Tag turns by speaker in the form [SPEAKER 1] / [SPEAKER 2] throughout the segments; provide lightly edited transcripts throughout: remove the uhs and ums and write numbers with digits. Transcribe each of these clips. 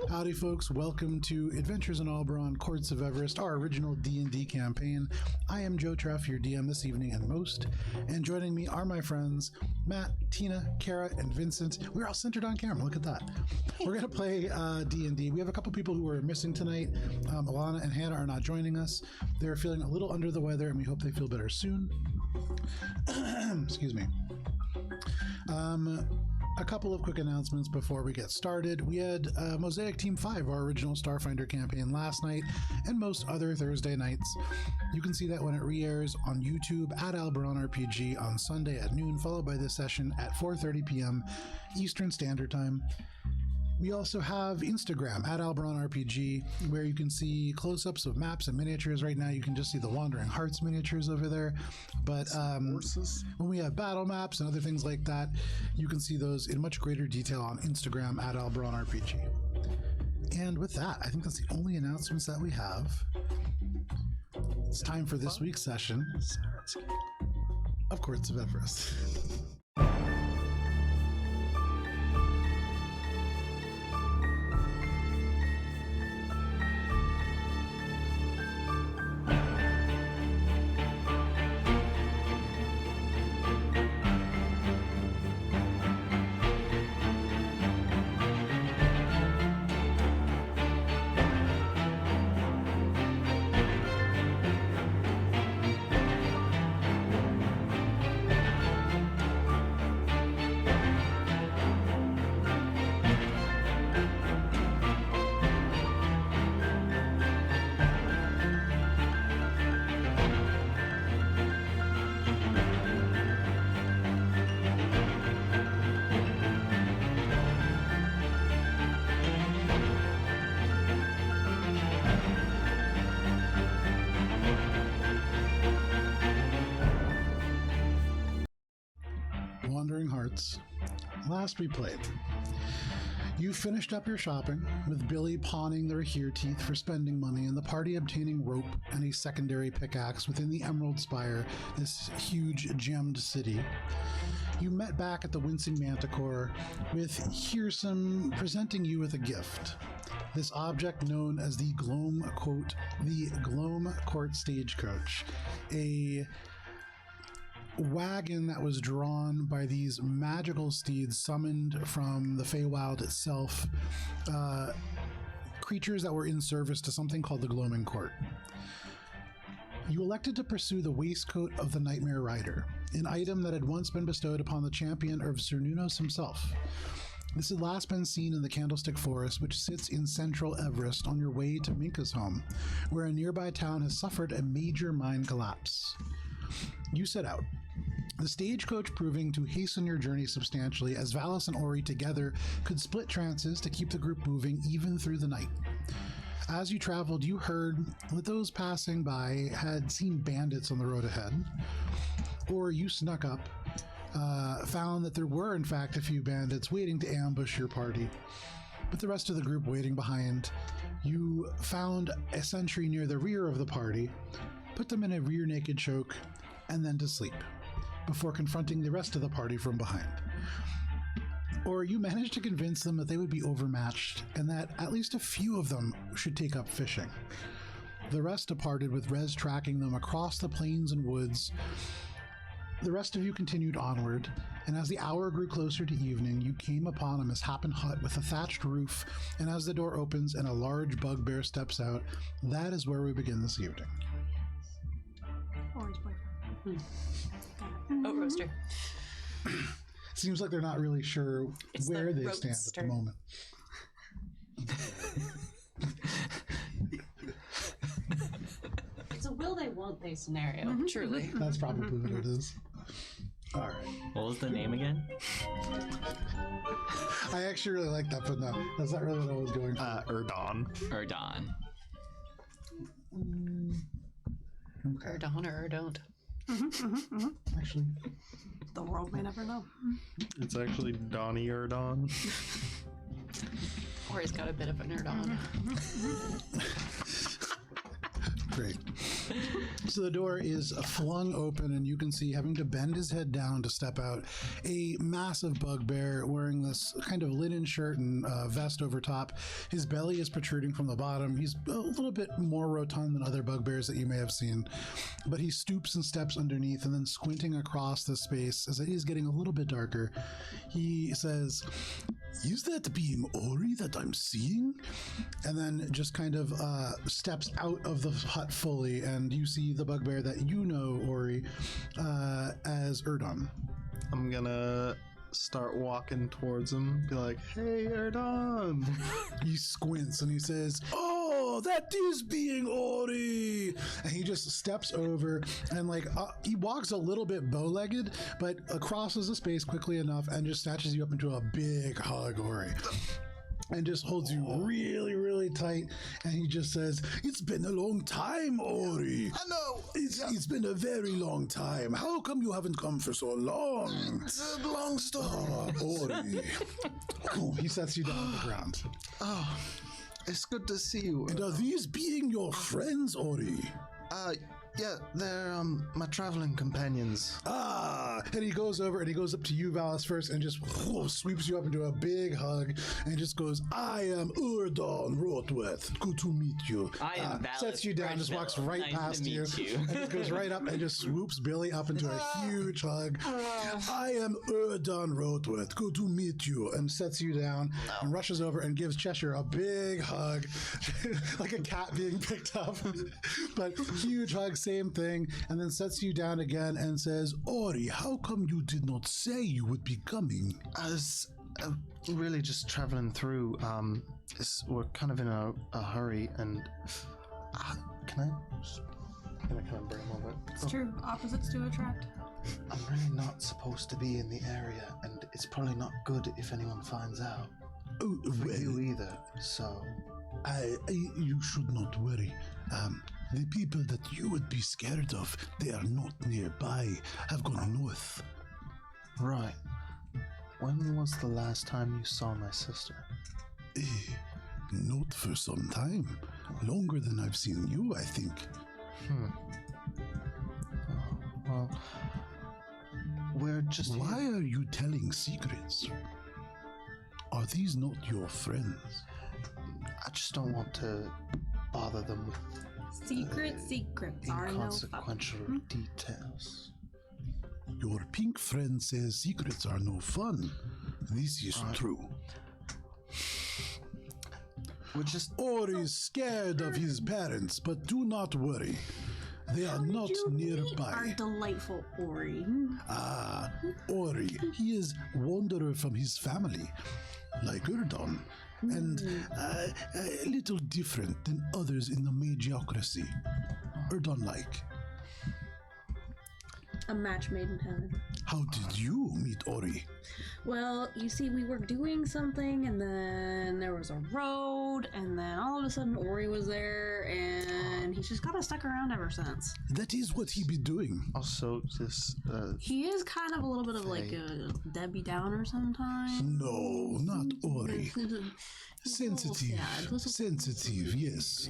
[SPEAKER 1] Howdy, folks. Welcome to Adventures in Oberon, Courts of Everest, our original D&D campaign. I am Joe Treff, your DM this evening and most, and joining me are my friends Matt, Tina, Kara, and Vincent. We're all centered on camera. Look at that. We're going to play D&D. We have a couple people who are missing tonight. Alana and Hannah are not joining us. They're feeling a little under the weather, and we hope they feel better soon. Excuse me. A couple of quick announcements before we get started. We had Mosaic Team 5, our original Starfinder campaign, last night and most other Thursday nights. You can see that when it re-airs on YouTube at Alberon RPG on Sunday at noon, followed by this session at 4:30 p.m. Eastern Standard Time. We also have Instagram at Alberon RPG, where you can see close-ups of maps and miniatures. Right now, you can just see the Wandering Hearts miniatures over there. But when we have battle maps and other things like that, you can see those in much greater detail on Instagram at Alberon RPG. And with that, I think that's the only announcements that we have. It's time for this week's session of Courts of Everest. Wandering Hearts. Last we played, you finished up your shopping, with Billy pawning the Rahir teeth for spending money and the party obtaining rope and a secondary pickaxe within the Emerald Spire, this huge gemmed city. You met back at the Wincing Manticore, with Hearsome presenting you with a gift. This object known as the Gloam Court Stagecoach, a wagon that was drawn by these magical steeds summoned from the Feywild itself, creatures that were in service to something called the Gloaming Court. You elected to pursue the waistcoat of the Nightmare Rider, an item that had once been bestowed upon the champion of Cernunnos himself. This had last been seen in the Candlestick Forest, which sits in central Everest on your way to Minka's home, where a nearby town has suffered a major mine collapse. You set out, the stagecoach proving to hasten your journey substantially, as Valis and Ori together could split trances to keep the group moving even through the night. As you traveled, you heard that those passing by had seen bandits on the road ahead, or you snuck up, found that there were in fact a few bandits waiting to ambush your party, with the rest of the group waiting behind. You found a sentry near the rear of the party, put them in a rear naked choke, and then to sleep, before confronting the rest of the party from behind. Or you managed to convince them that they would be overmatched and that at least a few of them should take up fishing. The rest departed, with Rez tracking them across the plains and woods. The rest of you continued onward, and as the hour grew closer to evening, you came upon a misshapen hut with a thatched roof, and as the door opens and a large bugbear steps out, that is where we begin this evening.
[SPEAKER 2] Ori's boyfriend.
[SPEAKER 3] Oh, roaster.
[SPEAKER 1] Seems like they're not really sure where they stand at the moment.
[SPEAKER 3] It's a will they, won't they scenario, truly.
[SPEAKER 1] That's probably what it is. All right.
[SPEAKER 4] What was the name again?
[SPEAKER 1] I actually really like that, but no, that's not really what I was going for.
[SPEAKER 4] Erdon.
[SPEAKER 1] Okay.
[SPEAKER 3] Erdon or Erdon't.
[SPEAKER 1] Actually,
[SPEAKER 2] The world may never know.
[SPEAKER 5] It's actually Donnie Erdon.
[SPEAKER 3] Or he's got a bit of a nerd on.
[SPEAKER 1] great. So the door is flung open, and you can see, having to bend his head down to step out, a massive bugbear wearing this kind of linen shirt and vest over top. His belly is protruding from the bottom. He's a little bit more rotund than other bugbears that you may have seen, but he stoops and steps underneath, and then squinting across the space as it is getting a little bit darker, he says, "Is that being Ori that I'm seeing?" And then just kind of steps out of the hut fully, and you see the bugbear that you know, Ori, as Erdon.
[SPEAKER 5] I'm gonna start walking towards him, be like, "Hey, Erdon!"
[SPEAKER 1] He squints and he says, "Oh, that is being Ori!" And he just steps over and he walks a little bit bow-legged, but crosses the space quickly enough and just snatches you up into a big hug, Ori. And just holds you really, really tight. And he just says, "It's been a long time, Ori.
[SPEAKER 4] I know.
[SPEAKER 1] It's been a very long time. How come you haven't come for so long?"
[SPEAKER 4] It's a long story.
[SPEAKER 1] Ori. Oh, he sets you down on the ground.
[SPEAKER 4] Oh, it's good to see you.
[SPEAKER 1] And are these being your friends, Ori?
[SPEAKER 4] Yeah, they're my traveling companions.
[SPEAKER 1] And he goes over and he goes up to you, Valis, first, and just sweeps you up into a big hug, and just goes, "I am Urdon Rotweth. Good to meet you."
[SPEAKER 6] I am Valis.
[SPEAKER 1] Sets you down, just walks right
[SPEAKER 6] Nice
[SPEAKER 1] past
[SPEAKER 6] to
[SPEAKER 1] you,
[SPEAKER 6] meet you.
[SPEAKER 1] and just goes right up and just swoops Billy up into a huge hug. "I am Urdon Rotweth. Good to meet you," and sets you down and rushes over and gives Cheshire a big hug, like a cat being picked up, but huge hug. Same thing, and then sets you down again and says, "Ori, how come you did not say you would be coming?"
[SPEAKER 4] I was really just traveling through. We're kind of in a hurry, and can I kind of bring him over?
[SPEAKER 2] It's true. Opposites do attract.
[SPEAKER 4] I'm really not supposed to be in the area, and it's probably not good if anyone finds out.
[SPEAKER 1] Oh,
[SPEAKER 4] For
[SPEAKER 1] well,
[SPEAKER 4] you either, so...
[SPEAKER 1] you should not worry. The people that you would be scared of, they are not nearby, have gone north.
[SPEAKER 4] Right. When was the last time you saw my sister?
[SPEAKER 1] Not for some time. Longer than I've seen you, I think.
[SPEAKER 4] Oh, well, we're just...
[SPEAKER 1] Why are you telling secrets? Are these not your friends?
[SPEAKER 4] I just don't want to bother them with
[SPEAKER 2] Secrets are no fun.
[SPEAKER 4] inconsequential details.
[SPEAKER 1] Your pink friend says secrets are no fun. This is true.
[SPEAKER 4] We're just...
[SPEAKER 1] Ori is scared of his parents, but do not worry. They are not nearby.
[SPEAKER 2] Our delightful Ori.
[SPEAKER 1] Ori, he is wanderer from his family, like Urdon, and a little different than others in the Magiocracy. Urdon-like.
[SPEAKER 2] A match made in heaven.
[SPEAKER 1] How did you meet Ori?
[SPEAKER 2] Well, you see, we were doing something, and then there was a road, and then all of a sudden Ori was there, and he's just kind of stuck around ever since.
[SPEAKER 1] That is what he be doing.
[SPEAKER 4] Also, this...
[SPEAKER 2] He is kind of a little bit of like a Debbie Downer sometimes.
[SPEAKER 1] No, not Ori. Sensitive.
[SPEAKER 2] sad.
[SPEAKER 1] Sensitive, yes.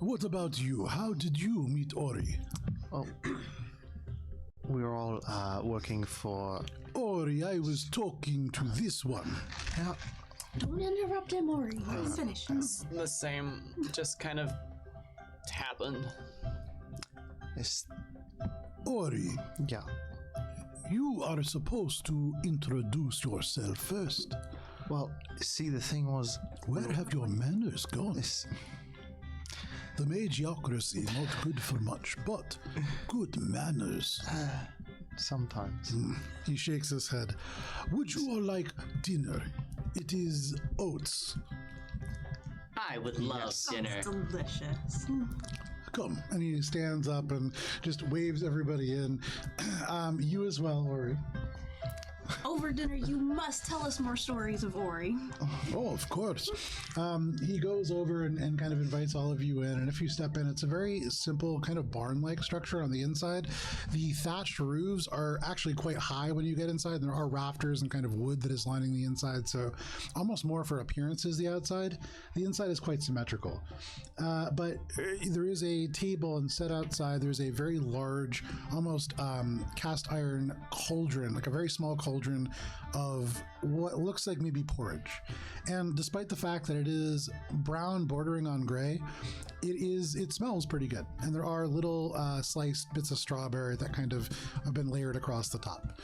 [SPEAKER 1] What about you? How did you meet Ori?
[SPEAKER 4] Oh, we were all working for...
[SPEAKER 1] Ori, I was talking to this one.
[SPEAKER 4] Yeah.
[SPEAKER 2] Don't interrupt him, Ori. He's finished.
[SPEAKER 6] The same just kind of happened.
[SPEAKER 4] It's...
[SPEAKER 1] Ori,
[SPEAKER 4] Yeah.
[SPEAKER 1] you are supposed to introduce yourself first.
[SPEAKER 4] Well, see, the thing was...
[SPEAKER 1] Where have your manners gone?
[SPEAKER 4] It's...
[SPEAKER 1] The Magiocracy, not good for much, but good manners.
[SPEAKER 4] Sometimes.
[SPEAKER 1] He shakes his head. Would you all like dinner? It is oats.
[SPEAKER 6] I would love dinner.
[SPEAKER 2] Delicious.
[SPEAKER 1] Come. And he stands up and just waves everybody in. You as well, Ori.
[SPEAKER 2] over dinner, you must tell us more stories of Ori.
[SPEAKER 1] Oh, of course. He goes over and kind of invites all of you in. And if you step in, it's a very simple kind of barn-like structure on the inside. The thatched roofs are actually quite high when you get inside. There are rafters and kind of wood that is lining the inside. So almost more for appearances, the outside. The inside is quite symmetrical. But there is a table, and set outside, there's a very large, almost cast iron cauldron, like a very small cauldron of what looks like maybe porridge. And despite the fact that it is brown bordering on gray, it smells pretty good. And there are little sliced bits of strawberry that kind of have been layered across the top.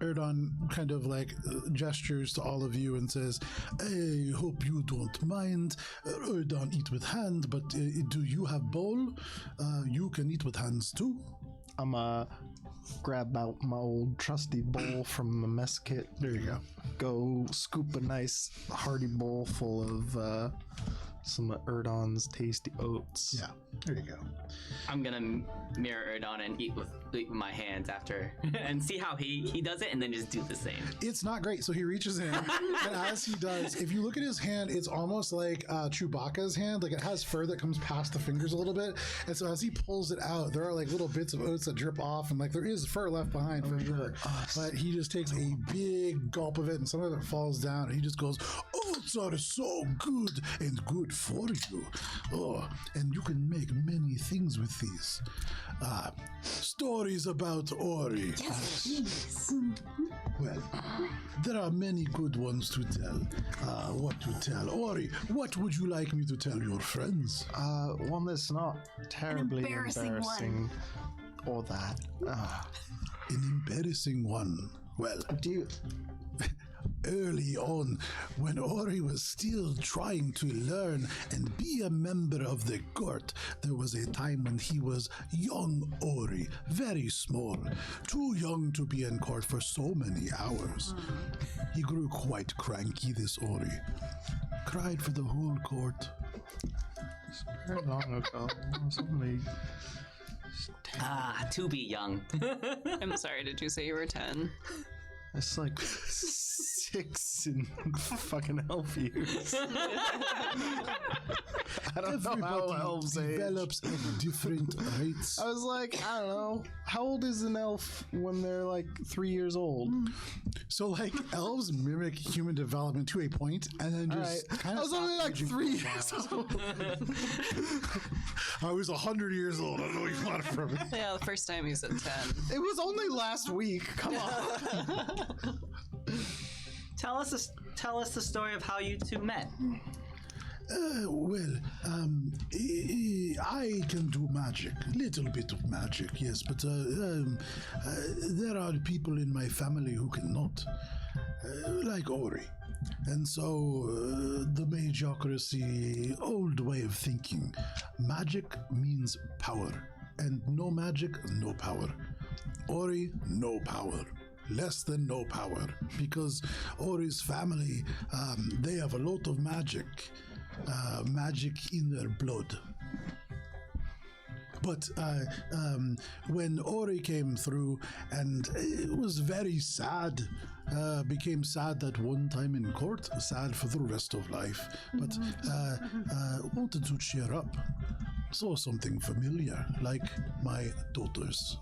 [SPEAKER 1] Erdon kind of like gestures to all of you and says, I hope you don't mind. Erdon eat with hand, but do you have bowl? You can eat with hands too.
[SPEAKER 4] I'm grab out my old trusty bowl from the mess kit.
[SPEAKER 1] There you go.
[SPEAKER 4] Go scoop a nice hearty bowl full of some of Erdon's tasty oats.
[SPEAKER 1] Yeah, there you go.
[SPEAKER 7] I'm gonna mirror Erdon and eat with my hands after and see how he does it, and then just do the same.
[SPEAKER 1] It's not great. So he reaches in, and as he does, if you look at his hand, it's almost like Chewbacca's hand. Like it has fur that comes past the fingers a little bit. And so as he pulls it out, there are like little bits of oats that drip off, and like there is fur left behind for sure. But he just takes a big gulp of it, and some of it falls down, and he just goes, oats are so good and good for you. Oh, and you can make many things with these. Stories about Ori.
[SPEAKER 2] Yes.
[SPEAKER 1] Well, there are many good ones to tell. What to tell? Ori, what would you like me to tell your friends?
[SPEAKER 4] One that's not terribly embarrassing or that.
[SPEAKER 1] An embarrassing one. Well,
[SPEAKER 4] Do you...
[SPEAKER 1] early on, when Ori was still trying to learn and be a member of the court, there was a time when he was young Ori, very small, too young to be in court for so many hours. He grew quite cranky, this Ori. Cried for the whole court.
[SPEAKER 4] Very long ago. I was only...
[SPEAKER 7] To be young.
[SPEAKER 3] I'm sorry, did you say you were 10?
[SPEAKER 4] It's like 6 in fucking elf years. I don't know how elves age.
[SPEAKER 1] Develops at different rates.
[SPEAKER 4] I was like, I don't know. How old is an elf when they're like 3 years old?
[SPEAKER 1] So, like, elves mimic human development to a point, and then just kind
[SPEAKER 4] I
[SPEAKER 1] of.
[SPEAKER 4] was only like 3 years old.
[SPEAKER 1] I was 100 years old. I don't know what you want from me.
[SPEAKER 3] Yeah, the first time you said 10.
[SPEAKER 4] It was only last week. Come on.
[SPEAKER 8] Tell us the story of how you two met.
[SPEAKER 1] I can do magic, little bit of magic, yes, but there are people in my family who cannot, like Ori. And so the magocracy, old way of thinking, magic means power, and no magic, no power. Ori, no power. Less than no power, because Ori's family, they have a lot of magic. Magic in their blood. But when Ori came through, and it was very sad, became sad that one time in court, sad for the rest of life, but wanted to cheer up. Saw something familiar, like my daughters.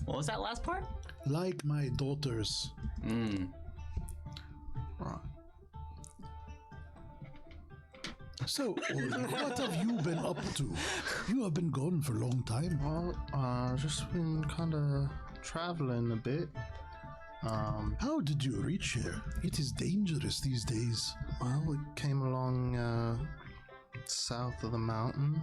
[SPEAKER 7] What was that last part?
[SPEAKER 1] Like my daughters. So, Ori, what have you been up to? You have been gone for a long time.
[SPEAKER 4] Well, just been kind of traveling a bit.
[SPEAKER 1] How did you reach here? It is dangerous these days.
[SPEAKER 4] Well, we came along south of the mountain,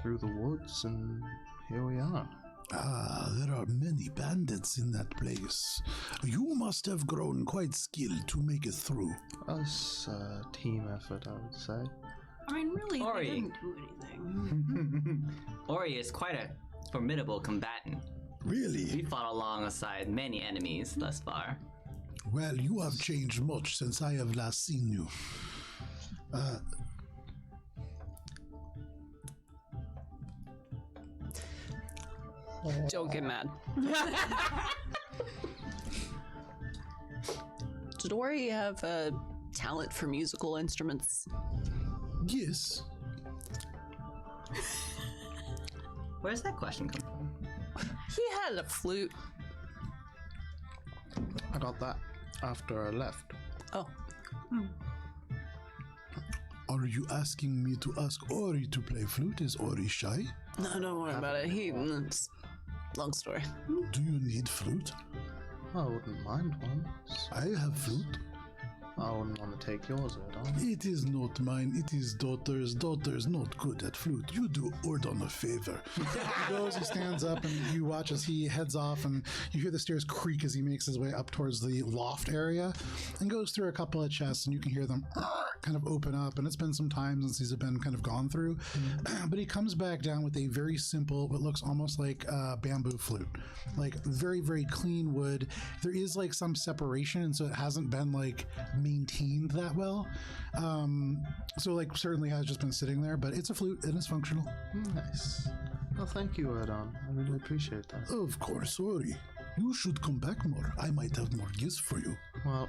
[SPEAKER 4] through the woods, and here we are.
[SPEAKER 1] There are many bandits in that place. You must have grown quite skilled to make it through.
[SPEAKER 4] Us, team effort, I would say.
[SPEAKER 2] I mean, really,
[SPEAKER 7] Ori.
[SPEAKER 2] they didn't do anything.
[SPEAKER 7] Ori is quite a formidable combatant.
[SPEAKER 1] Really?
[SPEAKER 7] We fought alongside many enemies thus far.
[SPEAKER 1] Well, you have changed much since I have last seen you.
[SPEAKER 3] Don't get mad. Did Ori have a talent for musical instruments?
[SPEAKER 1] Yes.
[SPEAKER 8] Where's that question come from?
[SPEAKER 3] He had a flute.
[SPEAKER 5] I got that after I left.
[SPEAKER 3] Oh,
[SPEAKER 1] Are you asking me to ask Ori to play flute? Is Ori shy?
[SPEAKER 3] no, don't worry about it. It's long story.
[SPEAKER 1] Do you need flute?
[SPEAKER 5] I wouldn't mind one.
[SPEAKER 1] I have flute.
[SPEAKER 5] I wouldn't want to take yours, Erdon.
[SPEAKER 1] It is not mine, it is daughter's. Daughter's not good at flute. You do Ordon a favor. He goes, he stands up, and you watch as he heads off, and you hear the stairs creak as he makes his way up towards the loft area, and goes through a couple of chests, and you can hear them kind of open up, and it's been some time since he's been kind of gone through. But he comes back down with a very simple, what looks almost like a bamboo flute. Like, very, very clean wood. There is, like, some separation, and so it hasn't been, like, maintained that well. So like certainly has just been sitting there, but it's a flute and it's functional.
[SPEAKER 5] Nice. Well, thank you, Erdon. I really appreciate that.
[SPEAKER 1] Of course, sorry. You should come back more. I might have more gifts for you.
[SPEAKER 5] Well,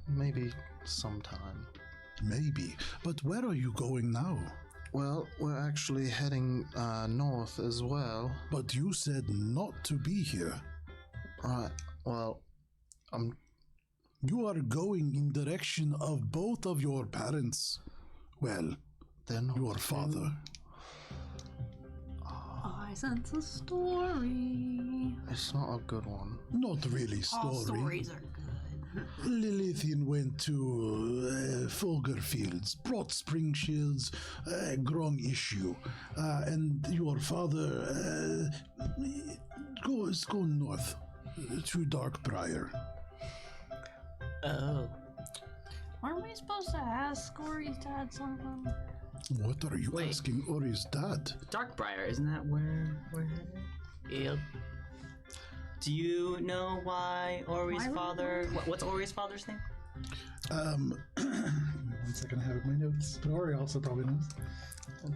[SPEAKER 5] maybe sometime.
[SPEAKER 1] Maybe. But where are you going now?
[SPEAKER 5] Well, we're actually heading north as well.
[SPEAKER 1] But you said not to be here.
[SPEAKER 5] Right. Well,
[SPEAKER 1] You are going in direction of both of your parents. Well,
[SPEAKER 5] they're not
[SPEAKER 1] your father.
[SPEAKER 2] I sense a story.
[SPEAKER 5] It's not a good one.
[SPEAKER 1] Not really
[SPEAKER 2] All
[SPEAKER 1] story.
[SPEAKER 2] stories are good.
[SPEAKER 1] Lilithian went to Folger Fields, brought spring shields, grong issue, and your father goes north to Darkbriar.
[SPEAKER 3] Oh.
[SPEAKER 2] Aren't we supposed to ask Ori's dad something?
[SPEAKER 1] What are you
[SPEAKER 7] Wait.
[SPEAKER 1] asking Ori's dad?
[SPEAKER 7] Darkbriar, isn't that where we're headed?
[SPEAKER 3] Yep.
[SPEAKER 8] Do you know why Ori's
[SPEAKER 2] Why
[SPEAKER 8] father? What's Ori's father's name?
[SPEAKER 1] 1 second, I have it in my notes. But Ori also probably knows.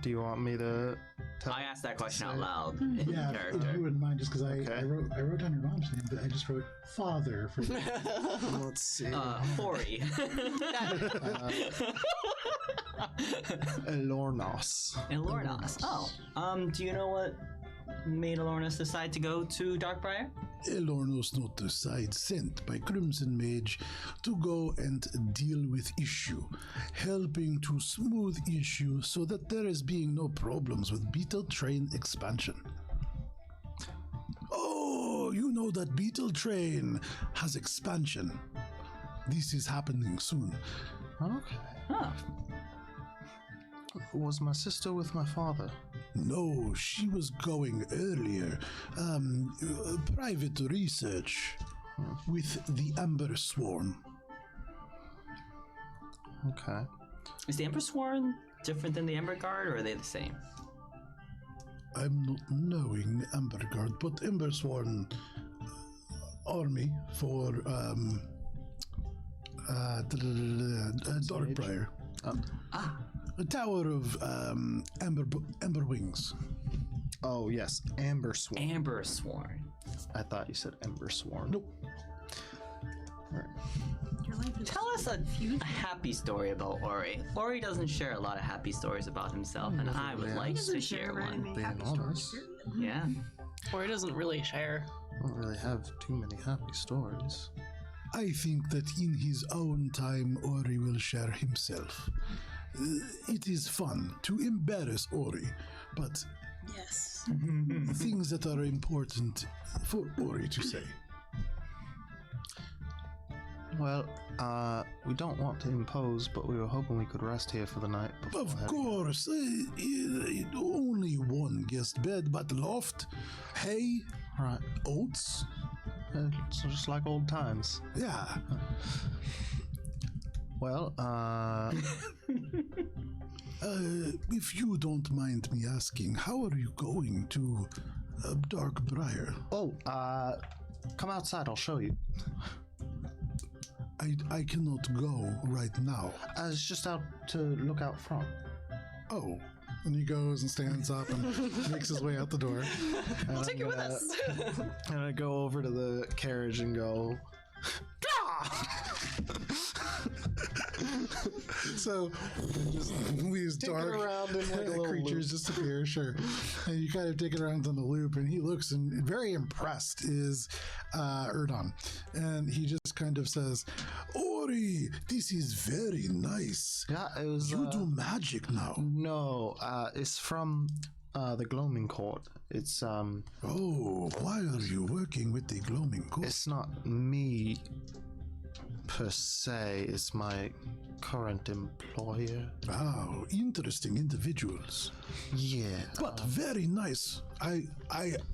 [SPEAKER 5] Do you want me to tell?
[SPEAKER 7] I asked that question out loud in
[SPEAKER 1] Yeah, if
[SPEAKER 7] character.
[SPEAKER 1] you wouldn't mind, just because
[SPEAKER 5] Okay.
[SPEAKER 1] I wrote down your mom's name, but I just wrote father for
[SPEAKER 5] Let's see.
[SPEAKER 7] Ori.
[SPEAKER 5] Elornos.
[SPEAKER 8] Elornas. Oh. Do you know what made Elornas decide to go to Darkbriar?
[SPEAKER 1] Elornos not decide, sent by Crimson Mage to go and deal with issue, helping to smooth issue so that there is being no problems with Beetle Train expansion. Oh, you know that Beetle Train has expansion. This is happening soon.
[SPEAKER 5] Okay.
[SPEAKER 8] Huh.
[SPEAKER 5] Was my sister with my father?
[SPEAKER 1] No, she was going earlier. Private research with the Ember Sworn.
[SPEAKER 5] Okay.
[SPEAKER 8] Is the Ember Sworn different than the Ember Guard, or are they the same?
[SPEAKER 1] I'm not knowing Ember Guard, but Ember Sworn army for Darkbriar. A tower of Ember Wings.
[SPEAKER 5] Oh yes, Amber Sworn.
[SPEAKER 8] Amber Sworn.
[SPEAKER 5] I thought you said Ember Sworn.
[SPEAKER 1] Nope.
[SPEAKER 2] Your life is
[SPEAKER 8] Tell us a happy story about Ori. Ori doesn't share a lot of happy stories about himself, and I would
[SPEAKER 5] Yeah.
[SPEAKER 8] like to
[SPEAKER 2] doesn't
[SPEAKER 8] share
[SPEAKER 2] share very
[SPEAKER 8] one.
[SPEAKER 2] many
[SPEAKER 5] being
[SPEAKER 2] happy stories.
[SPEAKER 5] honest.
[SPEAKER 2] period.
[SPEAKER 8] Yeah.
[SPEAKER 3] Or he doesn't really share.
[SPEAKER 5] I don't really have too many happy stories.
[SPEAKER 1] I think that in his own time, Ori will share himself. It is fun to embarrass Ori, but
[SPEAKER 2] Yes.
[SPEAKER 1] things that are important for Ori to say.
[SPEAKER 5] Well, we don't want to impose, but we were hoping we could rest here for the night. before
[SPEAKER 1] Of
[SPEAKER 5] heading-
[SPEAKER 1] course, only one guest bed, but loft, hay,
[SPEAKER 5] Right.
[SPEAKER 1] oats.
[SPEAKER 5] It's just like old times.
[SPEAKER 1] Yeah.
[SPEAKER 5] Well,
[SPEAKER 1] If you don't mind me asking, how are you going to Darkbriar?
[SPEAKER 5] come outside. I'll show you.
[SPEAKER 1] I cannot go right now.
[SPEAKER 5] It's just out to look out front.
[SPEAKER 1] Oh, And he goes and stands up and makes his way out the door.
[SPEAKER 3] We'll take it with us.
[SPEAKER 5] And I go over to the carriage and go,
[SPEAKER 1] So just these dark
[SPEAKER 5] around in like a little
[SPEAKER 1] creatures disappear, sure. And you kind of take it around on the loop, and he looks and very impressed is Erdon. And he just kind of says, Ori, this is very nice.
[SPEAKER 5] yeah, it was.
[SPEAKER 1] You do magic now.
[SPEAKER 5] No, it's from the Gloaming Court. It's
[SPEAKER 1] Oh, why are you working with the gloaming court?
[SPEAKER 5] it's not me per se. It's my current employer.
[SPEAKER 1] Wow, interesting individuals.
[SPEAKER 5] Yeah,
[SPEAKER 1] But very nice. I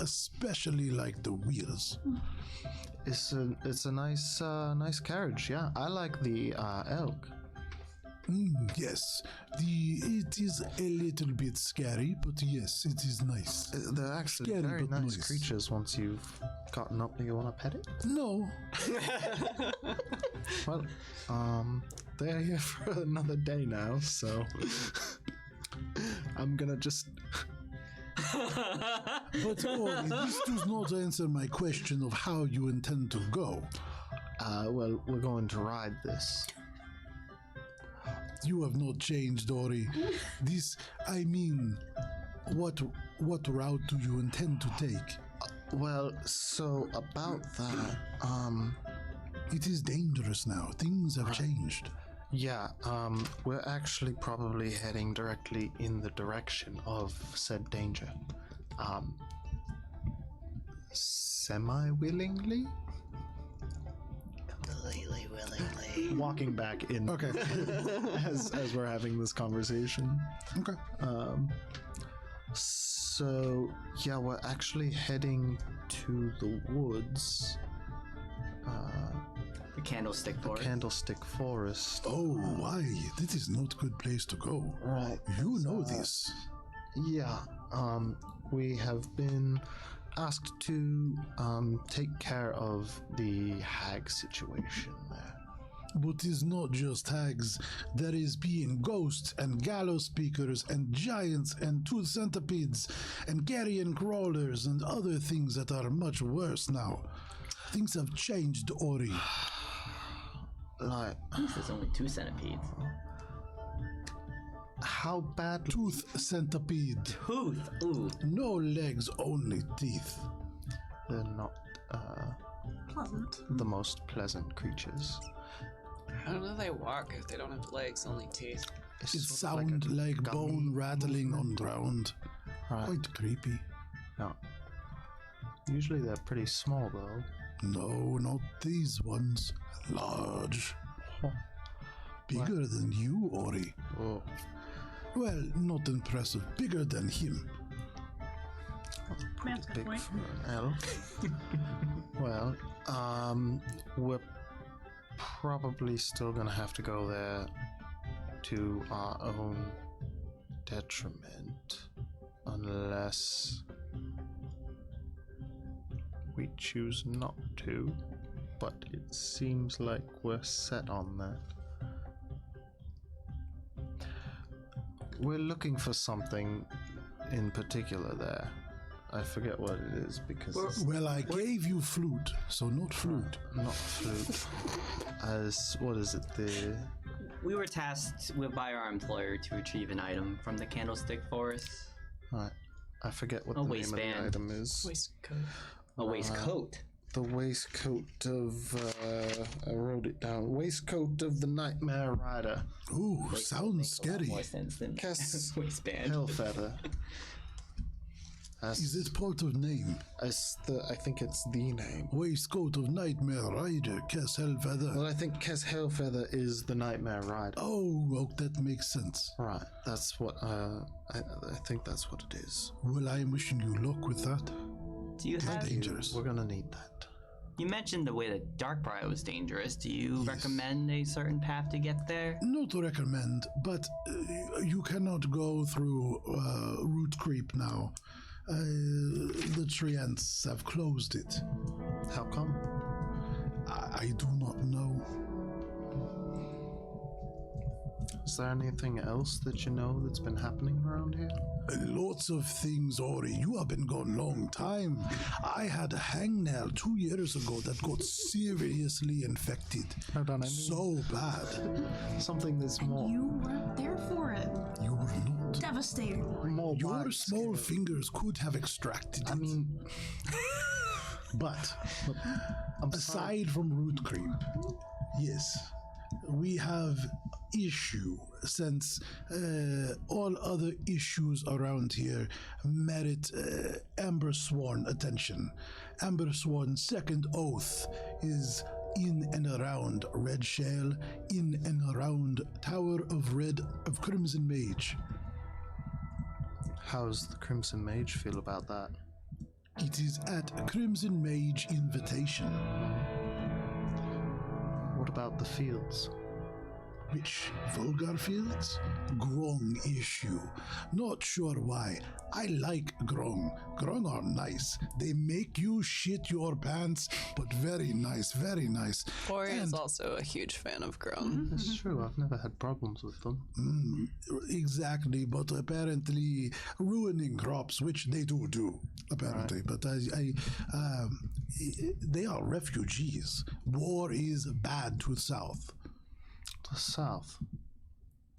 [SPEAKER 1] especially like the wheels.
[SPEAKER 5] it's a nice carriage. Yeah, I like the elk.
[SPEAKER 1] Yes, it is a little bit scary, but yes, it is nice.
[SPEAKER 5] They're actually
[SPEAKER 1] Scary,
[SPEAKER 5] very
[SPEAKER 1] but
[SPEAKER 5] nice
[SPEAKER 1] nice.
[SPEAKER 5] creatures once you've gotten up. You want to pet it?
[SPEAKER 1] No,
[SPEAKER 5] Well, they're here for another day now, so I'm gonna just.
[SPEAKER 1] but Ori, this does not answer my question of how you intend to go.
[SPEAKER 5] Well, we're going to ride this.
[SPEAKER 1] You have not changed, Ori. I mean, what route do you intend to take?
[SPEAKER 5] Well, so about that,
[SPEAKER 1] It is dangerous now. Things have changed.
[SPEAKER 5] yeah, we're actually probably heading directly in the direction of said danger. Semi-willingly?
[SPEAKER 8] Completely willingly.
[SPEAKER 5] Walking back in
[SPEAKER 1] Okay.
[SPEAKER 5] as we're having this conversation.
[SPEAKER 1] Okay.
[SPEAKER 5] So, yeah, we're actually heading to the woods.
[SPEAKER 7] The Candlestick Forest.
[SPEAKER 5] Candlestick Forest.
[SPEAKER 1] Oh, why? This is not good place to go.
[SPEAKER 5] Right.
[SPEAKER 1] You know this.
[SPEAKER 5] Yeah, we have been asked to take care of the hag situation there.
[SPEAKER 1] But it's not just hags. There is being ghosts and gallows speakers and giants and tooth centipedes and carrion crawlers and other things that are much worse now. Things have changed, Ori.
[SPEAKER 5] Like,
[SPEAKER 7] There's only 2 centipedes.
[SPEAKER 5] how bad?
[SPEAKER 1] Tooth centipede.
[SPEAKER 7] Tooth. Ooh.
[SPEAKER 1] No legs, only teeth.
[SPEAKER 5] They're not
[SPEAKER 2] Pleasant.
[SPEAKER 5] the most pleasant creatures.
[SPEAKER 6] How do they walk if they don't have legs, only teeth?
[SPEAKER 5] It's
[SPEAKER 1] It
[SPEAKER 5] sort of
[SPEAKER 1] sounds
[SPEAKER 5] a
[SPEAKER 1] like
[SPEAKER 5] gummy
[SPEAKER 1] bone rattling on
[SPEAKER 5] movement.
[SPEAKER 1] ground.
[SPEAKER 5] Right.
[SPEAKER 1] Quite creepy.
[SPEAKER 5] No. Usually they're pretty small though.
[SPEAKER 1] No, not these ones. Large.
[SPEAKER 5] Huh.
[SPEAKER 1] Bigger than you, Ori.
[SPEAKER 5] Oh.
[SPEAKER 1] Well, not impressive. Bigger than him.
[SPEAKER 2] That's a good
[SPEAKER 5] Big
[SPEAKER 2] point.
[SPEAKER 5] for an elk. Well, we're probably still gonna have to go there to our own detriment, unless we choose not to. But it seems like we're set on that. We're looking for something in particular there. I forget what it is because it's
[SPEAKER 1] Well, I gave you flute, so not flute.
[SPEAKER 5] not flute. As what is it? The
[SPEAKER 7] We were tasked by our employer to retrieve an item from the Candlestick Forest.
[SPEAKER 5] right. I forget what
[SPEAKER 7] A
[SPEAKER 5] the name
[SPEAKER 7] waistband.
[SPEAKER 5] of the item is.
[SPEAKER 6] Waistcoat.
[SPEAKER 7] A waistcoat.
[SPEAKER 5] The waistcoat of I wrote it down. Waistcoat of the Nightmare Rider.
[SPEAKER 1] Ooh, sounds
[SPEAKER 7] Makes a lot
[SPEAKER 1] scary.
[SPEAKER 7] more sense than
[SPEAKER 5] Cass
[SPEAKER 7] waistband.
[SPEAKER 5] Hellfeather.
[SPEAKER 1] Is it part of name?
[SPEAKER 5] I think it's the name.
[SPEAKER 1] Waistcoat of Nightmare Rider, Cass Hellfeather.
[SPEAKER 5] Well, I think Cass Hellfeather is the Nightmare Rider.
[SPEAKER 1] Oh, that makes sense.
[SPEAKER 5] Right. That's what I think that's what it is.
[SPEAKER 1] Well, I am wishing you luck with that.
[SPEAKER 7] Do you have?
[SPEAKER 1] Dangerous.
[SPEAKER 5] We're gonna need that.
[SPEAKER 7] You mentioned the way that Darkbriar was dangerous. Do you
[SPEAKER 1] Yes.
[SPEAKER 7] recommend a certain path to get there?
[SPEAKER 1] Not to recommend, but you cannot go through root creep now. The treants have closed it.
[SPEAKER 5] How come?
[SPEAKER 1] I do not know.
[SPEAKER 5] Is there anything else that you know that's been happening around here?
[SPEAKER 1] Lots of things, Ori. You have been gone long time. I had a hangnail 2 years ago that got seriously infected.
[SPEAKER 5] Hold on, I mean
[SPEAKER 1] So bad.
[SPEAKER 5] something that's more
[SPEAKER 2] You weren't there for it.
[SPEAKER 1] You were not.
[SPEAKER 2] Devastating.
[SPEAKER 5] more
[SPEAKER 1] Your
[SPEAKER 5] wide
[SPEAKER 1] small
[SPEAKER 5] scale.
[SPEAKER 1] fingers could have extracted it.
[SPEAKER 5] I mean,
[SPEAKER 1] But
[SPEAKER 5] I'm sorry.
[SPEAKER 1] aside from root creep, yes, we have issue since all other issues around here merit Amber Sworn attention. Amber Sworn's second oath is in and around Red Shale, in and around Tower of Crimson Mage.
[SPEAKER 5] How's the Crimson Mage feel about that?
[SPEAKER 1] It is at Crimson Mage invitation.
[SPEAKER 5] What about the fields?
[SPEAKER 1] Which vulgar fields? Grong issue. Not sure why. I like Grong. Grong are nice. They make you shit your pants, but very nice, very nice.
[SPEAKER 3] Ori is
[SPEAKER 1] And-
[SPEAKER 3] also a huge fan of Grum.
[SPEAKER 5] It's true, I've never had problems with them.
[SPEAKER 1] Exactly, but apparently ruining crops, which they do, apparently. But they are refugees. War is bad to the south.
[SPEAKER 5] The south?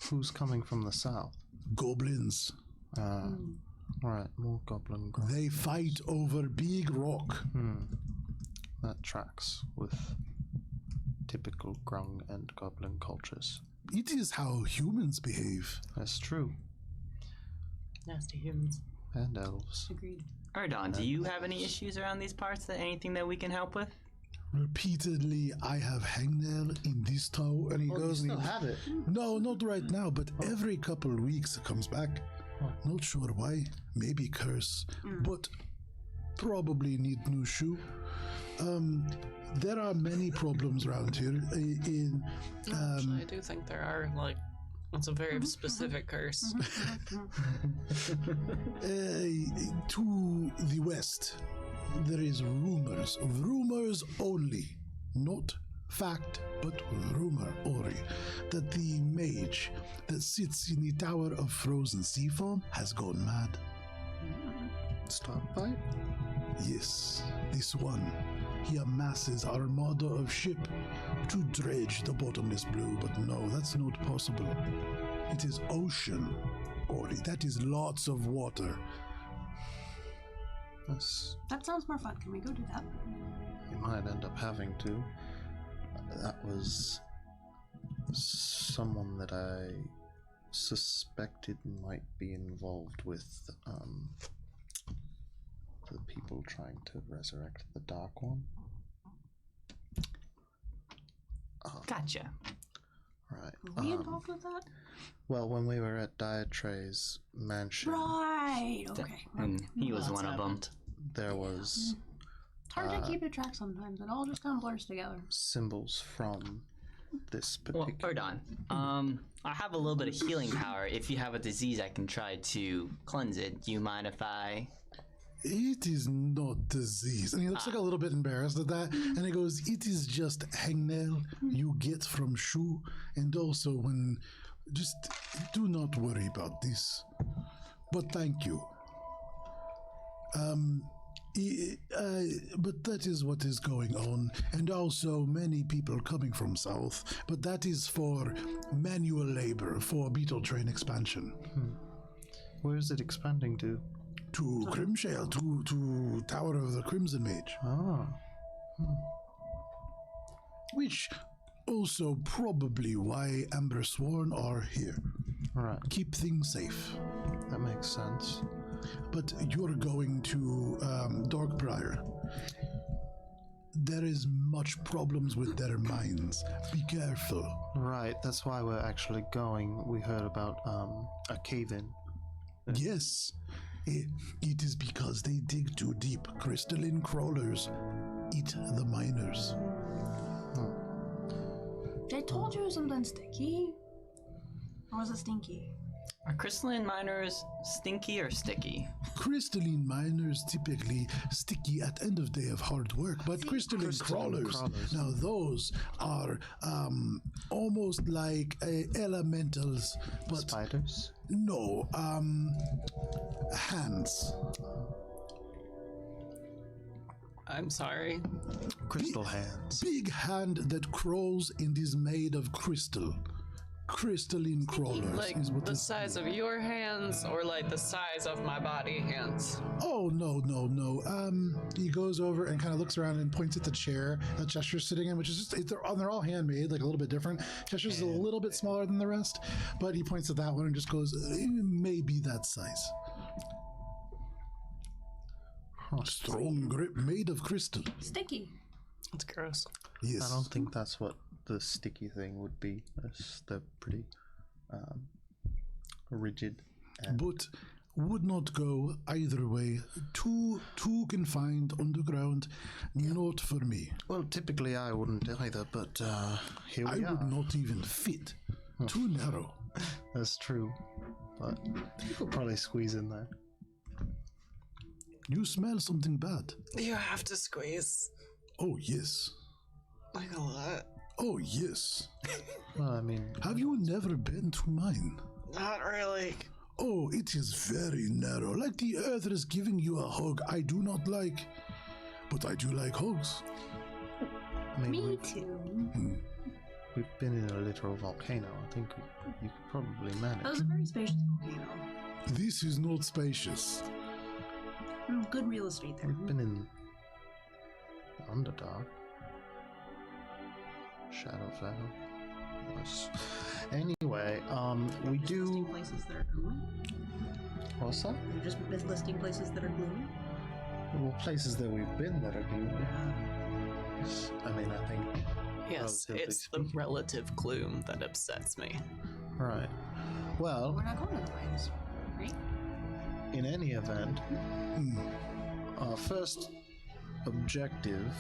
[SPEAKER 5] Who's coming from the south?
[SPEAKER 1] Goblins.
[SPEAKER 5] Right, more goblin growth.
[SPEAKER 1] They fight over Big Rock.
[SPEAKER 5] That tracks with typical grung and goblin cultures.
[SPEAKER 1] It is how humans behave.
[SPEAKER 5] That's true.
[SPEAKER 6] Nasty humans.
[SPEAKER 5] And elves.
[SPEAKER 6] Agreed.
[SPEAKER 7] Erdon, do you have any issues around these parts? Anything that we can help with?
[SPEAKER 1] Repeatedly, I have hangnail in this toe, and he goes. and he-
[SPEAKER 5] have it.
[SPEAKER 1] No, not right now, but every couple of weeks it comes back. Not sure why. Maybe curse, but probably need new shoe. There are many problems around here.
[SPEAKER 3] Actually, I do think there are, like, it's a very specific curse.
[SPEAKER 1] To the west, there is rumors only, not fact, but rumor, Ori, that the mage that sits in the Tower of Frozen Sea Foam has gone mad.
[SPEAKER 5] Start fight?
[SPEAKER 1] Yes, this one. He amasses armada of ship to dredge the bottomless blue, but no, that's not possible. It is ocean, Ori. That is lots of water.
[SPEAKER 5] That's,
[SPEAKER 2] That sounds more fun. Can we go do that?
[SPEAKER 5] you might end up having to. That was someone that I suspected might be involved with the people trying to resurrect the Dark One.
[SPEAKER 7] Gotcha.
[SPEAKER 5] Right.
[SPEAKER 2] Were we involved with that?
[SPEAKER 5] Well, when we were at Diatre's mansion,
[SPEAKER 2] Right. Okay.
[SPEAKER 7] And he was one of them.
[SPEAKER 5] there was
[SPEAKER 2] It's hard to keep a track sometimes. It all just kind of blurs together.
[SPEAKER 5] symbols from this
[SPEAKER 7] Well,
[SPEAKER 5] particular.
[SPEAKER 7] Erdon, I have a little bit of healing power. If you have a disease, I can try to cleanse it. Do you mind if I...
[SPEAKER 1] It is not disease. And he looks like a little bit embarrassed at that. And he goes, it is just hangnail you get from Shu. And also when, just do not worry about this. But thank you. But that is what is going on. And also many people coming from south. But that is for manual labor for beetle train expansion.
[SPEAKER 5] Where is it expanding to?
[SPEAKER 1] To Crimshale, to Tower of the Crimson Mage.
[SPEAKER 5] Oh,
[SPEAKER 1] Which also probably why Amber Sworn are here.
[SPEAKER 5] right.
[SPEAKER 1] Keep things safe.
[SPEAKER 5] That makes sense.
[SPEAKER 1] But you're going to Darkbriar. There is much problems with their minds. Be careful.
[SPEAKER 5] Right, that's why we're actually going. We heard about a cave-in.
[SPEAKER 1] Yes, it is because they dig too deep. Crystalline crawlers eat the miners.
[SPEAKER 2] I told you something sticky. Or was it stinky?
[SPEAKER 8] Are crystalline miners stinky or sticky?
[SPEAKER 1] Crystalline miners typically sticky at end of day of hard work, but crystalline crawlers, now those are almost like elementals, but
[SPEAKER 4] Spiders?
[SPEAKER 1] no, hands.
[SPEAKER 3] I'm sorry.
[SPEAKER 4] Crystal hands.
[SPEAKER 1] Big hand that crawls and is made of crystal. Crystalline crawlers
[SPEAKER 3] Like
[SPEAKER 1] is what
[SPEAKER 3] the
[SPEAKER 1] this.
[SPEAKER 3] size of your hands or like the size of my body hands?
[SPEAKER 1] Oh no. He goes over and kind of looks around and points at the chair that Chester's sitting in, which is just they're all handmade, like a little bit different. Chester's a little bit smaller than the rest, but he points at that one and just goes, maybe that size. Strong grip made of crystal.
[SPEAKER 2] Sticky.
[SPEAKER 3] That's gross.
[SPEAKER 1] Yes.
[SPEAKER 4] I don't think that's what the sticky thing would be. They're pretty rigid.
[SPEAKER 1] But would not go either way. Too confined underground. Not for me.
[SPEAKER 4] Well, typically I wouldn't either, but here
[SPEAKER 1] I
[SPEAKER 4] we are.
[SPEAKER 1] would not even fit. Too narrow.
[SPEAKER 4] That's true, but you could probably squeeze in there.
[SPEAKER 1] You smell something bad.
[SPEAKER 3] You have to squeeze
[SPEAKER 1] Oh yes.
[SPEAKER 3] like a lot.
[SPEAKER 1] Oh yes.
[SPEAKER 4] Well, I mean,
[SPEAKER 1] Have you never been to mine?
[SPEAKER 3] Not really.
[SPEAKER 1] Oh, it is very narrow. Like the earth is giving you a hug I do not like. But I do like hugs.
[SPEAKER 4] I mean,
[SPEAKER 2] Me too.
[SPEAKER 4] we've been in a literal volcano. I think you could probably manage.
[SPEAKER 2] That was a very spacious volcano.
[SPEAKER 1] This is not spacious.
[SPEAKER 2] Good real estate there.
[SPEAKER 4] We've been in Underdark. Shadowfell. Yes. Anyway, we
[SPEAKER 2] Just
[SPEAKER 4] do.
[SPEAKER 2] listing places that are gloomy.
[SPEAKER 4] What's that?
[SPEAKER 2] You're just listing places that are gloomy.
[SPEAKER 4] Well, places that we've been that are gloomy. I mean, I think.
[SPEAKER 3] Yes,
[SPEAKER 4] Relatively
[SPEAKER 3] it's the
[SPEAKER 4] speaking.
[SPEAKER 3] relative gloom that upsets me.
[SPEAKER 4] Right. Well,
[SPEAKER 2] We're not going other ways, right?
[SPEAKER 4] in any event, our first objective,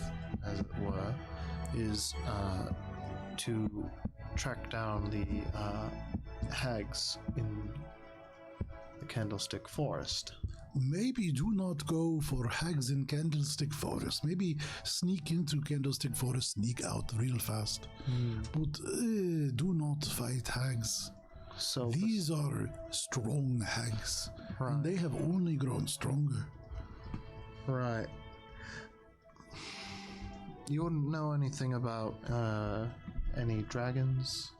[SPEAKER 4] as it were, is to track down the hags in the Candlestick Forest.
[SPEAKER 1] Maybe do not go for hags in Candlestick Forest. Maybe sneak into Candlestick Forest, sneak out real fast. But do not fight hags.
[SPEAKER 4] So
[SPEAKER 1] These are strong hags.
[SPEAKER 4] Right.
[SPEAKER 1] And they have only grown stronger.
[SPEAKER 4] right. You wouldn't know anything about any dragons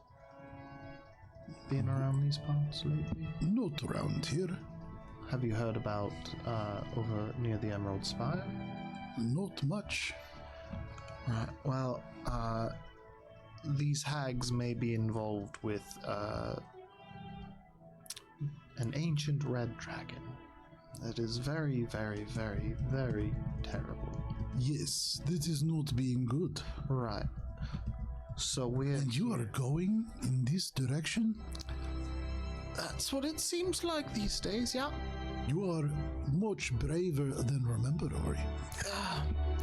[SPEAKER 4] being around these parts lately?
[SPEAKER 1] Not around here.
[SPEAKER 4] Have you heard about over near the Emerald Spire?
[SPEAKER 1] Not much.
[SPEAKER 4] Right. Well, these hags may be involved with an ancient red dragon that is very, very, very, very terrible.
[SPEAKER 1] Yes, that is not being good.
[SPEAKER 4] Right. So we're.
[SPEAKER 1] And you are going in this direction?
[SPEAKER 4] That's what it seems like these days, yeah.
[SPEAKER 1] You are much braver than remember, Ori.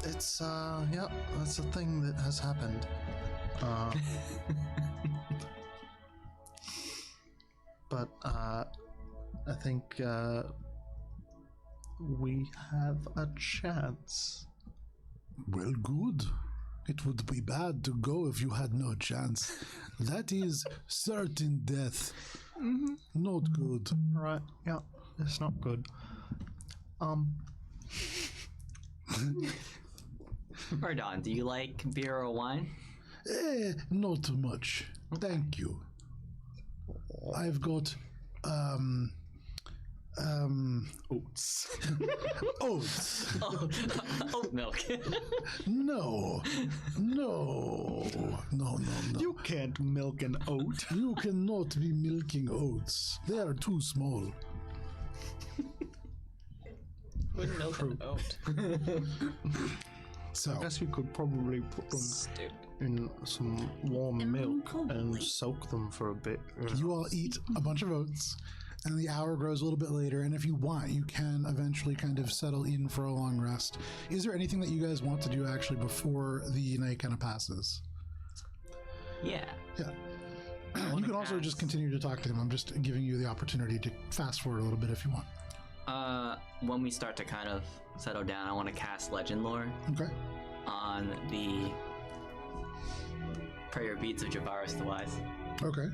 [SPEAKER 4] It's, yeah, that's a thing that has happened. But, I think, we have a chance.
[SPEAKER 1] Well, good. It would be bad to go if you had no chance. That is certain death. Not good.
[SPEAKER 4] Right, yeah, it's not good.
[SPEAKER 8] Mordon, do you like beer or wine?
[SPEAKER 1] Not much. Thank you. I've got, oats. Oats.
[SPEAKER 8] Oat milk.
[SPEAKER 1] No.
[SPEAKER 4] You can't milk an oat.
[SPEAKER 1] You cannot be milking oats. They are too small.
[SPEAKER 3] Would milk an oat.
[SPEAKER 1] So,
[SPEAKER 4] I guess you could probably put them
[SPEAKER 3] Stupid.
[SPEAKER 4] in some warm
[SPEAKER 2] And
[SPEAKER 4] milk
[SPEAKER 2] cold
[SPEAKER 4] and
[SPEAKER 2] milk.
[SPEAKER 4] soak them for a bit.
[SPEAKER 1] you all eat a bunch of oats, and the hour grows a little bit later, and if you want, you can eventually kind of settle in for a long rest. Is there anything that you guys want to do actually before the night kind of passes?
[SPEAKER 8] Yeah.
[SPEAKER 1] Yeah.
[SPEAKER 8] I
[SPEAKER 1] You
[SPEAKER 8] want to
[SPEAKER 1] can also just continue to talk to him. I'm just giving you the opportunity to fast forward a little bit if you want.
[SPEAKER 8] When we start to kind of settle down, I want to cast Legend Lore
[SPEAKER 1] Okay.
[SPEAKER 8] on the Prayer Beads of Javaris the Wise.
[SPEAKER 1] Okay.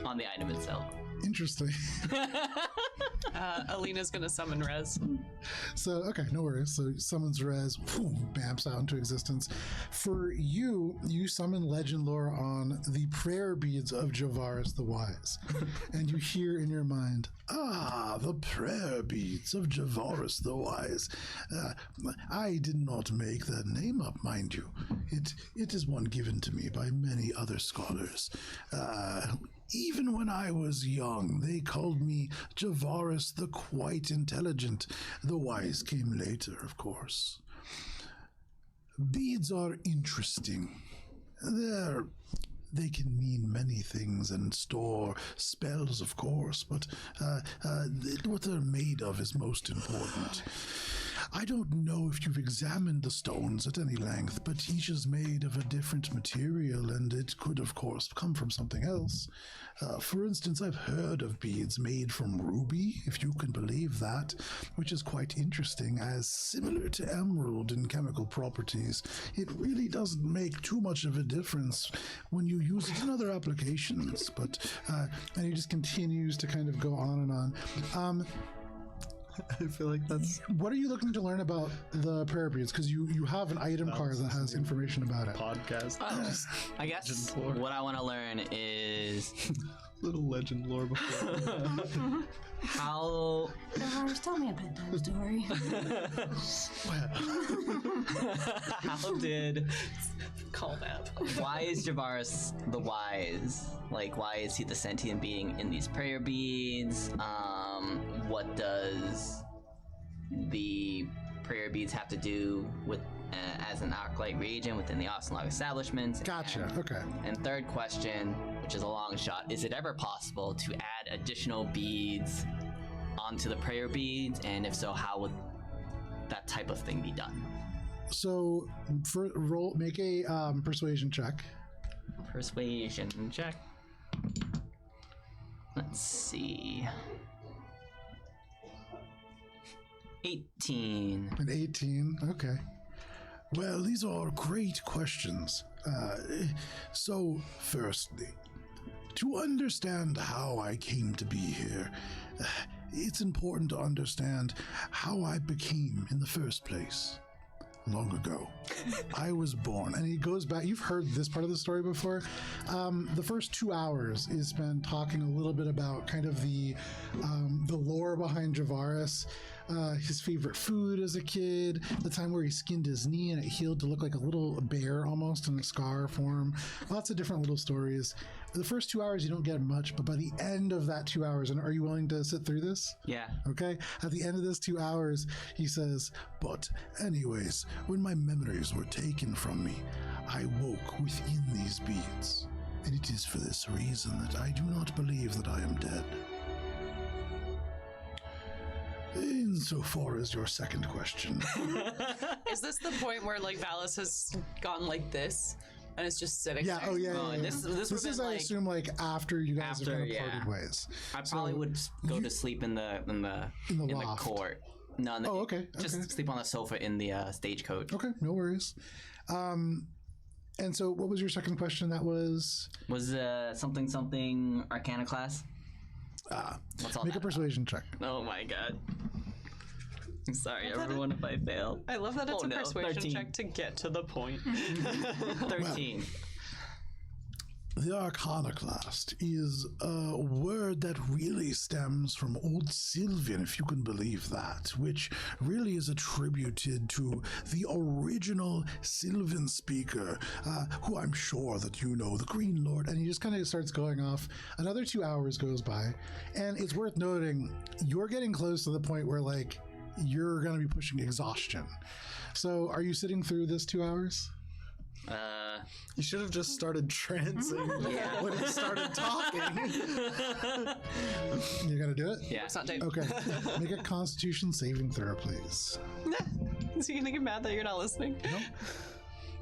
[SPEAKER 8] On the item itself.
[SPEAKER 1] Interesting.
[SPEAKER 3] Alina's gonna summon Rez.
[SPEAKER 1] So, okay, no worries. So, summons Rez, boom, bamps out into existence. For you, you summon Legend Lore on the prayer beads of Javaris the Wise. And you hear in your mind, the prayer beads of Javaris the Wise. I did not make that name up, mind you. It is one given to me by many other scholars. Even when I was young, they called me Javaris the Quite Intelligent. The Wise came later, of course. Beads are interesting. They can mean many things and store spells, of course, but what they're made of is most important. I don't know if you've examined the stones at any length, but each is made of a different material, and it could, of course, come from something else. For instance, I've heard of beads made from ruby, if you can believe that, which is quite interesting, as similar to emerald in chemical properties. It really doesn't make too much of a difference when you use it in other applications, but, and he just continues to kind of go on and on.
[SPEAKER 4] I feel like that's
[SPEAKER 1] What are you looking to learn about the prayer beads? Because you have an item card that has information about it.
[SPEAKER 4] podcast.
[SPEAKER 8] I guess
[SPEAKER 4] Legend lore.
[SPEAKER 8] what I want to learn is
[SPEAKER 4] Little legend lore before.
[SPEAKER 8] how
[SPEAKER 2] Javaris, tell me a bedtime story.
[SPEAKER 8] how did
[SPEAKER 3] Call that.
[SPEAKER 8] why is Javaris the Wise? Like, why is he the sentient being in these prayer beads? What does the prayer beads have to do with as an acolyte reagent within the Ocelot establishments?
[SPEAKER 1] Gotcha. Okay.
[SPEAKER 8] And third question, which is a long shot, is it ever possible to add additional beads onto the prayer beads? And if so, how would that type of thing be done?
[SPEAKER 1] So, make a persuasion check.
[SPEAKER 8] Persuasion check. Let's see. 18.
[SPEAKER 1] An 18. Okay. Well, these are great questions. So, firstly, to understand how I came to be here, it's important to understand how I became in the first place. Long ago, I was born, and he goes back. You've heard this part of the story before. The first 2 hours is spent talking a little bit about kind of the lore behind Javaris, his favorite food as a kid, the time where he skinned his knee and it healed to look like a little bear almost in a scar form. Lots of different little stories. The first 2 hours you don't get much, but by the end of that 2 hours, and are you willing to sit through this?
[SPEAKER 8] Yeah.
[SPEAKER 1] Okay. At the end of this 2 hours, he says, "But anyways, when my memories were taken from me, I woke within these beads. And it is for this reason that I do not believe that I am dead." Insofar as your second question,
[SPEAKER 3] Is this the point where like Valis has gone like this and is just sitting
[SPEAKER 1] yeah,
[SPEAKER 3] there?
[SPEAKER 1] oh yeah,
[SPEAKER 8] Oh,
[SPEAKER 1] yeah, yeah.
[SPEAKER 8] this
[SPEAKER 1] This
[SPEAKER 8] would've
[SPEAKER 1] is,
[SPEAKER 8] been,
[SPEAKER 1] I
[SPEAKER 8] like,
[SPEAKER 1] assume, like after you guys have
[SPEAKER 8] after,
[SPEAKER 1] kind of
[SPEAKER 8] yeah.
[SPEAKER 1] parted ways.
[SPEAKER 8] I probably would go to sleep in the
[SPEAKER 1] loft.
[SPEAKER 8] court. No,
[SPEAKER 1] Oh, okay,
[SPEAKER 8] Just
[SPEAKER 1] okay.
[SPEAKER 8] sleep on the sofa in the stagecoach.
[SPEAKER 1] Okay, no worries. And so, what was your second question? That was
[SPEAKER 8] Was something Arcana class? What's all
[SPEAKER 1] make
[SPEAKER 8] that
[SPEAKER 1] a persuasion check.
[SPEAKER 8] about? Oh my god. I'm sorry, everyone, if I fail.
[SPEAKER 3] I love that it's
[SPEAKER 8] Oh,
[SPEAKER 3] a
[SPEAKER 8] no,
[SPEAKER 3] persuasion
[SPEAKER 8] 13.
[SPEAKER 3] check to get to the point.
[SPEAKER 8] 13.
[SPEAKER 1] The Arcanoclast is a word that really stems from Old Sylvan, if you can believe that, which really is attributed to the original Sylvan speaker, who I'm sure that you know, the Green Lord. And he just kind of starts going off. Another 2 hours goes by, and it's worth noting, you're getting close to the point where, like, you're going to be pushing exhaustion. So are you sitting through this 2 hours?
[SPEAKER 4] You should have just started trancing
[SPEAKER 8] Yeah.
[SPEAKER 4] when he started talking.
[SPEAKER 1] You're going to do it?
[SPEAKER 8] Yeah.
[SPEAKER 3] It's not Dave.
[SPEAKER 1] Okay. Make a Constitution saving throw, please.
[SPEAKER 3] Is he gonna get mad that you're not listening?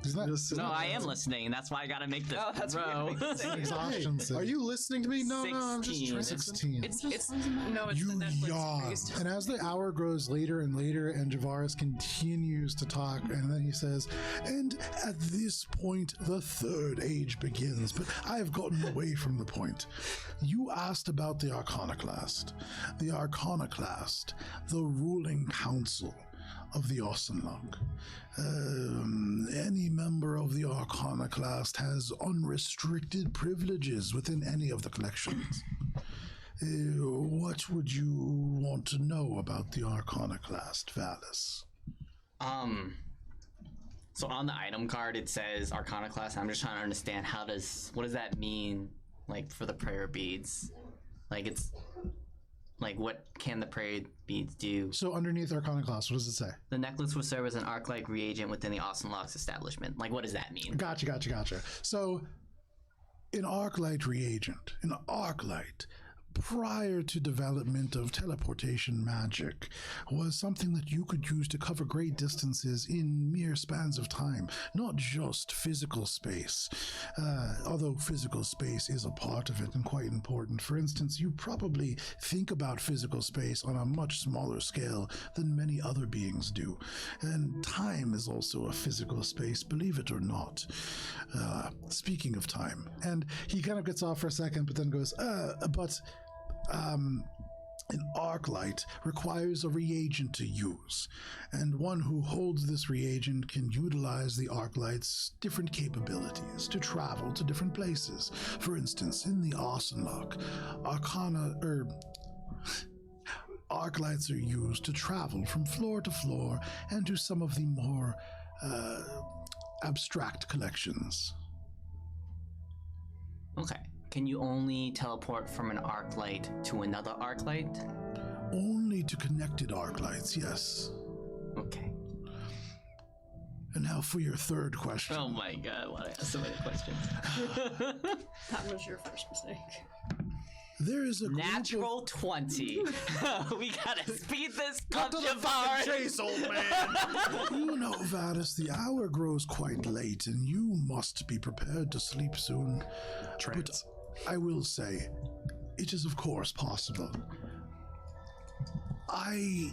[SPEAKER 1] Isn't that
[SPEAKER 8] No, I am listening. That's why I gotta make the
[SPEAKER 3] that's
[SPEAKER 8] row.
[SPEAKER 1] exhaustion save?
[SPEAKER 5] Are you listening to me? No, I'm just
[SPEAKER 8] 16.
[SPEAKER 5] trying.
[SPEAKER 1] 16.
[SPEAKER 3] It's no, it's
[SPEAKER 1] You
[SPEAKER 3] the Netflix
[SPEAKER 1] yawn.
[SPEAKER 3] series.
[SPEAKER 1] And as the hour grows later and later, and Javaris continues to talk, and then he says, and at this point, the third age begins. But I have gotten away from the point. You asked about the Arcanoclast. The Arcanoclast, the ruling council of the Osenlok. Any member of the Arcanoclast has unrestricted privileges within any of the collections. What would you want to know about the Arcanoclast, Valis?
[SPEAKER 7] So on the item card it says Arcanoclast. I'm just trying to understand what does that mean, like for the prayer beads? Like it's like what can the prayer beads do?
[SPEAKER 1] So underneath Arcanoclast, what does it say?
[SPEAKER 7] The necklace will serve as an arc-like reagent within the Osenlok's establishment. Like what does that mean?
[SPEAKER 1] Gotcha. So an Arclight reagent, an Arclight, prior to development of teleportation magic, was something that you could use to cover great distances in mere spans of time, not just physical space. Although physical space is a part of it and quite important. For instance, you probably think about physical space on a much smaller scale than many other beings do. And time is also a physical space, believe it or not. Speaking of time, and he kind of gets off for a second, but then goes, an arclight requires a reagent to use, and one who holds this reagent can utilize the arclight's different capabilities to travel to different places. For instance, in the Osenlok, arclights are used to travel from floor to floor and to some of the more abstract collections.
[SPEAKER 7] Okay. Can you only teleport from an arc light to another arc light?
[SPEAKER 1] Only to connected arclights, yes.
[SPEAKER 7] Okay.
[SPEAKER 1] And now for your third question.
[SPEAKER 7] Oh my god, why do I ask so many questions?
[SPEAKER 2] That was your first mistake.
[SPEAKER 1] There is a group
[SPEAKER 7] Natural 20. We gotta speed this up, Jafar.
[SPEAKER 5] Chase, old man.
[SPEAKER 1] You know, Vadis, the hour grows quite late, and you must be prepared to sleep soon. But I will say, it is of course possible. I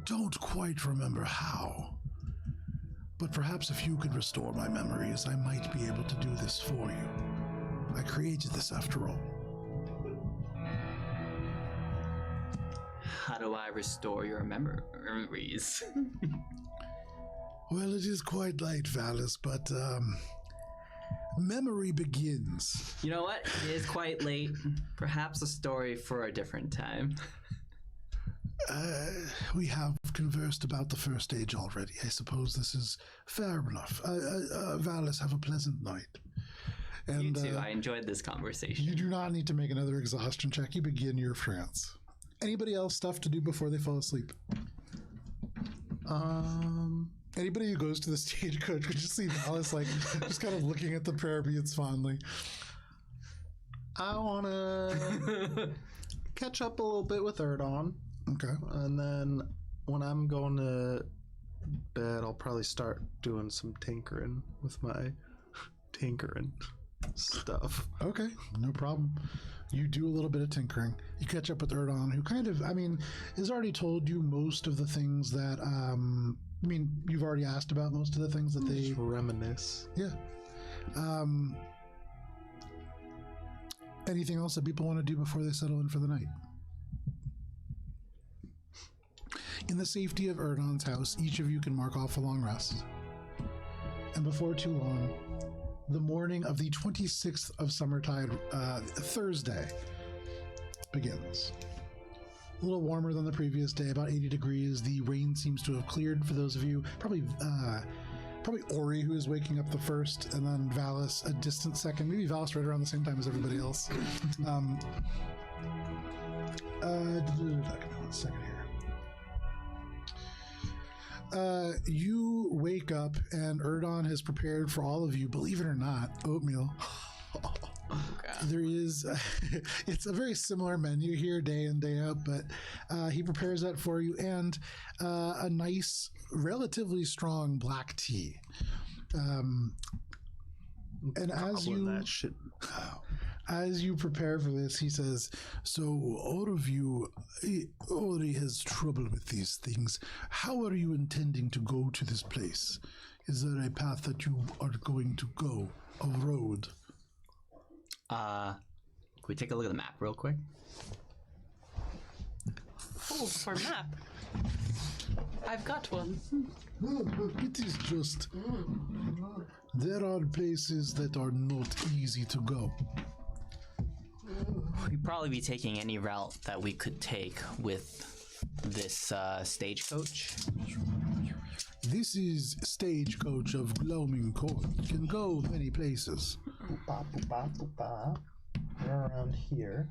[SPEAKER 1] don't quite remember how, but perhaps if you could restore my memories, I might be able to do this for you. I created this after all.
[SPEAKER 7] How do I restore your memories?
[SPEAKER 1] Well, it is quite late, Valis, but memory begins.
[SPEAKER 7] You know what? It is quite late. Perhaps a story for a different time.
[SPEAKER 1] We have conversed about the first stage already. I suppose this is fair enough. Valis, have a pleasant night. And,
[SPEAKER 7] You too. I enjoyed this conversation.
[SPEAKER 1] You do not need to make another exhaustion check. You begin your trance. Anybody else stuff to do before they fall asleep? Anybody who goes to the stagecoach could just see Valis like just kind of looking at the prayer beads fondly.
[SPEAKER 5] I want to catch up a little bit with Erdon.
[SPEAKER 1] Okay.
[SPEAKER 5] And then when I'm going to bed, I'll probably start doing some tinkering with my tinkering stuff.
[SPEAKER 1] Okay, no problem. You do a little bit of tinkering. You catch up with Erdon, who kind of, has already told you most of the things that, you've already asked about most of the things that they...
[SPEAKER 5] Just reminisce.
[SPEAKER 1] Yeah. Anything else that people want to do before they settle in for the night? In the safety of Erdon's house, each of you can mark off a long rest. And before too long, the morning of the 26th of Summertide, Thursday, begins. A little warmer than the previous day, about 80 degrees. The rain seems to have cleared for those of you. Probably Ori, who is waking up the first, and then Valis a distant second. Maybe Valis right around the same time as everybody else. Give me 1 second here. You wake up and Erdon has prepared for all of you, believe it or not, oatmeal. There is, it's a very similar menu here day in, day out, but he prepares that for you, and a nice, relatively strong black tea. And as
[SPEAKER 5] Gobbling
[SPEAKER 1] you
[SPEAKER 5] that shit.
[SPEAKER 1] as you prepare for this, he says, "So all of you, Ori has trouble with these things. How are you intending to go to this place? Is there a path that you are going to go? A road?"
[SPEAKER 8] Can we take a look at the map real quick?
[SPEAKER 3] Oh, for map. I've got one.
[SPEAKER 1] It is just there are places that are not easy to go.
[SPEAKER 8] We'd probably be taking any route that we could take with this stagecoach.
[SPEAKER 1] This is Stagecoach of Gloaming Court. Can go many places.
[SPEAKER 5] Boop-bop, boop-bop, boop-bop. We're around here.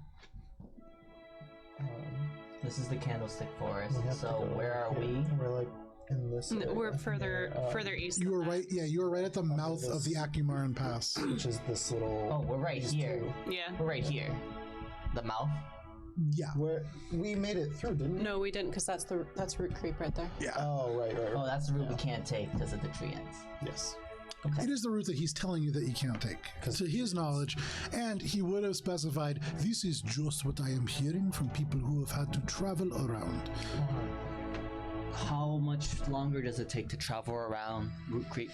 [SPEAKER 8] This is the Candlestick Forest.
[SPEAKER 5] We have to
[SPEAKER 8] So
[SPEAKER 5] go
[SPEAKER 8] where are
[SPEAKER 5] here.
[SPEAKER 8] we?
[SPEAKER 5] We're like in this.
[SPEAKER 3] No,
[SPEAKER 5] area
[SPEAKER 3] we're further
[SPEAKER 5] near,
[SPEAKER 3] further east.
[SPEAKER 1] You
[SPEAKER 3] than
[SPEAKER 1] were
[SPEAKER 3] that.
[SPEAKER 1] right. Yeah, you were right at the mouth of the Akumaran Pass.
[SPEAKER 5] which is this little.
[SPEAKER 8] Oh, we're right
[SPEAKER 5] these
[SPEAKER 8] here.
[SPEAKER 5] two.
[SPEAKER 3] Yeah.
[SPEAKER 8] We're right here. The mouth.
[SPEAKER 1] Yeah.
[SPEAKER 5] Where we made it through, didn't we?
[SPEAKER 3] No, we didn't, because that's Root Creep right there.
[SPEAKER 1] Yeah.
[SPEAKER 5] Oh, right.
[SPEAKER 8] Oh, that's the route we can't take because of the tree ends.
[SPEAKER 5] Yes.
[SPEAKER 8] Okay.
[SPEAKER 1] It is the route that he's telling you that you can't take, to his knowledge, and he would have specified, "This is just what I am hearing from people who have had to travel around."
[SPEAKER 8] How much longer does it take to travel around Root Creek?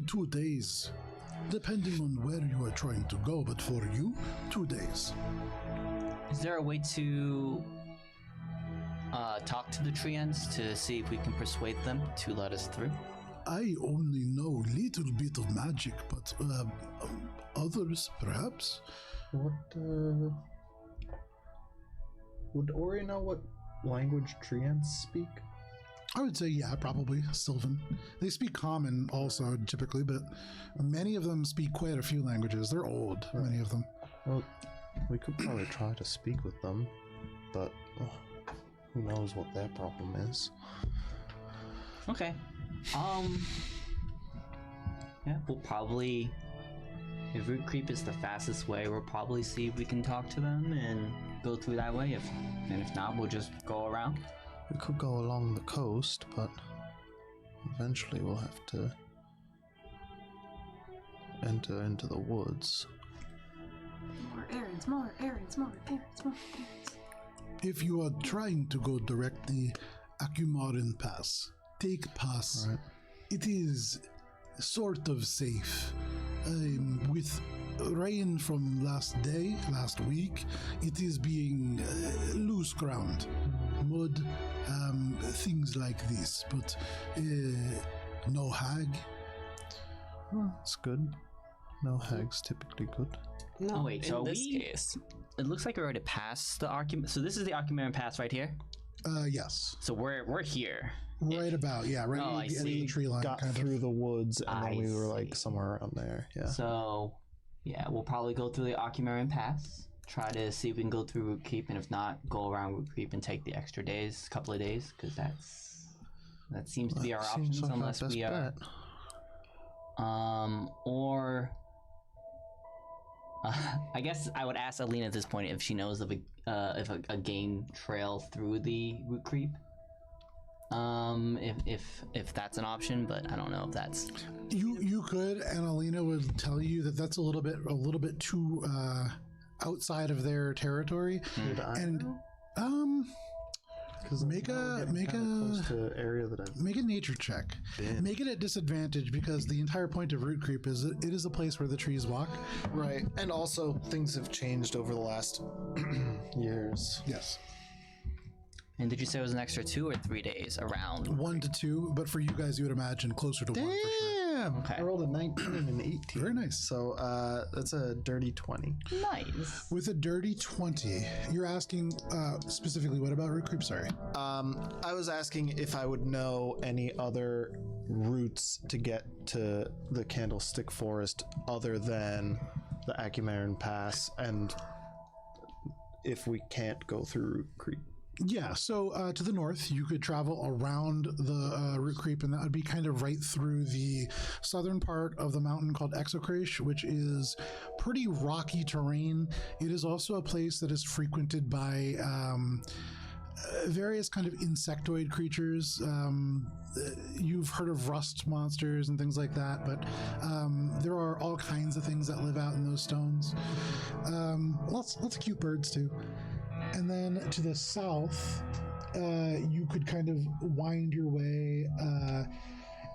[SPEAKER 1] 2 days, depending on where you are trying to go, but for you, 2 days.
[SPEAKER 8] Is there a way to talk to the tree ends to see if we can persuade them to let us through?
[SPEAKER 1] I only know little bit of magic, but others, perhaps.
[SPEAKER 5] What? Would Ori know what language tree ants speak?
[SPEAKER 1] I would say, yeah, probably Sylvan. They speak Common also, typically, but many of them speak quite a few languages. They're old, many of them.
[SPEAKER 5] Well, we could probably try to speak with them, but who knows what their problem is.
[SPEAKER 8] Okay. Yeah, we'll probably, if Root Creep is the fastest way, we'll probably see if we can talk to them and go through that way. If not, we'll just go around.
[SPEAKER 5] We could go along the coast, but eventually we'll have to enter into the woods.
[SPEAKER 2] More errands, more errands, more errands, more errands.
[SPEAKER 1] If you are trying to go directly Akumaran Pass, take pass.
[SPEAKER 5] Right.
[SPEAKER 1] It is sort of safe. With rain from last week, it is being loose ground, mud, things like this, but no hag.
[SPEAKER 5] It's good. No hags typically good.
[SPEAKER 3] No,
[SPEAKER 8] Oh, wait, so
[SPEAKER 3] in this
[SPEAKER 8] we-
[SPEAKER 3] case.
[SPEAKER 8] It looks like we're already past the Acumen. So this is the Acumen Pass right here.
[SPEAKER 1] Yes,
[SPEAKER 8] So we're here.
[SPEAKER 1] right about, yeah, right
[SPEAKER 8] Oh, I
[SPEAKER 1] at the end of
[SPEAKER 8] see.
[SPEAKER 1] the tree line.
[SPEAKER 5] Got
[SPEAKER 1] kind of.
[SPEAKER 5] through the woods, and
[SPEAKER 8] I
[SPEAKER 5] then we were like
[SPEAKER 8] see.
[SPEAKER 5] somewhere around there. Yeah.
[SPEAKER 8] So yeah, we'll probably go through the Acumen Pass. Try to see if we can go through Root Creep, and if not, go around Root Creep and take the extra days, couple of days, because that seems to be our
[SPEAKER 5] That
[SPEAKER 8] options,
[SPEAKER 5] seems like our
[SPEAKER 8] unless
[SPEAKER 5] best
[SPEAKER 8] we are.
[SPEAKER 5] bet.
[SPEAKER 8] Or I guess I would ask Alina at this point if she knows of a game trail through the Root Creep. If that's an option, but I don't know if that's.
[SPEAKER 1] You could, and Alina would tell you that that's a little bit too outside of their territory, and
[SPEAKER 5] Because
[SPEAKER 1] make a
[SPEAKER 5] close to area that I've
[SPEAKER 1] make a nature check.
[SPEAKER 5] been.
[SPEAKER 1] Make it at disadvantage because the entire point of Root Creep is it is a place where the trees walk.
[SPEAKER 5] Right, and also things have changed over the last years.
[SPEAKER 1] Yes,
[SPEAKER 8] And did you say it was an extra 2 or 3 days around?
[SPEAKER 1] 1 to 2, but for you guys, you would imagine closer to 1 for sure.
[SPEAKER 5] Damn!
[SPEAKER 8] Okay.
[SPEAKER 5] I rolled a 19 and an 18.
[SPEAKER 1] Very nice.
[SPEAKER 5] So that's a dirty 20.
[SPEAKER 8] Nice.
[SPEAKER 1] With a dirty 20, you're asking specifically what about Root Creep? Sorry.
[SPEAKER 5] I was asking if I would know any other routes to get to the Candlestick Forest other than the Acumaran Pass, and if we can't go through Root Creek.
[SPEAKER 1] Yeah, so to the north, you could travel around the Root Creep, and that would be kind of right through the southern part of the mountain called Exocrash, which is pretty rocky terrain. It is also a place that is frequented by various kind of insectoid creatures. You've heard of rust monsters and things like that, but there are all kinds of things that live out in those stones. Lots of cute birds too. And then to the south, you could kind of wind your way,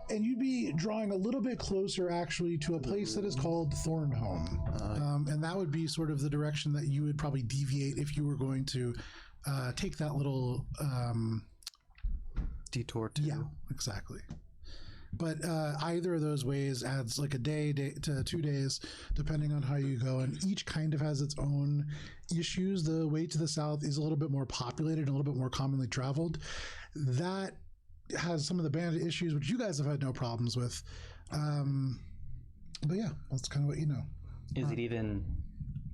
[SPEAKER 1] and you'd be drawing a little bit closer actually to a place that is called Thornhome. And that would be sort of the direction that you would probably deviate if you were going to take that little
[SPEAKER 5] detour to.
[SPEAKER 1] Yeah, exactly. But either of those ways adds like a day to 2 days, depending on how you go. And each kind of has its own issues. The way to the south is a little bit more populated and a little bit more commonly traveled. That has some of the bandit issues, which you guys have had no problems with. But yeah, that's kind of what you know.
[SPEAKER 8] Is it even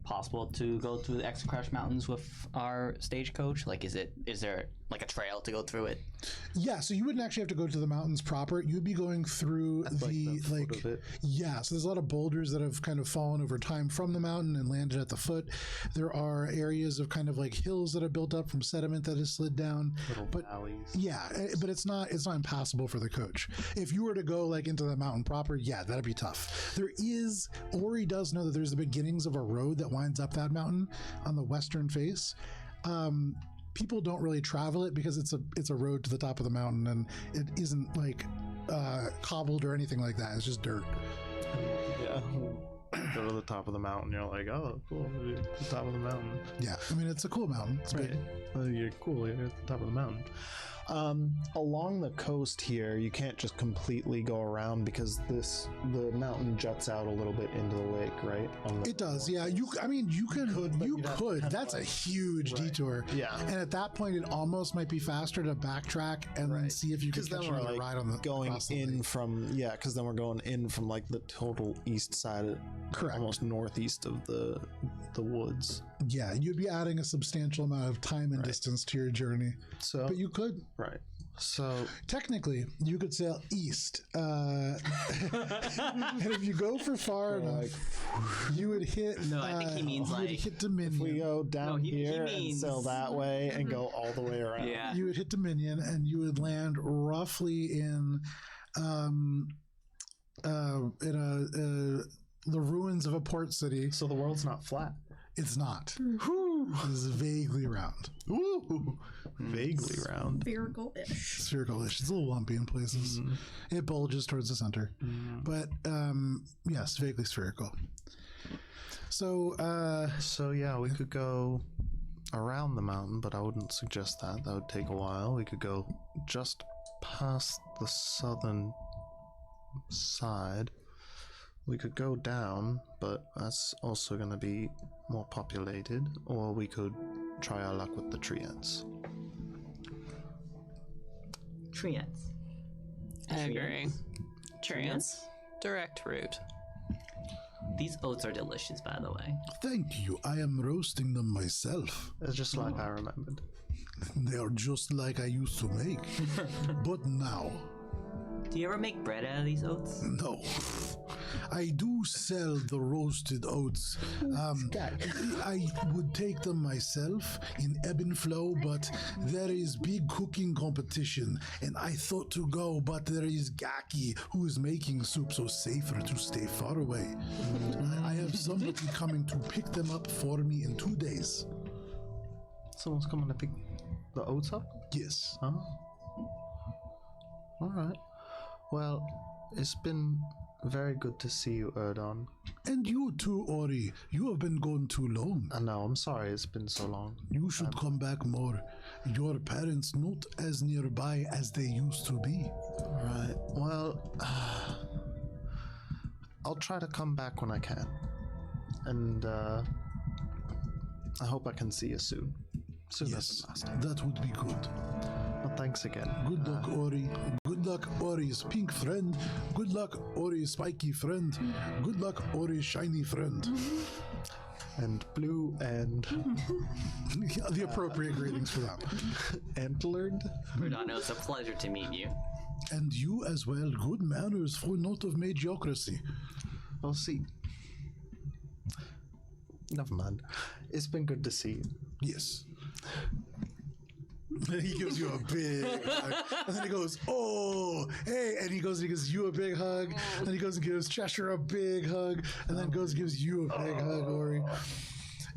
[SPEAKER 8] possible to go through the Exocrash Mountains with our stagecoach? Like, is there like a trail to go through it?
[SPEAKER 1] Yeah, so you wouldn't actually have to go to the mountains proper. You'd be going through the
[SPEAKER 5] foot of it.
[SPEAKER 1] Yeah, so there's a lot of boulders that have kind of fallen over time from the mountain and landed at the foot. There are areas of kind of like hills that have built up from sediment that has slid down.
[SPEAKER 5] Little valleys.
[SPEAKER 1] Yeah, but it's not impassable for the coach. If you were to go like into the mountain proper, yeah, that'd be tough. Ori does know that there's the beginnings of a road that winds up that mountain on the western face. People don't really travel it because it's a road to the top of the mountain, and it isn't like cobbled or anything like that. It's just dirt.
[SPEAKER 5] Yeah. Go to the top of the mountain, you're like, oh, cool, you're at the top of the mountain.
[SPEAKER 1] Yeah, I mean, it's a cool mountain. It's big.
[SPEAKER 5] You're cool, you're at the top of the mountain. Along the coast here, you can't just completely go around because the mountain juts out a little bit into the lake, right?
[SPEAKER 1] It does, yeah. You could. That's a huge detour.
[SPEAKER 5] Yeah.
[SPEAKER 1] And at that point, it almost might be faster to backtrack and then see if you can catch another ride on the
[SPEAKER 5] going in from because then we're going in from like the total east side,
[SPEAKER 1] correct,
[SPEAKER 5] almost northeast of the woods.
[SPEAKER 1] Yeah, you'd be adding a substantial amount of time and distance to your journey.
[SPEAKER 5] So,
[SPEAKER 1] but you could.
[SPEAKER 5] Right. So
[SPEAKER 1] technically, you could sail east, and if you go for far enough, you would hit.
[SPEAKER 8] No, I think he means
[SPEAKER 1] you would
[SPEAKER 8] like
[SPEAKER 1] hit Dominion.
[SPEAKER 5] If we go down here
[SPEAKER 8] he
[SPEAKER 5] and sail that way and go all the way around.
[SPEAKER 8] Yeah.
[SPEAKER 1] You would hit Dominion, and you would land roughly in the ruins of a port city.
[SPEAKER 5] So the world's not flat.
[SPEAKER 1] It's not. It's vaguely round.
[SPEAKER 5] Ooh, vaguely round.
[SPEAKER 2] Spherical-ish.
[SPEAKER 1] Spherical-ish. It's a little lumpy in places. It bulges towards the center. But yes, vaguely spherical. So
[SPEAKER 5] yeah, we could go around the mountain, but I wouldn't suggest that. That would take a while. We could go just past the southern side. We could go down, but that's also going to be more populated, or we could try our luck with the Treants.
[SPEAKER 8] Treants.
[SPEAKER 3] I agree. Treants. Direct route.
[SPEAKER 8] These oats are delicious, by the way.
[SPEAKER 1] thank you. I am roasting them myself.
[SPEAKER 5] It's just like I remembered.
[SPEAKER 1] They are just like I used to make. But now,
[SPEAKER 8] Do you ever make bread out of these oats?
[SPEAKER 1] no. I do sell the roasted oats. I would take them myself in ebb and flow, but there is big cooking competition, and I thought to go, but there is Gaki who is making soup, so safer to stay far away. I have somebody coming to pick them up for me in 2 days.
[SPEAKER 5] Someone's coming to pick the oats up?
[SPEAKER 1] Yes.
[SPEAKER 5] Huh? Alright. Well, it's been very good to see you, Erdon.
[SPEAKER 1] And you too, Ori. You have been gone too long.
[SPEAKER 5] I know, I'm sorry it's been so long.
[SPEAKER 1] You should come back more. Your parents not as nearby as they used to be.
[SPEAKER 5] Right. Well, I'll try to come back when I can. And I hope I can see you soon. Sooner
[SPEAKER 1] Yes,
[SPEAKER 5] than last time.
[SPEAKER 1] that would be good.
[SPEAKER 5] Well, thanks again.
[SPEAKER 1] Good luck, Ori. Good luck, Ori's pink friend. Good luck, Ori's spiky friend. Good luck, Ori's shiny friend.
[SPEAKER 5] And blue and
[SPEAKER 1] The appropriate greetings for them.
[SPEAKER 5] antlered.
[SPEAKER 8] Rodano, it's a pleasure to meet you.
[SPEAKER 1] And you as well. Good manners for not of mediocracy.
[SPEAKER 5] We'll see. Never mind. It's been good to see you.
[SPEAKER 1] Yes. He gives you a big hug. And then he goes, oh, hey. And he gives you a big hug. And then he goes and gives Cheshire a big hug. And then goes and gives you a big hug, Ori.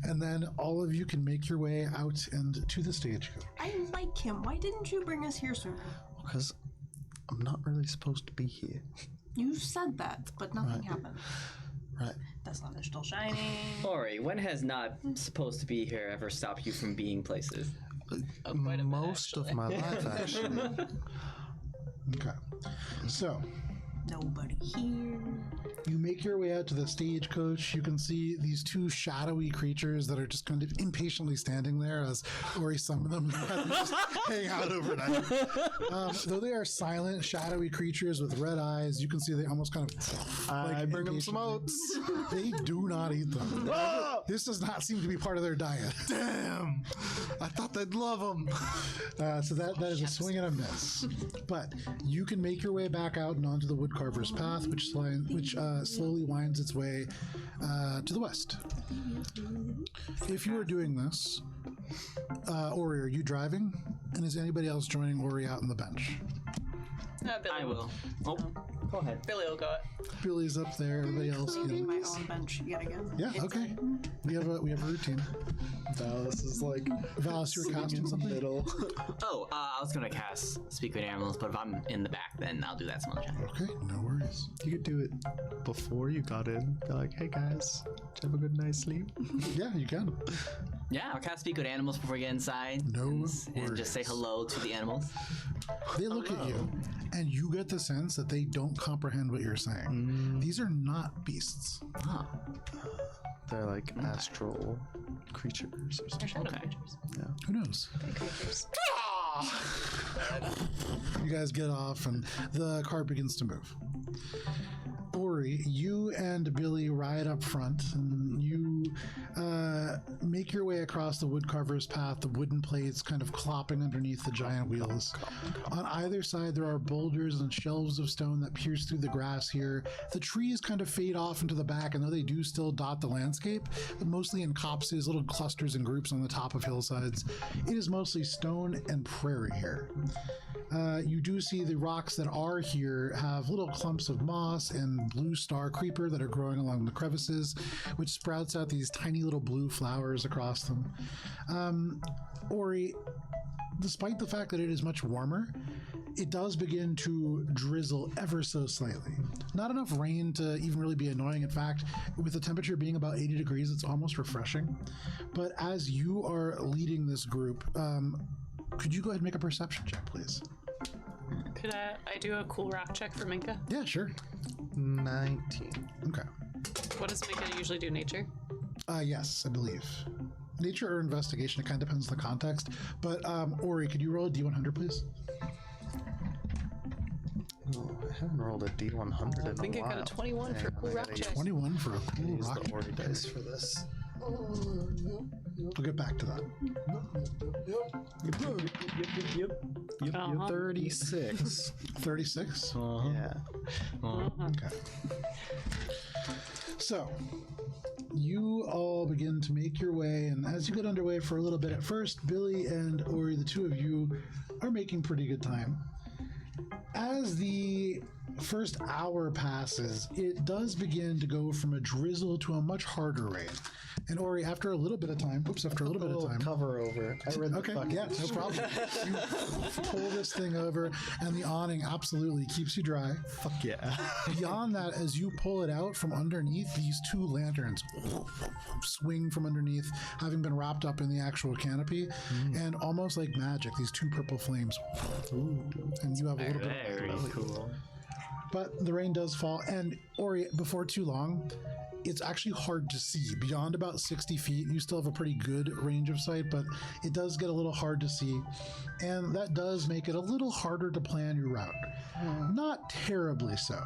[SPEAKER 1] And then all of you can make your way out and to the stagecoach.
[SPEAKER 2] I like him. Why didn't you bring us here sooner?
[SPEAKER 5] Because I'm not really supposed to be here.
[SPEAKER 2] You said that, but nothing happened.
[SPEAKER 5] Right.
[SPEAKER 2] The sun is still shining.
[SPEAKER 8] Ori, when has not supposed to be here ever stopped you from being places?
[SPEAKER 3] Quite a bit,
[SPEAKER 5] Most of my life, actually.
[SPEAKER 1] Okay. So,
[SPEAKER 2] Nobody here.
[SPEAKER 1] you make your way out to the stagecoach. You can see these two shadowy creatures that are just kind of impatiently standing there as Ori summoned them to just hang out overnight. Though they are silent, shadowy creatures with red eyes, you can see they almost kind of
[SPEAKER 5] I bring them some
[SPEAKER 1] impatiently-
[SPEAKER 5] oats.
[SPEAKER 1] They do not eat them. This does not seem to be part of their diet.
[SPEAKER 5] Damn. I thought they'd love them.
[SPEAKER 1] So that is a swing and a miss. But you can make your way back out and onto the woodcarver's path, which slowly winds its way to the west. If you are doing this, Ori, are you driving? And is anybody else joining Ori out on the bench?
[SPEAKER 3] Billy
[SPEAKER 8] I will. Oh, go ahead.
[SPEAKER 3] Billy will go.
[SPEAKER 1] Billy's up there. Everybody else,
[SPEAKER 2] Including my own bench yet again.
[SPEAKER 1] Yeah. Okay. We have a routine.
[SPEAKER 5] Valis is like
[SPEAKER 1] Valis, you were casting something.
[SPEAKER 5] middle.
[SPEAKER 7] Oh, I was gonna cast Speak with Animals, but if I'm in the back, then I'll do that some other time.
[SPEAKER 1] Okay. No worries.
[SPEAKER 5] You could do it before you got in. Be like, hey guys, did you have a good night's sleep?
[SPEAKER 1] Yeah, you can.
[SPEAKER 7] Yeah, I'll cast Speak with Animals before we get inside.
[SPEAKER 1] No
[SPEAKER 7] and just say
[SPEAKER 1] worries.
[SPEAKER 7] hello to the animals.
[SPEAKER 1] They look at you, and you get the sense that they don't comprehend what you're saying. These are not beasts.
[SPEAKER 7] Oh,
[SPEAKER 5] They're like astral creatures or something.
[SPEAKER 7] okay.
[SPEAKER 1] Who knows?
[SPEAKER 3] Creatures.
[SPEAKER 1] You guys get off, and the car begins to move. Ori, you and Billy ride up front, and you make your way across the woodcarver's path, the wooden plates kind of clopping underneath the giant wheels. On either side, there are boulders and shelves of stone that pierce through the grass here. The trees kind of fade off into the back, and though they do still dot the landscape, but mostly in copses, little clusters and groups on the top of hillsides. It is mostly stone and prairie here. You do see the rocks that are here have little clumps of moss and blue star creeper that are growing along the crevices, which sprouts out these tiny little blue flowers across them. Ori, despite the fact that it is much warmer, it does begin to drizzle ever so slightly. Not enough rain to even really be annoying. In fact, with the temperature being about 80 degrees, it's almost refreshing. But as you are leading this group, could you go ahead and make a perception check, please?
[SPEAKER 3] Could I do a cool rock check for Minka?
[SPEAKER 1] Yeah, sure.
[SPEAKER 5] 19.
[SPEAKER 1] Okay.
[SPEAKER 3] What does Minka usually do? Nature?
[SPEAKER 1] Yes, I believe. Nature or investigation, it kind of depends on the context. But Ori, could you roll a D100, please?
[SPEAKER 5] Oh, I haven't rolled a D100 in a
[SPEAKER 3] I think I
[SPEAKER 5] while.
[SPEAKER 3] got a 21 for a cool rock check.
[SPEAKER 1] 21 for a cool
[SPEAKER 5] Use
[SPEAKER 1] rock.
[SPEAKER 5] the Ori dice for this.
[SPEAKER 1] We'll get back to that.
[SPEAKER 3] Uh-huh.
[SPEAKER 5] 36.
[SPEAKER 1] 36?
[SPEAKER 5] Yeah.
[SPEAKER 1] Okay. So, you all begin to make your way, and as you get underway for a little bit at first, Billy and Ori, the two of you, are making pretty good time. As the first hour passes, it does begin to go from a drizzle to a much harder rain. And Ori, after a little bit of time,
[SPEAKER 5] Cover over. I read the
[SPEAKER 1] Okay,
[SPEAKER 5] fucking
[SPEAKER 1] yeah, no problem. You pull this thing over, and the awning absolutely keeps you dry.
[SPEAKER 5] Fuck yeah.
[SPEAKER 1] Beyond that, as you pull it out from underneath, these two lanterns swing from underneath, having been wrapped up in the actual canopy, and almost like magic, these two purple flames. And you have a little bit of
[SPEAKER 7] Very cool.
[SPEAKER 1] But the rain does fall, and Ori, before too long, it's actually hard to see. Beyond about 60 feet, you still have a pretty good range of sight, but it does get a little hard to see. And that does make it a little harder to plan your route. Not terribly so.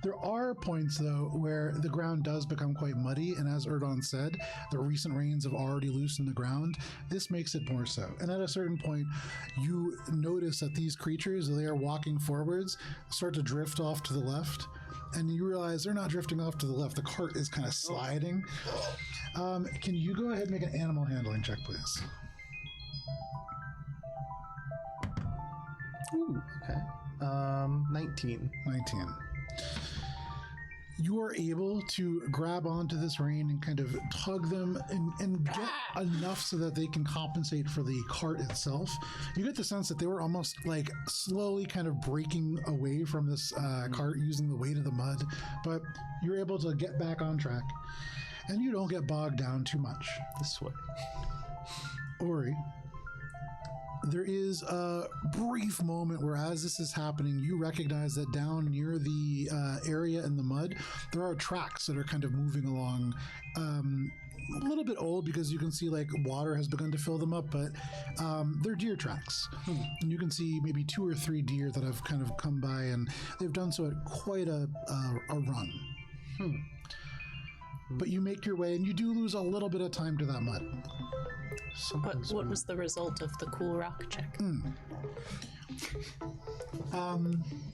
[SPEAKER 1] There are points, though, where the ground does become quite muddy, and as Erdon said, the recent rains have already loosened the ground. This makes it more so. And at a certain point, you notice that these creatures, as they are walking forwards, start to drift off to the left, and you realize they're not drifting off to the left. The cart is kind of sliding. Can you go ahead and make an animal handling check, please?
[SPEAKER 5] Ooh, okay. 19.
[SPEAKER 1] 19. You are able to grab onto this rein and kind of tug them and get enough so that they can compensate for the cart itself. You get the sense that they were almost like slowly kind of breaking away from this cart using the weight of the mud, but you're able to get back on track and you don't get bogged down too much.
[SPEAKER 5] This way.
[SPEAKER 1] Ori, there is a brief moment where, as this is happening, you recognize that down near the area in the mud, there are tracks that are kind of moving along. A little bit old because you can see like water has begun to fill them up, but they're deer tracks. And you can see maybe 2 or 3 deer that have kind of come by, and they've done so at quite a run. But you make your way, and you do lose a little bit of time to that mud.
[SPEAKER 3] What was the result of the cool rock check?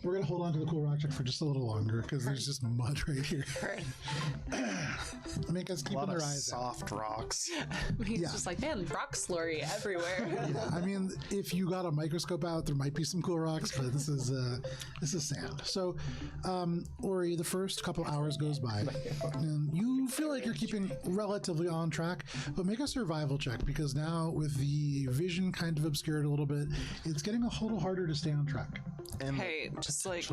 [SPEAKER 1] We're gonna hold on to the cool rock check for just a little longer because there's just mud right here. Make us keeping their eyes out.
[SPEAKER 5] Soft rocks.
[SPEAKER 3] He's just like, man, rock slurry everywhere.
[SPEAKER 1] Yeah, I mean, if you got a microscope out, there might be some cool rocks, but this is sand. So, Ori, the first couple hours goes by, and you feel like you're keeping relatively on track. But make a survival check because now with the vision kind of obscured a little bit, it's getting a little harder to stay on track.
[SPEAKER 5] And
[SPEAKER 3] Hey, just like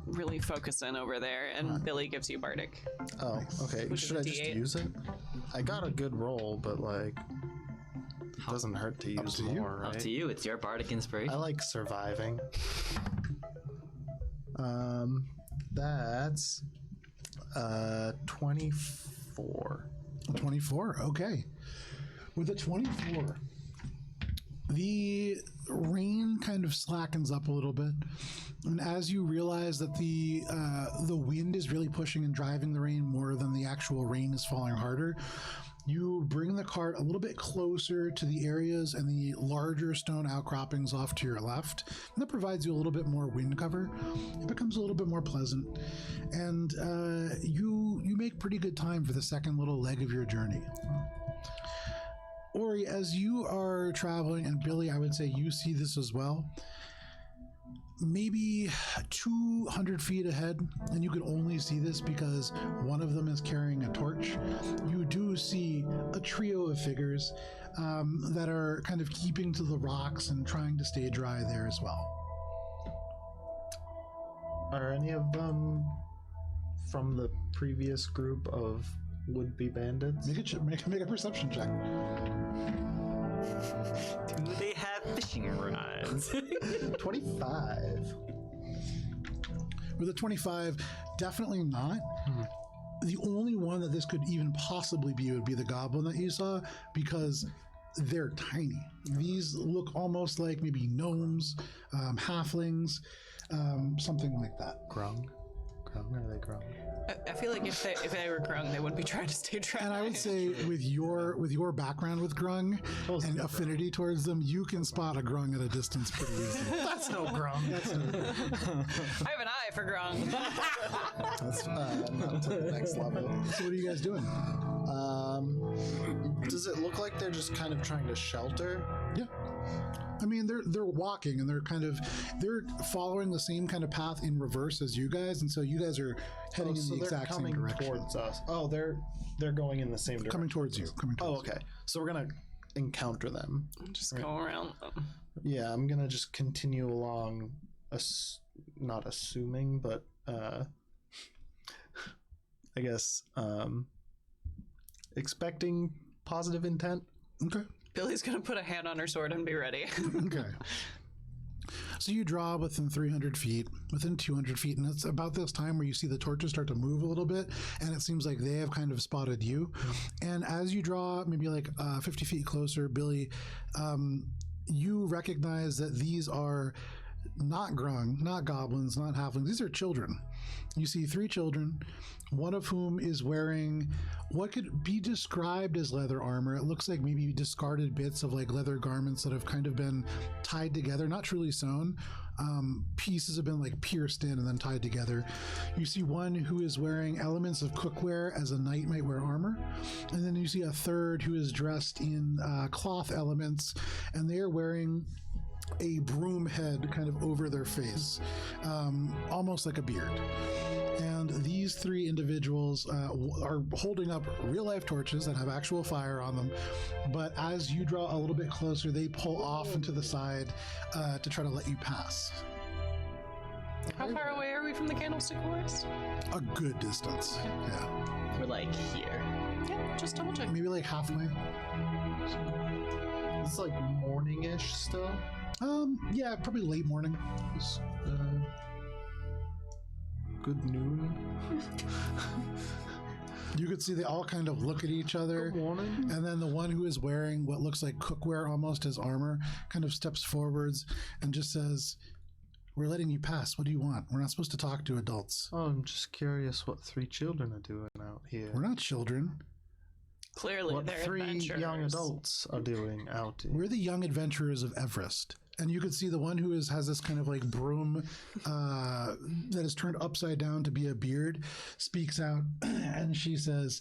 [SPEAKER 3] really focus in over there, and Billy gives you Bardic.
[SPEAKER 5] oh, okay.
[SPEAKER 3] Which is
[SPEAKER 5] Should
[SPEAKER 3] a
[SPEAKER 5] I just
[SPEAKER 3] D8.
[SPEAKER 5] use it? I got a good roll, but like, it doesn't hurt to use
[SPEAKER 1] to you.
[SPEAKER 5] more, right?
[SPEAKER 8] Up to you. It's your bardic inspiration.
[SPEAKER 5] I like surviving. That's 24.
[SPEAKER 1] 24. Okay. With a 24, the rain kind of slackens up a little bit, and as you realize that the wind is really pushing and driving the rain more than the actual rain is falling harder, you bring the cart a little bit closer to the areas and the larger stone outcroppings off to your left, and that provides you a little bit more wind cover. It becomes a little bit more pleasant, and you make pretty good time for the second little leg of your journey. Ori, as you are traveling, and Billy, I would say you see this as well, maybe 200 feet ahead, and you can only see this because one of them is carrying a torch. You do see a trio of figures that are kind of keeping to the rocks and trying to stay dry there as well.
[SPEAKER 5] Are any of them from the previous group of would-be bandits?
[SPEAKER 1] Make a perception check.
[SPEAKER 8] Do they have fishing rods?
[SPEAKER 5] 25.
[SPEAKER 1] With a 25, definitely not. The only one that this could even possibly be would be the goblin that you saw, because they're tiny. These look almost like maybe gnomes, halflings, something like that.
[SPEAKER 5] Grung? Grung? Are they grung?
[SPEAKER 3] I feel like if they were grung, they wouldn't be trying to stay dry.
[SPEAKER 1] And I would say with your background with grung and affinity towards them, you can spot a grung at a distance pretty easily.
[SPEAKER 5] That's no grung.
[SPEAKER 3] I have an eye for grung.
[SPEAKER 5] That's not to the next level.
[SPEAKER 1] So what are you guys doing?
[SPEAKER 5] Does it look like they're just kind of trying to shelter?
[SPEAKER 1] Yeah. I mean, they're walking and they're following the same kind of path in reverse as you guys, and so you guys are heading in the exact same direction.
[SPEAKER 5] Towards us. Oh, they're going in the same direction.
[SPEAKER 1] Coming towards you.
[SPEAKER 5] Oh, okay. So we're gonna encounter them.
[SPEAKER 3] Just go around them.
[SPEAKER 5] Yeah, I'm gonna just continue along. Not assuming, but I guess expecting positive intent.
[SPEAKER 1] Okay.
[SPEAKER 3] Billy's gonna put a hand on her sword and be ready.
[SPEAKER 1] Okay. So you draw within 300 feet, within 200 feet, and it's about this time where you see the torches start to move a little bit, and it seems like they have kind of spotted you. And as you draw maybe like 50 feet closer, Billy, you recognize that these are not grung, not goblins, not halflings. These are children. You see 3 children, one of whom is wearing what could be described as leather armor. It looks like maybe discarded bits of like leather garments that have kind of been tied together, not truly sewn. Pieces have been like pierced in and then tied together. You see one who is wearing elements of cookware as a knight might wear armor. And then you see a third who is dressed in cloth elements, and they are wearing a broom head kind of over their face, almost like a beard. And these three individuals are holding up real-life torches that have actual fire on them. But as you draw a little bit closer, they pull off into the side to try to let you pass.
[SPEAKER 3] How far away are we from the Candlestick Forest?
[SPEAKER 1] A good distance. Yeah.
[SPEAKER 8] We're like here.
[SPEAKER 3] Yeah, just double check.
[SPEAKER 1] Maybe like halfway.
[SPEAKER 5] It's like morning-ish still.
[SPEAKER 1] Yeah, probably late morning.
[SPEAKER 5] It's, good noon.
[SPEAKER 1] You could see they all kind of look at each other.
[SPEAKER 5] Good morning.
[SPEAKER 1] And then the one who is wearing what looks like cookware almost as armor kind of steps forwards and just says, "We're letting you pass. What do you want? We're not supposed to talk to adults."
[SPEAKER 5] Oh, I'm just curious what three children are doing out here.
[SPEAKER 1] We're not children.
[SPEAKER 3] Clearly,
[SPEAKER 5] What
[SPEAKER 3] they're
[SPEAKER 5] three
[SPEAKER 3] adventurers.
[SPEAKER 5] young adults are doing out here?
[SPEAKER 1] We're the young adventurers of Everest. And you can see the one who has this kind of like broom that is turned upside down to be a beard speaks out and she says,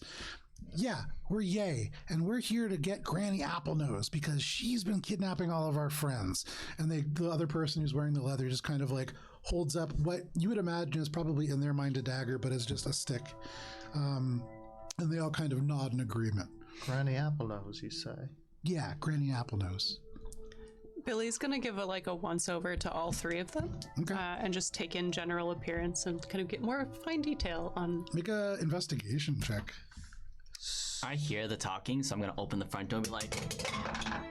[SPEAKER 1] "Yeah, we're Yay, and we're here to get Granny Applenose because she's been kidnapping all of our friends." And the other person who's wearing the leather just kind of like holds up what you would imagine is probably in their mind a dagger, but it's just a stick. And they all kind of nod in agreement.
[SPEAKER 5] Granny Applenose, you say?
[SPEAKER 1] Yeah, Granny Applenose.
[SPEAKER 3] Billy's gonna give a once over to all three of them,
[SPEAKER 1] Okay.
[SPEAKER 3] and just take in general appearance and kind of get more fine detail on.
[SPEAKER 1] Make a investigation check.
[SPEAKER 7] I hear the talking, so I'm gonna open the front door and be like,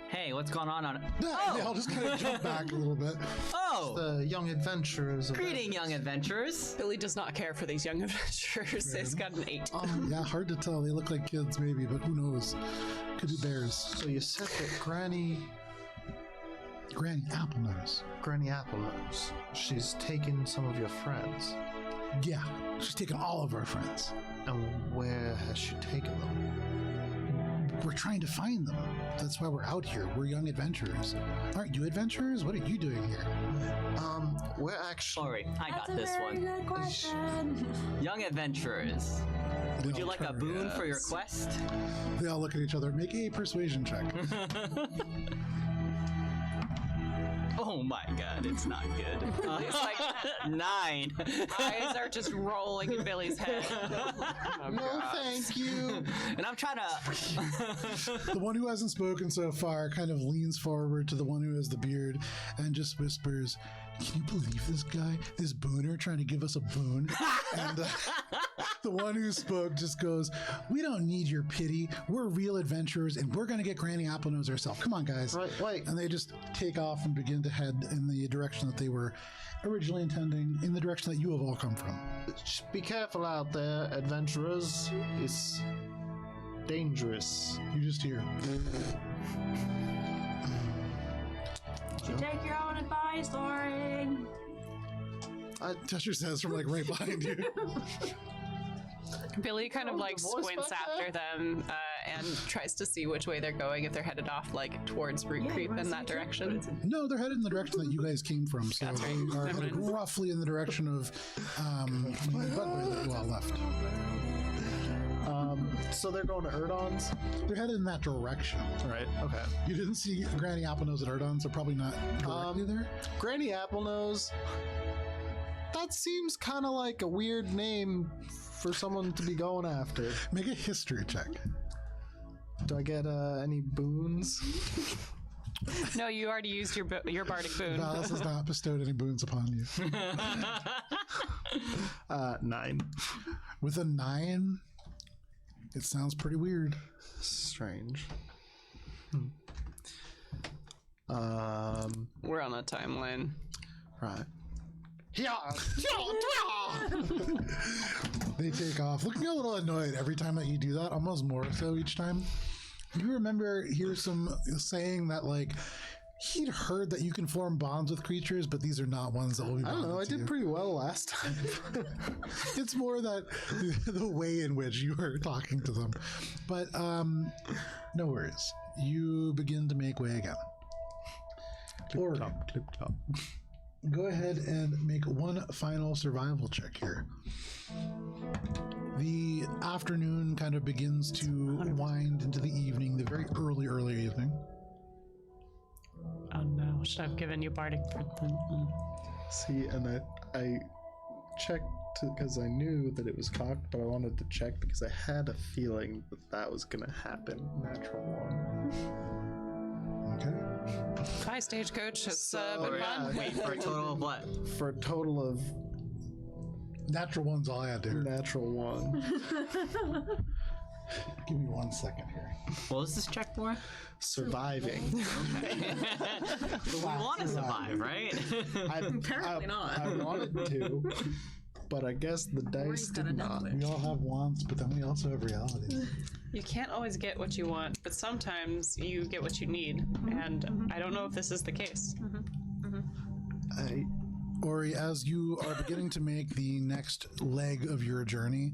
[SPEAKER 7] "Hey, what's going on?"
[SPEAKER 1] They all just kind of jump back a little bit.
[SPEAKER 7] Oh,
[SPEAKER 5] The young adventurers of
[SPEAKER 7] greeting, young adventurers.
[SPEAKER 3] Billy does not care for these young adventurers. He's got an 8.
[SPEAKER 1] Yeah, hard to tell. They look like kids maybe, but who knows? Could be bears.
[SPEAKER 5] So you said that Granny
[SPEAKER 1] Applenose.
[SPEAKER 5] Applenose, she's taken some of your friends.
[SPEAKER 1] Yeah, she's taken all of our friends.
[SPEAKER 5] And where has she taken them?
[SPEAKER 1] We're trying to find them. That's why we're out here. We're young adventurers. Aren't you adventurers? What are you doing here?
[SPEAKER 5] We're actually...
[SPEAKER 7] Sorry, I got
[SPEAKER 2] That's
[SPEAKER 7] this
[SPEAKER 2] a very
[SPEAKER 7] one.
[SPEAKER 2] good question.
[SPEAKER 7] Young adventurers,
[SPEAKER 1] They
[SPEAKER 7] would you
[SPEAKER 1] all
[SPEAKER 7] like a
[SPEAKER 1] turn-
[SPEAKER 7] boon for your quest?
[SPEAKER 1] They all look at each other. Make a persuasion check.
[SPEAKER 7] Oh my god, it's not good. It's like 9.
[SPEAKER 3] Eyes are just rolling in Billy's head. Oh,
[SPEAKER 5] No,
[SPEAKER 3] God.
[SPEAKER 5] thank you.
[SPEAKER 7] And I'm trying to.
[SPEAKER 1] The one who hasn't spoken so far kind of leans forward to the one who has the beard and just whispers, "Can you believe this guy? This booner trying to give us a boon?" And the one who spoke just goes, "We don't need your pity. We're real adventurers, and we're going to get Granny Applenose ourselves. Come on, guys."
[SPEAKER 5] Right, wait.
[SPEAKER 1] And they just take off and begin to head in the direction that they were originally intending, in the direction that you have all come from.
[SPEAKER 5] Just be careful out there, adventurers. It's dangerous.
[SPEAKER 1] You just hear.
[SPEAKER 2] You take your own advice, Thorin.
[SPEAKER 1] Tesher says from like right behind you.
[SPEAKER 3] Billy kind of like
[SPEAKER 5] voice
[SPEAKER 3] squints
[SPEAKER 5] back
[SPEAKER 3] after them and tries to see which way they're going, if they're headed off like towards Root Creep in that direction.
[SPEAKER 1] No, they're headed in the direction that you guys came from. So
[SPEAKER 3] That's right.
[SPEAKER 1] they are headed roughly in the direction of the Budway that you all left.
[SPEAKER 5] So they're going to Erdon's?
[SPEAKER 1] They're headed in that direction.
[SPEAKER 5] Right, okay.
[SPEAKER 1] You didn't see Granny Applenose at Erdon, so probably not directly there.
[SPEAKER 5] Granny Applenose. That seems kind of like a weird name for someone to be going after.
[SPEAKER 1] Make a history check.
[SPEAKER 5] Do I get any boons?
[SPEAKER 3] No, you already used your bardic boon.
[SPEAKER 1] Valis has not bestowed any boons upon you.
[SPEAKER 5] 9.
[SPEAKER 1] With a 9, it sounds pretty weird.
[SPEAKER 5] Strange.
[SPEAKER 3] We're on a timeline.
[SPEAKER 5] Right.
[SPEAKER 1] They take off, looking a little annoyed every time that you do that, almost more so each time. You remember here's some saying that like he'd heard that you can form bonds with creatures, but these are not ones that will be
[SPEAKER 5] I
[SPEAKER 1] bonded
[SPEAKER 5] don't know, I
[SPEAKER 1] to you.
[SPEAKER 5] did pretty well last time.
[SPEAKER 1] It's more that the way in which you were talking to them. But no worries. You begin to make way again. Or
[SPEAKER 5] Clip top.
[SPEAKER 1] go ahead and make one final survival check here. The afternoon kind of begins to wind into the evening, the very early evening.
[SPEAKER 3] Oh no, should have given you bardic for the.
[SPEAKER 5] See, and I checked because I knew that it was cocked, but I wanted to check because I had a feeling that was gonna happen. Natural one.
[SPEAKER 1] Okay.
[SPEAKER 3] Hi, Stagecoach. It's
[SPEAKER 5] So,
[SPEAKER 3] been
[SPEAKER 5] yeah,
[SPEAKER 3] fun.
[SPEAKER 7] Wait, for a total of what?
[SPEAKER 5] For a total of
[SPEAKER 1] Natural one's all I had to hear.
[SPEAKER 5] natural one.
[SPEAKER 1] Give me 1 second here.
[SPEAKER 7] What was this check for?
[SPEAKER 5] Surviving.
[SPEAKER 7] We want to survive, right?
[SPEAKER 2] Apparently not.
[SPEAKER 5] I wanted to, but I guess the dice
[SPEAKER 2] got a
[SPEAKER 5] did not.
[SPEAKER 2] Netflix.
[SPEAKER 1] We all have wants, but then we also have realities.
[SPEAKER 3] You can't always get what you want, but sometimes you get what you need. And I don't know if this is the case.
[SPEAKER 1] Ori, as you are beginning to make the next leg of your journey,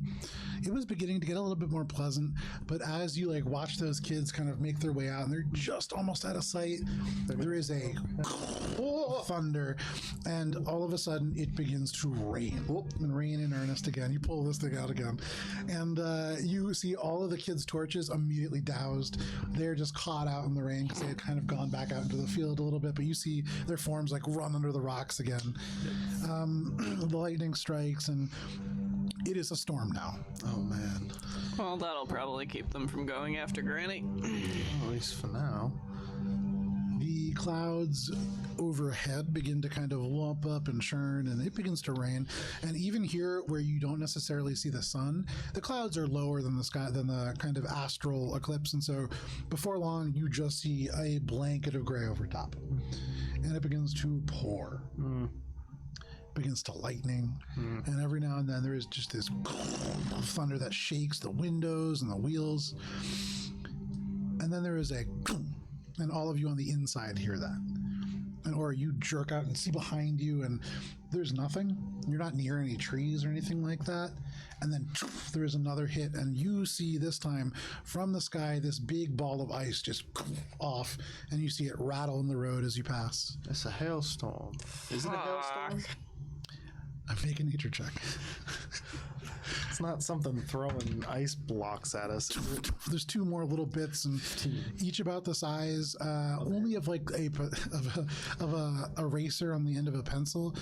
[SPEAKER 1] it was beginning to get a little bit more pleasant. But as you like watch those kids kind of make their way out, and they're just almost out of sight, there is a thunder, and all of a sudden it begins to rain, and rain in earnest again. You pull this thing out again, and you see all of the kids' torches immediately doused. They're just caught out in the rain because they had kind of gone back out into the field a little bit. But you see their forms like run under the rocks again. The lightning strikes, and it is a storm now.
[SPEAKER 5] Oh man.
[SPEAKER 3] Well, that'll probably keep them from going after Granny.
[SPEAKER 5] At least for now.
[SPEAKER 1] The clouds overhead begin to kind of lump up and churn, and it begins to rain. And even here, where you don't necessarily see the sun, the clouds are lower than the sky, than the kind of astral eclipse. And so before long, you just see a blanket of gray over top. And it begins to pour. Begins to lightning, and every now and then there is just this thunder that shakes the windows and the wheels, and then there is a and all of you on the inside hear that, and or you jerk out and see behind you, and there's nothing. You're not near any trees or anything like that, and then there is another hit, and you see this time from the sky this big ball of ice just off, and you see it rattle in the road as you pass.
[SPEAKER 5] It's a hailstorm. Is it a hailstorm?
[SPEAKER 1] I'm making a nature check.
[SPEAKER 5] It's not something throwing ice blocks at us.
[SPEAKER 1] There's two more little bits, and each about the size, only of like a eraser on the end of a pencil.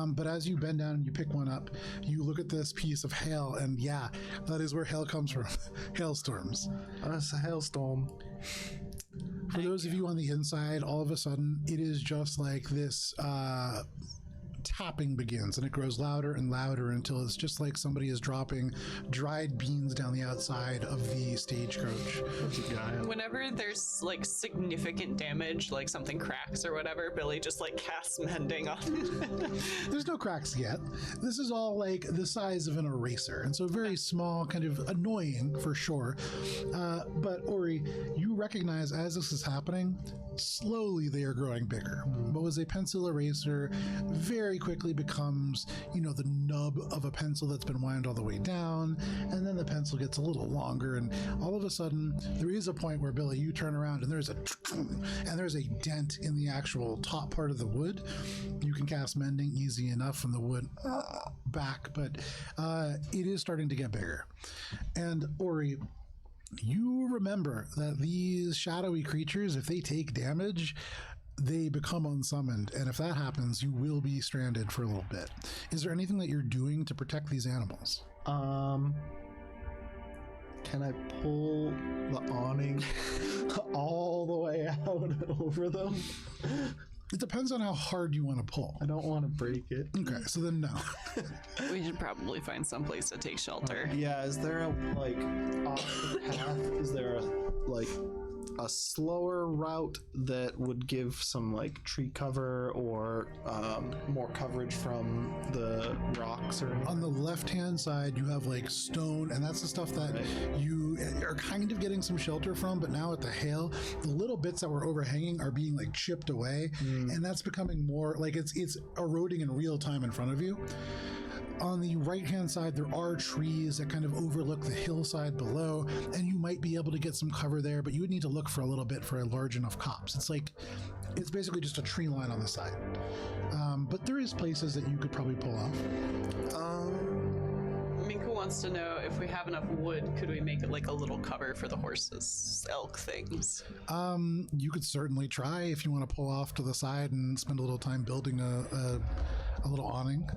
[SPEAKER 1] But as you bend down and you pick one up, you look at this piece of hail, and yeah, that is where hail comes from. Hailstorms.
[SPEAKER 5] It's a hailstorm.
[SPEAKER 1] For those of you on the inside, all of a sudden, it is just like this. Tapping begins, and it grows louder and louder until it's just like somebody is dropping dried beans down the outside of the stagecoach.
[SPEAKER 3] Whenever there's like significant damage, like something cracks or whatever, Billy just like casts mending on it.
[SPEAKER 1] There's no cracks yet. This is all like the size of an eraser, and so very small, kind of annoying for sure. But Ori, you recognize as this is happening, slowly they are growing bigger. What was a pencil eraser very quickly becomes, the nub of a pencil that's been wound all the way down, and then the pencil gets a little longer, and all of a sudden there is a point where, Billy, you turn around and there's a dent in the actual top part of the wood. You can cast mending easy enough from the wood back, but it is starting to get bigger. And Ori, you remember that these shadowy creatures, if they take damage, they become unsummoned, and if that happens, you will be stranded for a little bit. Is there anything that you're doing to protect these animals?
[SPEAKER 5] Can I pull the awning all the way out over them?
[SPEAKER 1] It depends on how hard you want to pull.
[SPEAKER 5] I don't want to break it.
[SPEAKER 1] Okay, so then no.
[SPEAKER 3] We should probably find some place to take shelter.
[SPEAKER 5] Yeah, is there a, off the path, is there a slower route that would give some tree cover or more coverage from the rocks or anything?
[SPEAKER 1] On the left-hand side, you have stone, and that's the stuff that you are kind of getting some shelter from, but now with the hail, the little bits that were overhanging are being chipped away, and that's becoming more it's eroding in real time in front of you. On the right-hand side, there are trees that kind of overlook the hillside below, and you might be able to get some cover there, but you would need to look for a little bit for a large enough copse. It's basically just a tree line on the side. But there is places that you could probably pull off.
[SPEAKER 3] Minka wants to know if we have enough wood, could we make it like a little cover for the horses, elk things?
[SPEAKER 1] You could certainly try if you want to pull off to the side and spend a little time building a little awning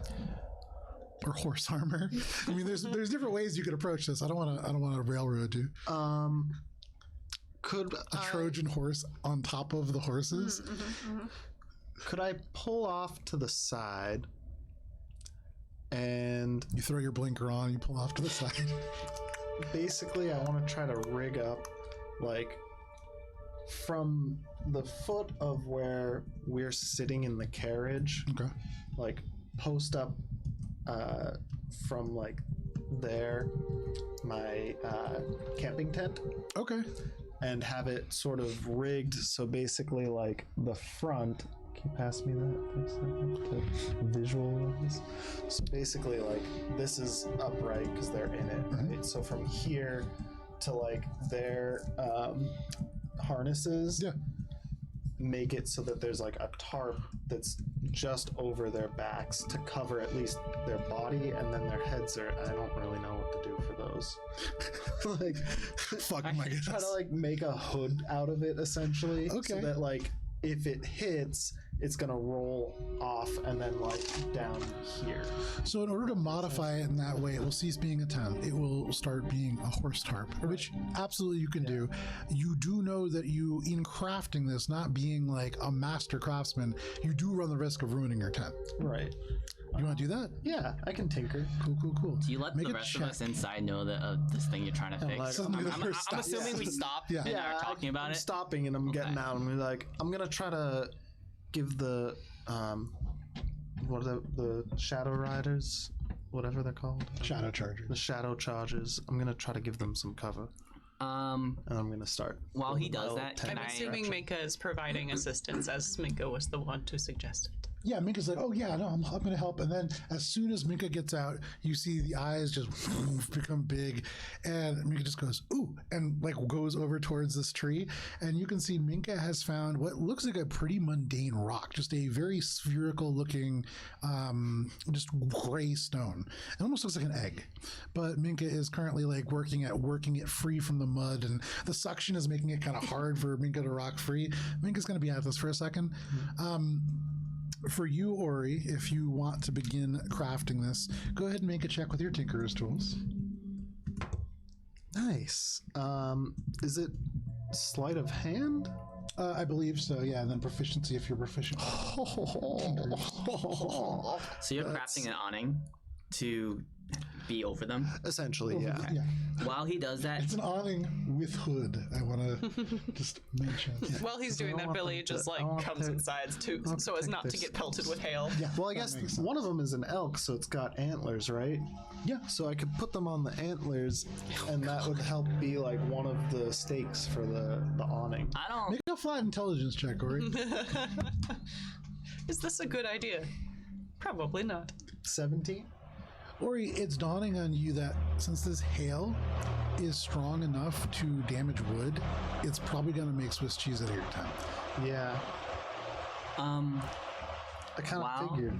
[SPEAKER 1] or horse armor. I mean, there's different ways you could approach this. I don't want to railroad you.
[SPEAKER 5] Could
[SPEAKER 1] A Trojan horse on top of the horses.
[SPEAKER 5] could I pull off to the side and
[SPEAKER 1] You throw your blinker on, you pull off to the side.
[SPEAKER 5] basically I want to try to rig up like from the foot of where we're sitting in the carriage,
[SPEAKER 1] Okay.
[SPEAKER 5] like post up from like there my camping tent
[SPEAKER 1] Okay.
[SPEAKER 5] and have it sort of rigged so basically like the front. Can you pass me that for a second to visualize? So basically like this is upright because they're in it, right? So from here to like their harnesses,
[SPEAKER 1] Yeah.
[SPEAKER 5] make it so that there's like a tarp that's just over their backs to cover at least their body, and then their heads are, I don't really know what to do for those. Like
[SPEAKER 1] Fuck my goodness.
[SPEAKER 5] try to like make a hood out of it essentially,
[SPEAKER 1] Okay.
[SPEAKER 5] so that like if it hits it's gonna roll off and then like down here.
[SPEAKER 1] So in order to modify it in that way, it will cease being a tent. It will start being a horse tarp, which absolutely you can do. You do know that you, in crafting this, not being like a master craftsman, you do run the risk of ruining your tent.
[SPEAKER 5] Right.
[SPEAKER 1] You want to do that?
[SPEAKER 5] Yeah, I can tinker.
[SPEAKER 1] Cool.
[SPEAKER 8] Do you let
[SPEAKER 1] Make
[SPEAKER 8] the
[SPEAKER 1] a
[SPEAKER 8] rest of
[SPEAKER 1] check.
[SPEAKER 8] us inside know that this thing you're trying to fix?
[SPEAKER 5] like,
[SPEAKER 1] Suddenly the
[SPEAKER 8] I'm
[SPEAKER 1] horse stops.
[SPEAKER 8] assuming we stopped
[SPEAKER 1] Yeah.
[SPEAKER 8] and are talking about
[SPEAKER 5] I'm
[SPEAKER 8] it.
[SPEAKER 5] stopping and I'm getting out. I'm gonna, like, I'm gonna try to give the what are the Shadow Riders, whatever they're called,
[SPEAKER 1] Shadow Charger.
[SPEAKER 5] the Shadow Chargers. I'm gonna try to give them some cover, and I'm gonna start.
[SPEAKER 8] While he
[SPEAKER 5] building my
[SPEAKER 8] does
[SPEAKER 5] little
[SPEAKER 8] that,
[SPEAKER 5] tent.
[SPEAKER 8] can
[SPEAKER 3] I'm
[SPEAKER 8] I-
[SPEAKER 3] assuming Minka is providing assistance, as Minka was the one to suggest it.
[SPEAKER 1] Yeah, Minka's like, oh yeah, no, I'm going to help. And then as soon as Minka gets out, you see the eyes just become big, and Minka just goes, ooh, and like goes over towards this tree. And you can see Minka has found what looks like a pretty mundane rock, just a very spherical looking, just gray stone. It almost looks like an egg. But Minka is currently like working it free from the mud, and the suction is making it kind of hard for Minka to rock free. Minka's going to be at this for a second. For you, Ori, if you want to begin crafting this, go ahead and make a check with your Tinkerer's tools.
[SPEAKER 5] Nice. Is it sleight of hand?
[SPEAKER 1] I believe so, yeah, and then proficiency if you're proficient.
[SPEAKER 8] So you're crafting an awning to be over them.
[SPEAKER 5] Essentially, yeah.
[SPEAKER 1] Yeah.
[SPEAKER 8] While he does that,
[SPEAKER 1] It's an awning with hood, I want to just mention.
[SPEAKER 3] While he's doing that,
[SPEAKER 5] want
[SPEAKER 3] Billy
[SPEAKER 5] them to-
[SPEAKER 3] just like
[SPEAKER 5] I want
[SPEAKER 3] comes
[SPEAKER 5] to-
[SPEAKER 3] inside too,
[SPEAKER 5] want to
[SPEAKER 3] so as
[SPEAKER 5] take
[SPEAKER 3] not to
[SPEAKER 5] this
[SPEAKER 3] get pelted with hail.
[SPEAKER 1] Yeah,
[SPEAKER 5] Well, I
[SPEAKER 1] that
[SPEAKER 5] guess
[SPEAKER 1] makes sense.
[SPEAKER 5] one of them is an elk, so it's got antlers, right?
[SPEAKER 1] Yeah.
[SPEAKER 5] So I could put them on the antlers, and that would help be like one of the stakes for the awning.
[SPEAKER 8] I don't.
[SPEAKER 1] Make a flat intelligence check, Ori.
[SPEAKER 3] Is this a good idea? Probably not.
[SPEAKER 5] 17.
[SPEAKER 1] Ori, it's dawning on you that since this hail is strong enough to damage wood, it's probably going to make Swiss cheese out of your tent.
[SPEAKER 5] Yeah, I kind of
[SPEAKER 8] Wow.
[SPEAKER 5] figured.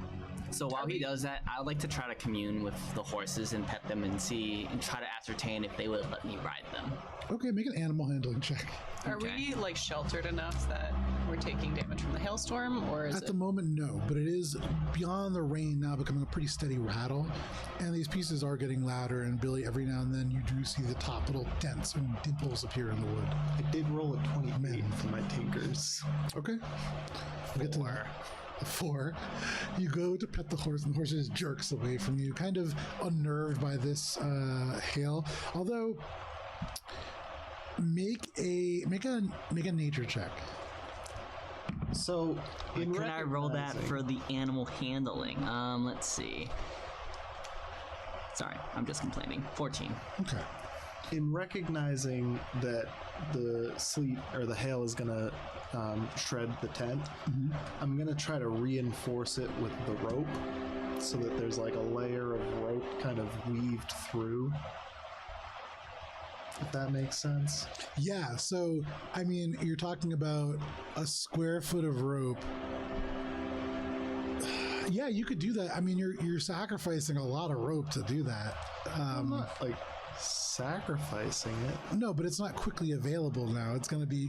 [SPEAKER 8] So while he does that, I would like to try to commune with the horses and pet them and try to ascertain if they would let me ride them.
[SPEAKER 1] Okay, make an animal handling check.
[SPEAKER 3] Are
[SPEAKER 8] Okay.
[SPEAKER 3] we like sheltered enough that we're taking damage from the hailstorm, or is
[SPEAKER 1] At
[SPEAKER 3] it?
[SPEAKER 1] the moment, no, but it is beyond the rain now becoming a pretty steady rattle, and these pieces are getting louder. And Billy, every now and then you do see the top little dents and dimples appear in the wood.
[SPEAKER 5] I did roll a 28 for my tinkers.
[SPEAKER 1] Okay, we'll get to that. A 4. You go to pet the horse, and the horse just jerks away from you, kind of unnerved by this hail. Although, make a nature check.
[SPEAKER 5] So, in
[SPEAKER 8] Can I roll that
[SPEAKER 5] recognizing-
[SPEAKER 8] for the animal handling? Let's see. Sorry, I'm just complaining. 14.
[SPEAKER 1] Okay.
[SPEAKER 5] in recognizing that the sleet or the hail is gonna shred the tent, I'm gonna try to reinforce it with the rope so that there's like a layer of rope kind of weaved through. If that makes sense.
[SPEAKER 1] Yeah, so I mean, you're talking about a square foot of rope. Yeah, you could do that. I mean, you're sacrificing a lot of rope to do that.
[SPEAKER 5] I'm not like sacrificing it.
[SPEAKER 1] No, but it's not quickly available now. It's going to be,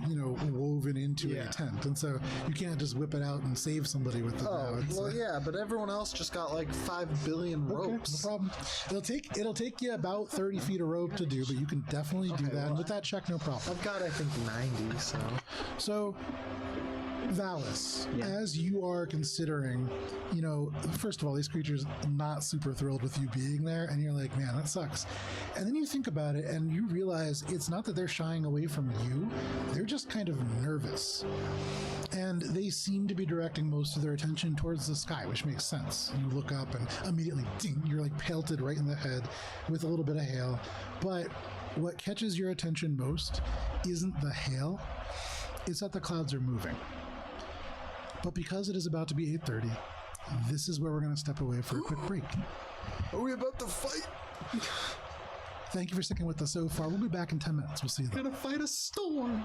[SPEAKER 1] woven into a tent, and so you can't just whip it out and save somebody with it.
[SPEAKER 5] Oh,
[SPEAKER 1] now. It's,
[SPEAKER 5] well, yeah, but everyone else just got like 5 billion
[SPEAKER 1] okay,
[SPEAKER 5] ropes.
[SPEAKER 1] no problem. It'll take you about 30 feet of rope to do, but you can definitely do that.
[SPEAKER 5] well,
[SPEAKER 1] And with that check, no problem.
[SPEAKER 5] I've got, I think, 90, so.
[SPEAKER 1] So, Valis, as you are considering, first of all, these creatures not super thrilled with you being there, and you're like, man, that sucks. And then you think about it, and you realize it's not that they're shying away from you, they're just kind of nervous. And they seem to be directing most of their attention towards the sky, which makes sense. You look up, and immediately, ding, you're like pelted right in the head with a little bit of hail. But what catches your attention most isn't the hail, it's that the clouds are moving. But because it is about to be 8:30, this is where we're going to step away for a quick break.
[SPEAKER 5] Are we about to fight?
[SPEAKER 1] Thank you for sticking with us so far. We'll be back in 10 minutes. We'll see you then.
[SPEAKER 5] Gonna fight a storm.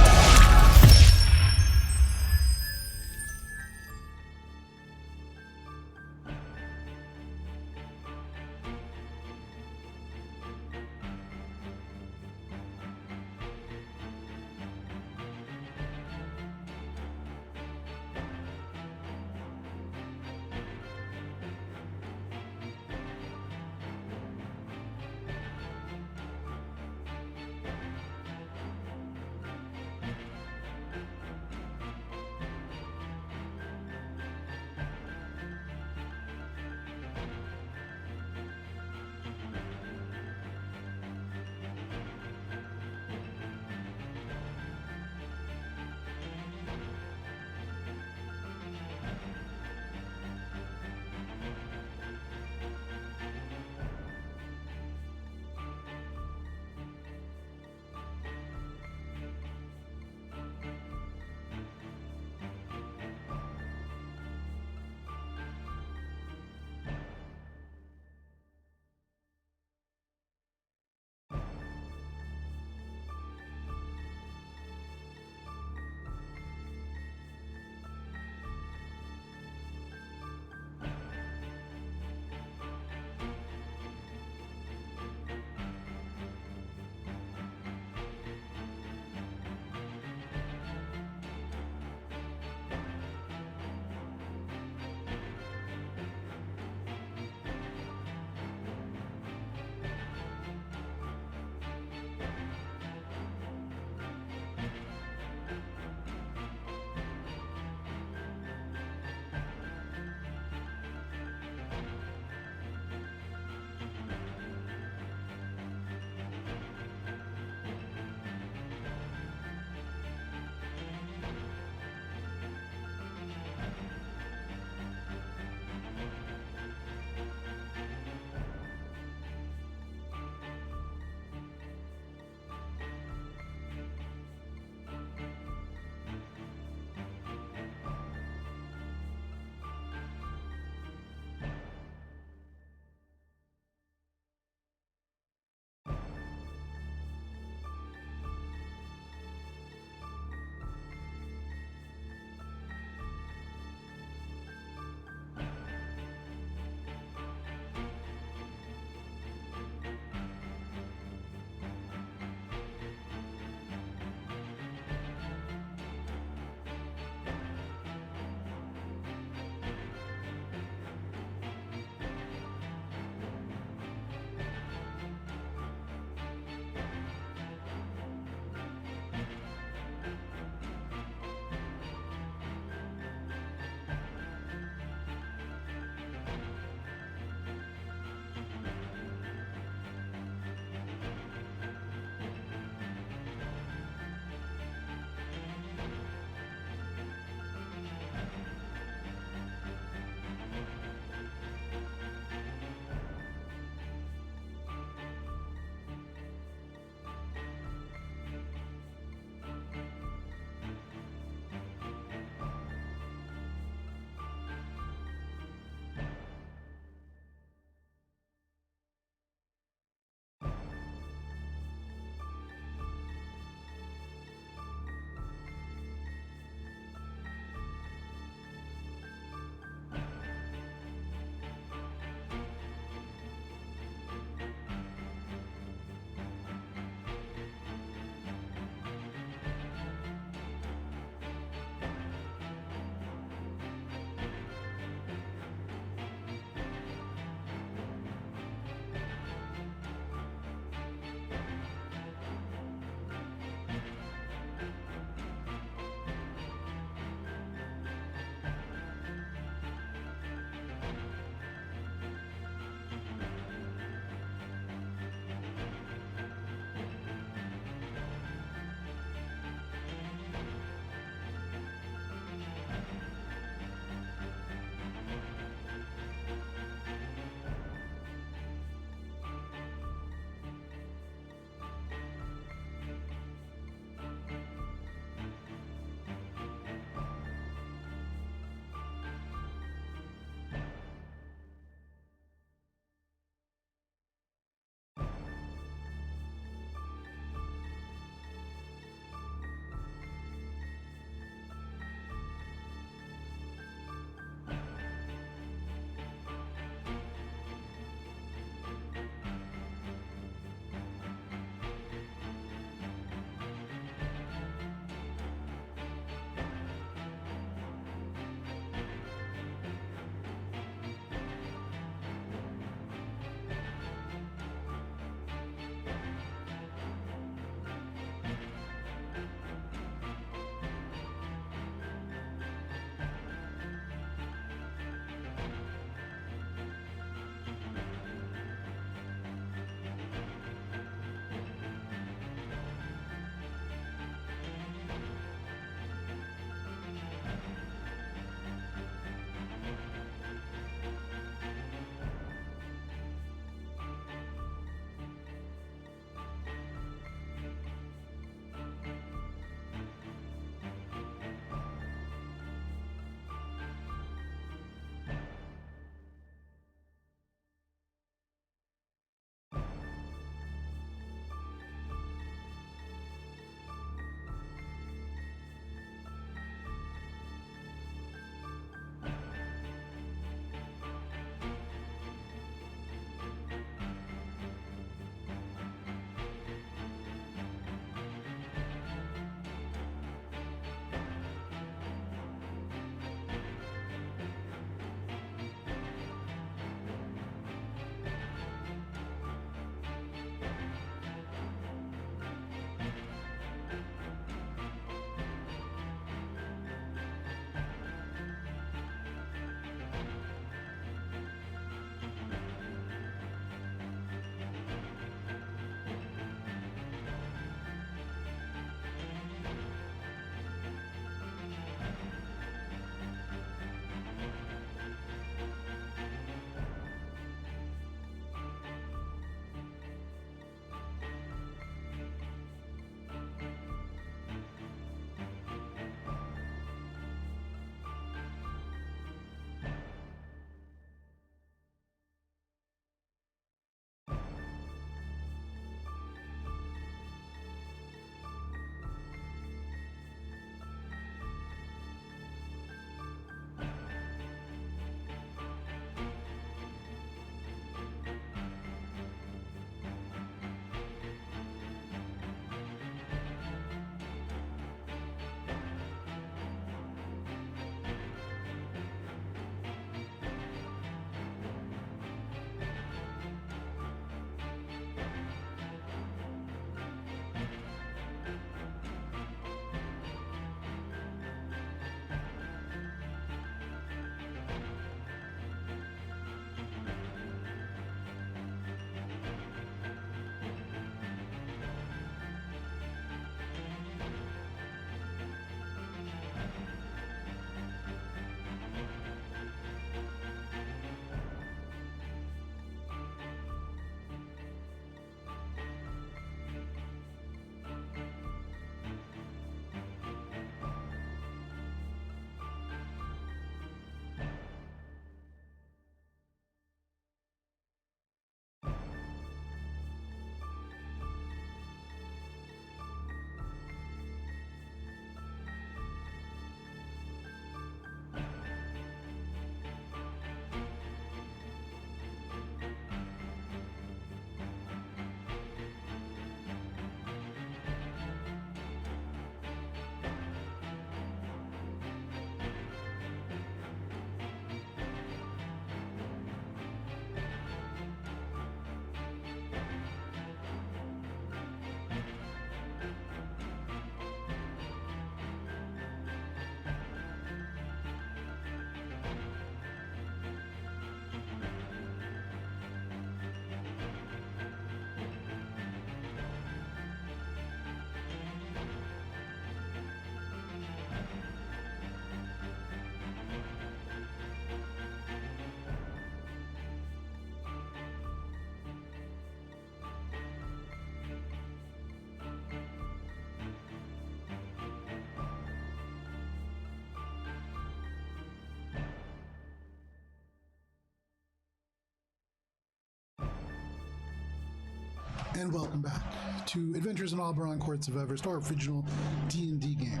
[SPEAKER 1] and welcome back to Adventures in Alberon Courts of Everest, our original D&D game.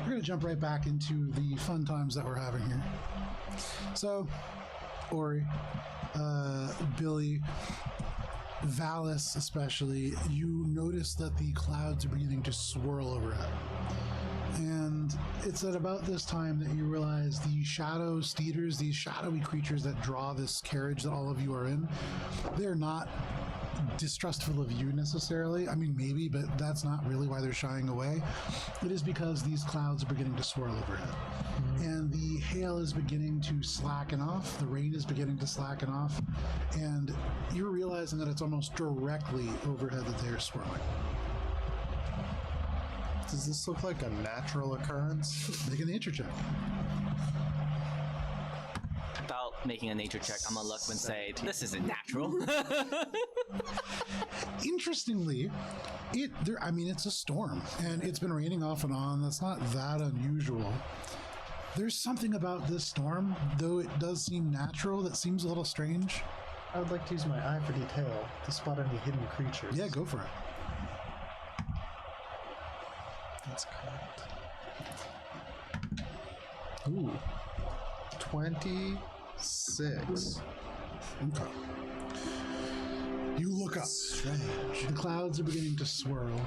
[SPEAKER 1] We're going to jump right back into the fun times that we're having here. So, Ori, Billy, Valis especially, you notice that the clouds are beginning to swirl overhead. And it's at about this time that you realize the shadow steeders, these shadowy creatures that draw this carriage that all of you are in, they're not distrustful of you necessarily. I mean, maybe, but that's not really why they're shying away. It is because these clouds are beginning to swirl overhead. And the hail is beginning to slacken off, the rain is beginning to slacken off, and you're realizing that it's almost directly overhead that they're swirling.
[SPEAKER 5] Does this look like a natural occurrence?
[SPEAKER 1] Make a nature check.
[SPEAKER 8] Without making a nature check, I'm gonna look and say, this isn't natural.
[SPEAKER 1] Interestingly, it's a storm, and it's been raining off and on. That's not that unusual. There's something about this storm, though it does seem natural, that seems a little strange.
[SPEAKER 5] I would like to use my eye for detail to spot any hidden creatures.
[SPEAKER 1] Yeah, go for it.
[SPEAKER 5] That's correct. Ooh. 26.
[SPEAKER 1] Okay. You look up. Strange. The clouds are beginning to swirl,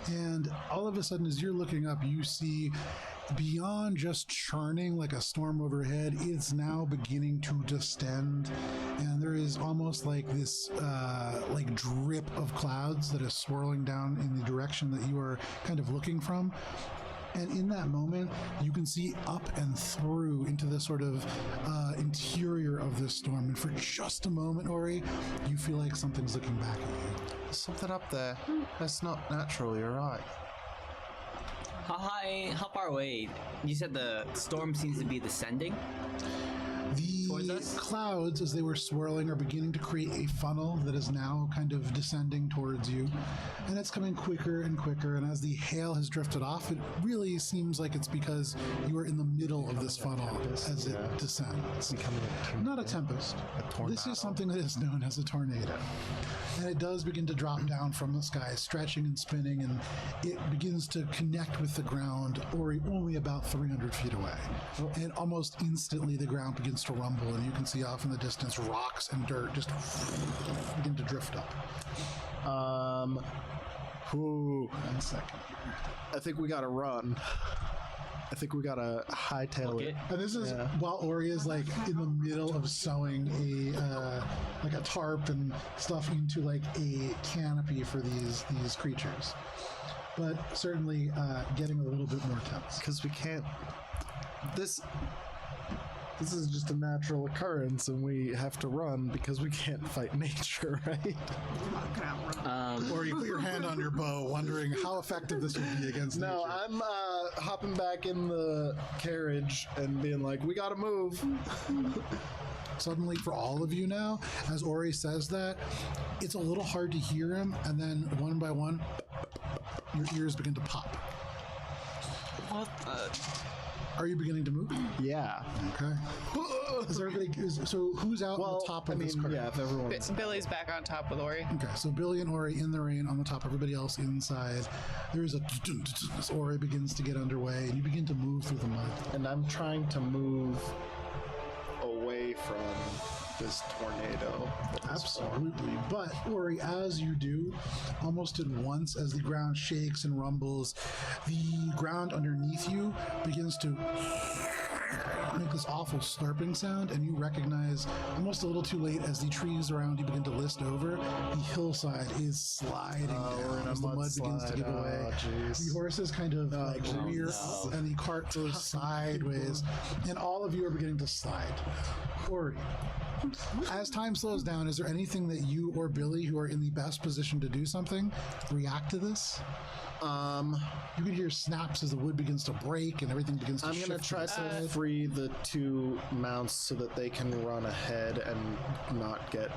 [SPEAKER 1] and all of a sudden, as you're looking up, you see beyond just churning like a storm overhead, it's now beginning to distend, and there is almost like this like drip of clouds that is swirling down in the direction that you are kind of looking from. And in that moment, you can see up and through into the sort of interior of this storm. And for just a moment, Ori, you feel like something's looking back at you.
[SPEAKER 5] There's something up there. That's not natural, you're right.
[SPEAKER 8] How far away? You said the storm seems to be descending? Towards
[SPEAKER 1] The
[SPEAKER 8] us?
[SPEAKER 1] clouds, as they were swirling, are beginning to create a funnel that is now kind of descending towards you. And it's coming quicker and quicker. And as the hail has drifted off, it really seems like it's because you are in the middle of this funnel as it descends. Not a tempest. This is something that is known as a tornado. And it does begin to drop down from the sky, stretching and spinning, and it begins to connect with the ground, or only about 300 feet away. And almost instantly, the ground begins to rumble, and you can see off in the distance rocks and dirt just begin to drift up. 1 second.
[SPEAKER 5] I think we gotta run. I think we gotta hightail it.
[SPEAKER 1] And this is while Ori is like in the middle of sewing a like a tarp and stuff into like a canopy for these creatures, but certainly getting a little bit more tense.
[SPEAKER 5] Because we can't. This is just a natural occurrence, and we have to run because we can't fight nature, right?
[SPEAKER 1] Or you put your hand on your bow, wondering how effective this would be against
[SPEAKER 5] No,
[SPEAKER 1] nature.
[SPEAKER 5] I'm hopping back in the carriage and being like, we gotta move.
[SPEAKER 1] Suddenly, for all of you now, as Ori says that, it's a little hard to hear him, and then one by one, your ears begin to pop.
[SPEAKER 3] What the?
[SPEAKER 1] Are you beginning to move?
[SPEAKER 5] Yeah.
[SPEAKER 1] Okay. Is everybody? So who's out on the top of this cart?
[SPEAKER 5] yeah, if everyone's.
[SPEAKER 3] Billy's back on top with Ori.
[SPEAKER 1] Okay, so Billy and Ori in the rain on the top, everybody else inside. There is a as Ori begins to get underway, and you begin to move through the mud.
[SPEAKER 5] And I'm trying to move away from this tornado.
[SPEAKER 1] Absolutely. But Ori, as you do, almost at once, as the ground shakes and rumbles, the ground underneath you begins to make this awful slurping sound, and you recognize almost a little too late as the trees around you begin to list over, the hillside is sliding down as the mud begins to give away. The horses kind of rear up, and the cart goes sideways, and all of you are beginning to slide. Ori, as time slows down, is there anything that you or Billy, who are in the best position to do something, react to this? You can hear snaps as the wood begins to break and everything begins to
[SPEAKER 5] I'm
[SPEAKER 1] shift.
[SPEAKER 5] gonna try to free the two mounts so that they can run ahead and not get,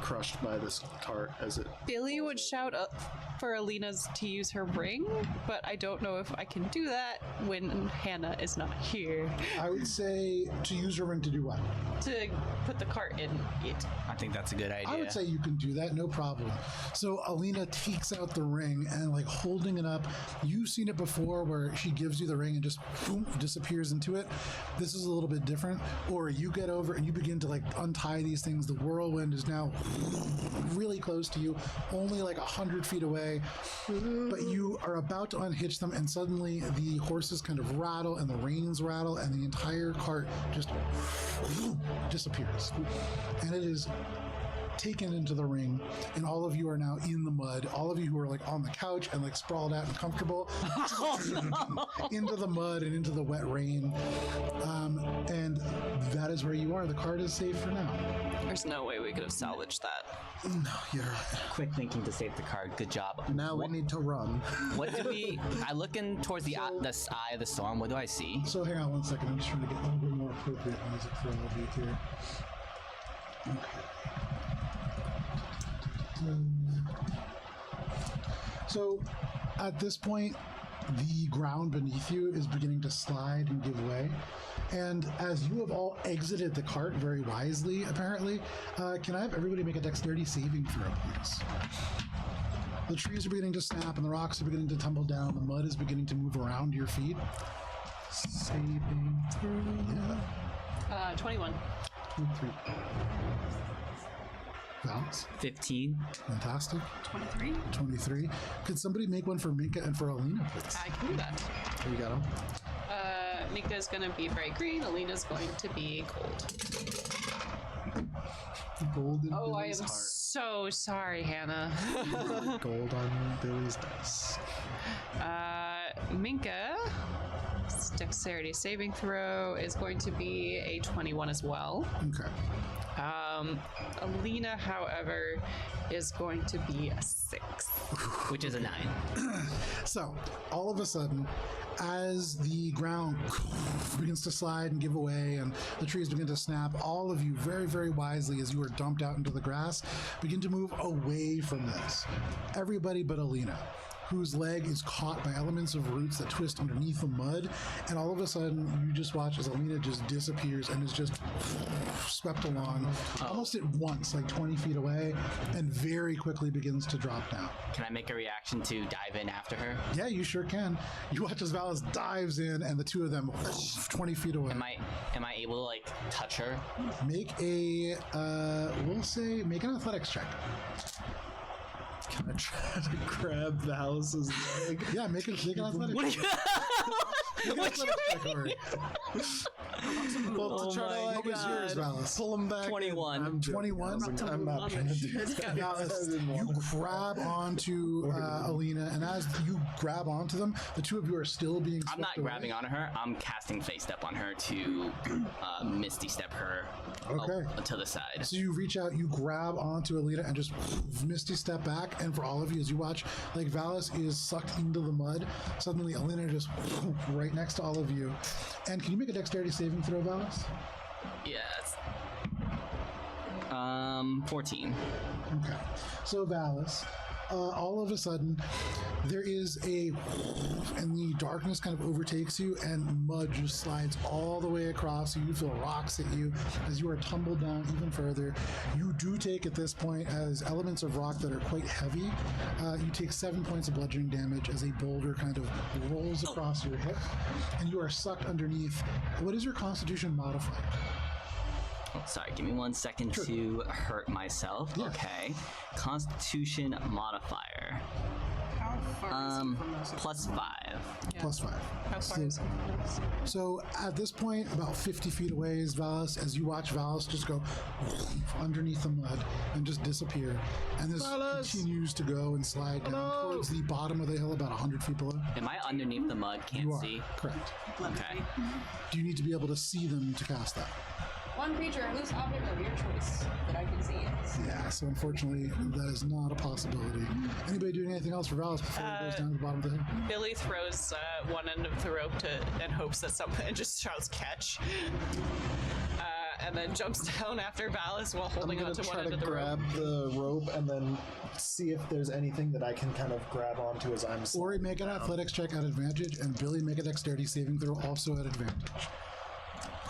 [SPEAKER 5] crushed by this cart as it.
[SPEAKER 3] Billy would shout up. for Alina's to use her ring, but I don't know if I can do that when Hannah is not here.
[SPEAKER 1] I would say to use her ring to do what?
[SPEAKER 3] To put the cart in it.
[SPEAKER 8] I think that's a good idea.
[SPEAKER 1] I would say you can do that, no problem. So Alina takes out the ring and like holding it up. You've seen it before where she gives you the ring and just boom, disappears into it. This is a little bit different. Or you get over and you begin to like untie these things. The whirlwind is now really close to you, only like 100 feet away. But you are about to unhitch them and suddenly the horses kind of rattle and the reins rattle and the entire cart just disappears. And it is taken into the ring, and all of you are now in the mud. All of you who are like on the couch and like sprawled out and comfortable into the mud and into the wet rain. And that is where you are. The cart is safe for now.
[SPEAKER 3] There's no way we could have salvaged that.
[SPEAKER 1] No, you're right.
[SPEAKER 8] Quick thinking to save the card. Good job.
[SPEAKER 5] Now we need to run.
[SPEAKER 8] What do we? I look in towards the eye of the storm. What do I see?
[SPEAKER 1] So hang on one second. I'm just trying to get a little bit more appropriate music for all of you here. Okay. So at this point, the ground beneath you is beginning to slide and give way. And as you have all exited the cart very wisely, apparently, can I have everybody make a dexterity saving throw, please? The trees are beginning to snap and the rocks are beginning to tumble down. The mud is beginning to move around your feet. Saving throw. Yeah.
[SPEAKER 3] 21.
[SPEAKER 1] 23. Balance.
[SPEAKER 8] 15.
[SPEAKER 1] Fantastic.
[SPEAKER 2] 23.
[SPEAKER 1] 23. Could somebody make one for Minka and for Alina, please?
[SPEAKER 3] I can do that.
[SPEAKER 5] You got him.
[SPEAKER 3] Mika's gonna be bright green. Alina's going to be gold.
[SPEAKER 1] Gold in
[SPEAKER 3] Oh, I am
[SPEAKER 1] Billy's heart.
[SPEAKER 3] so sorry, Hannah.
[SPEAKER 5] Gold on Billy's dice.
[SPEAKER 3] Minka's dexterity saving throw is going to be a 21 as well.
[SPEAKER 1] Okay.
[SPEAKER 3] Alina, however, is going to be a 6.
[SPEAKER 8] Which is a 9.
[SPEAKER 1] So, all of a sudden, as the ground begins to slide and give away and the trees begin to snap, all of you very, very wisely, as you are dumped out into the grass, begin to move away from this. Everybody but Alina, whose leg is caught by elements of roots that twist underneath the mud, and all of a sudden you just watch as Alina just disappears and is just swept along almost at once, like 20 feet away, and very quickly begins to drop down.
[SPEAKER 8] Can I make a reaction to dive in after her?
[SPEAKER 1] Yeah, you sure can. You watch as Valis dives in and the two of them 20 feet away.
[SPEAKER 8] Am I able to like touch her?
[SPEAKER 1] Make a, we'll say, make an athletics check.
[SPEAKER 5] Can I try to grab Valis's leg?
[SPEAKER 1] Yeah, make an athletics
[SPEAKER 8] What
[SPEAKER 1] check.
[SPEAKER 8] are you?
[SPEAKER 1] Make an athletics check, Corey.
[SPEAKER 5] Well, to try to
[SPEAKER 8] my
[SPEAKER 5] like
[SPEAKER 1] What was yours, Valis?
[SPEAKER 5] pull him back.
[SPEAKER 8] 21.
[SPEAKER 5] I'm joking.
[SPEAKER 1] 21?
[SPEAKER 5] I'm not trying to do that.
[SPEAKER 1] Valis, you grab onto Alina, and as you grab onto them, the two of you are still being
[SPEAKER 8] I'm not
[SPEAKER 1] swept away.
[SPEAKER 8] grabbing onto her. I'm casting Face Step on her to Misty Step her
[SPEAKER 1] Okay.
[SPEAKER 8] to the side.
[SPEAKER 1] So you reach out, you grab onto Alina, and just misty step back. And for all of you, as you watch, like Valis is sucked into the mud. Suddenly, Alina just right next to all of you. And can you make a dexterity saving throw, Valis?
[SPEAKER 8] Yes. 14.
[SPEAKER 1] Okay. So Valis, all of a sudden, there is and the darkness kind of overtakes you, and mud just slides all the way across you. You feel rocks at you as you are tumbled down even further. You do take at this point, as elements of rock that are quite heavy, you take 7 points of bludgeoning damage as a boulder kind of rolls across your hip, and you are sucked underneath. What is your Constitution modifier?
[SPEAKER 8] Oh, sorry, give me 1 second to hurt myself.
[SPEAKER 1] Yeah.
[SPEAKER 8] Okay. Constitution modifier.
[SPEAKER 3] How far is he from us?
[SPEAKER 8] Plus 5.
[SPEAKER 1] Plus 5.
[SPEAKER 3] How far is he from us?
[SPEAKER 1] So at this point, about 50 feet away is Valis, as you watch Valis just go underneath the mud and just disappear. And this continues to go and slide down towards the bottom of the hill, about 100 feet below.
[SPEAKER 8] Am I underneath the mud? Can't
[SPEAKER 1] You are,
[SPEAKER 8] see.
[SPEAKER 1] correct.
[SPEAKER 8] Okay.
[SPEAKER 1] Do you need to be able to see them to cast that?
[SPEAKER 2] One creature whose object of your choice that I can see is.
[SPEAKER 1] Yeah, so unfortunately, that is not a possibility. Anybody doing anything else for Valis before it goes down to the bottom of the hill?
[SPEAKER 3] Billy throws one end of the rope and hopes that someone just shouts catch. and then jumps down after Valis while
[SPEAKER 5] I'm
[SPEAKER 3] holding
[SPEAKER 5] gonna
[SPEAKER 3] onto one
[SPEAKER 5] try
[SPEAKER 3] end
[SPEAKER 5] to
[SPEAKER 3] of the rope.
[SPEAKER 5] grab the rope and then see if there's anything that I can kind of grab onto as I'm.
[SPEAKER 1] Ori, make an athletics check at advantage, and Billy, make a dexterity saving throw also at advantage.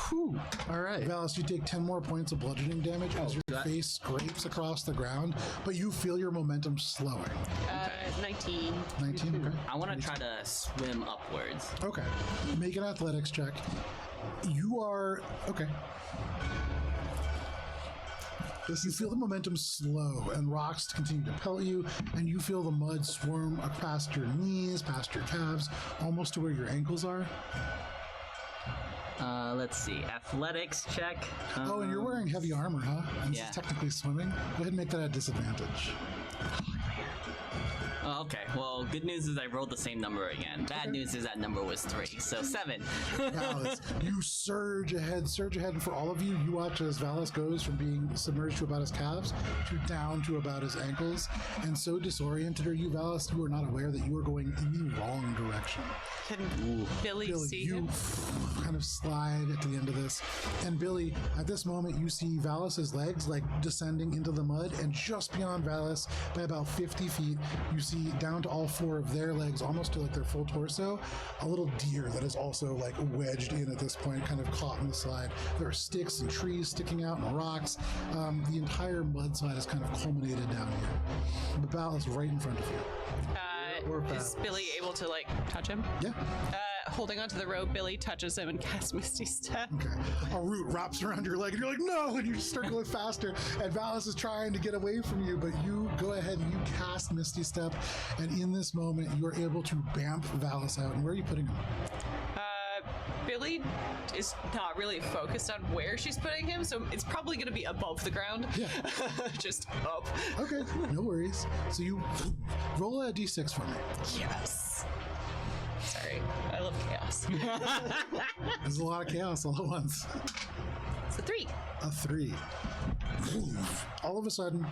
[SPEAKER 4] Whew. All right.
[SPEAKER 1] Valis, you take 10 more points of bludgeoning damage as your face scrapes across the ground, but you feel your momentum slowing.
[SPEAKER 2] 19.
[SPEAKER 1] 19, okay.
[SPEAKER 7] I want to try to swim upwards.
[SPEAKER 1] Okay. Make an athletics check. You are... Okay. You feel the momentum slow, and rocks continue to pelt you, and you feel the mud swarm past your knees, past your calves, almost to where your ankles are.
[SPEAKER 8] Let's see. Athletics check.
[SPEAKER 1] Oh, and you're wearing heavy armor, huh? And this
[SPEAKER 8] Yeah.
[SPEAKER 1] is technically swimming. Go ahead and make that a disadvantage.
[SPEAKER 8] Oh, okay. Well, good news is I rolled the same number again. Bad news is that number was 3, so 7.
[SPEAKER 1] Valis, you surge ahead, and for all of you, you watch as Valis goes from being submerged to about his calves to down to about his ankles. And so disoriented are you, Valis, you are not aware that you are going in the wrong direction.
[SPEAKER 3] Can Billy see
[SPEAKER 1] you
[SPEAKER 3] him?
[SPEAKER 1] kind of slide at the end of this. And Billy, at this moment, you see Valis's legs like descending into the mud, and just beyond Valis, by about 50 feet, you see down to all 4 of their legs, almost to like their full torso, a little deer that is also like wedged in at this point, kind of caught in the slide. There are sticks and trees sticking out and rocks. The entire mud slide is kind of culminated down here. The Valis right in front of you.
[SPEAKER 3] Is Billy able to like touch him?
[SPEAKER 1] Yeah.
[SPEAKER 3] Holding onto the rope, Billy touches him and casts Misty Step.
[SPEAKER 1] Okay. A root wraps around your leg, and you're like, no! And you start going faster, and Valis is trying to get away from you, but you go ahead and you cast Misty Step, and in this moment, you are able to bamf Valis out. And where are you putting him?
[SPEAKER 3] Billy is not really focused on where she's putting him, so it's probably going to be above the ground.
[SPEAKER 1] Yeah.
[SPEAKER 3] Just up.
[SPEAKER 1] Okay, no worries. So you roll a d6 for me.
[SPEAKER 3] Yes. Sorry, I love chaos.
[SPEAKER 1] There's a lot of chaos all at once.
[SPEAKER 3] It's a 3.
[SPEAKER 1] A 3. All of a sudden,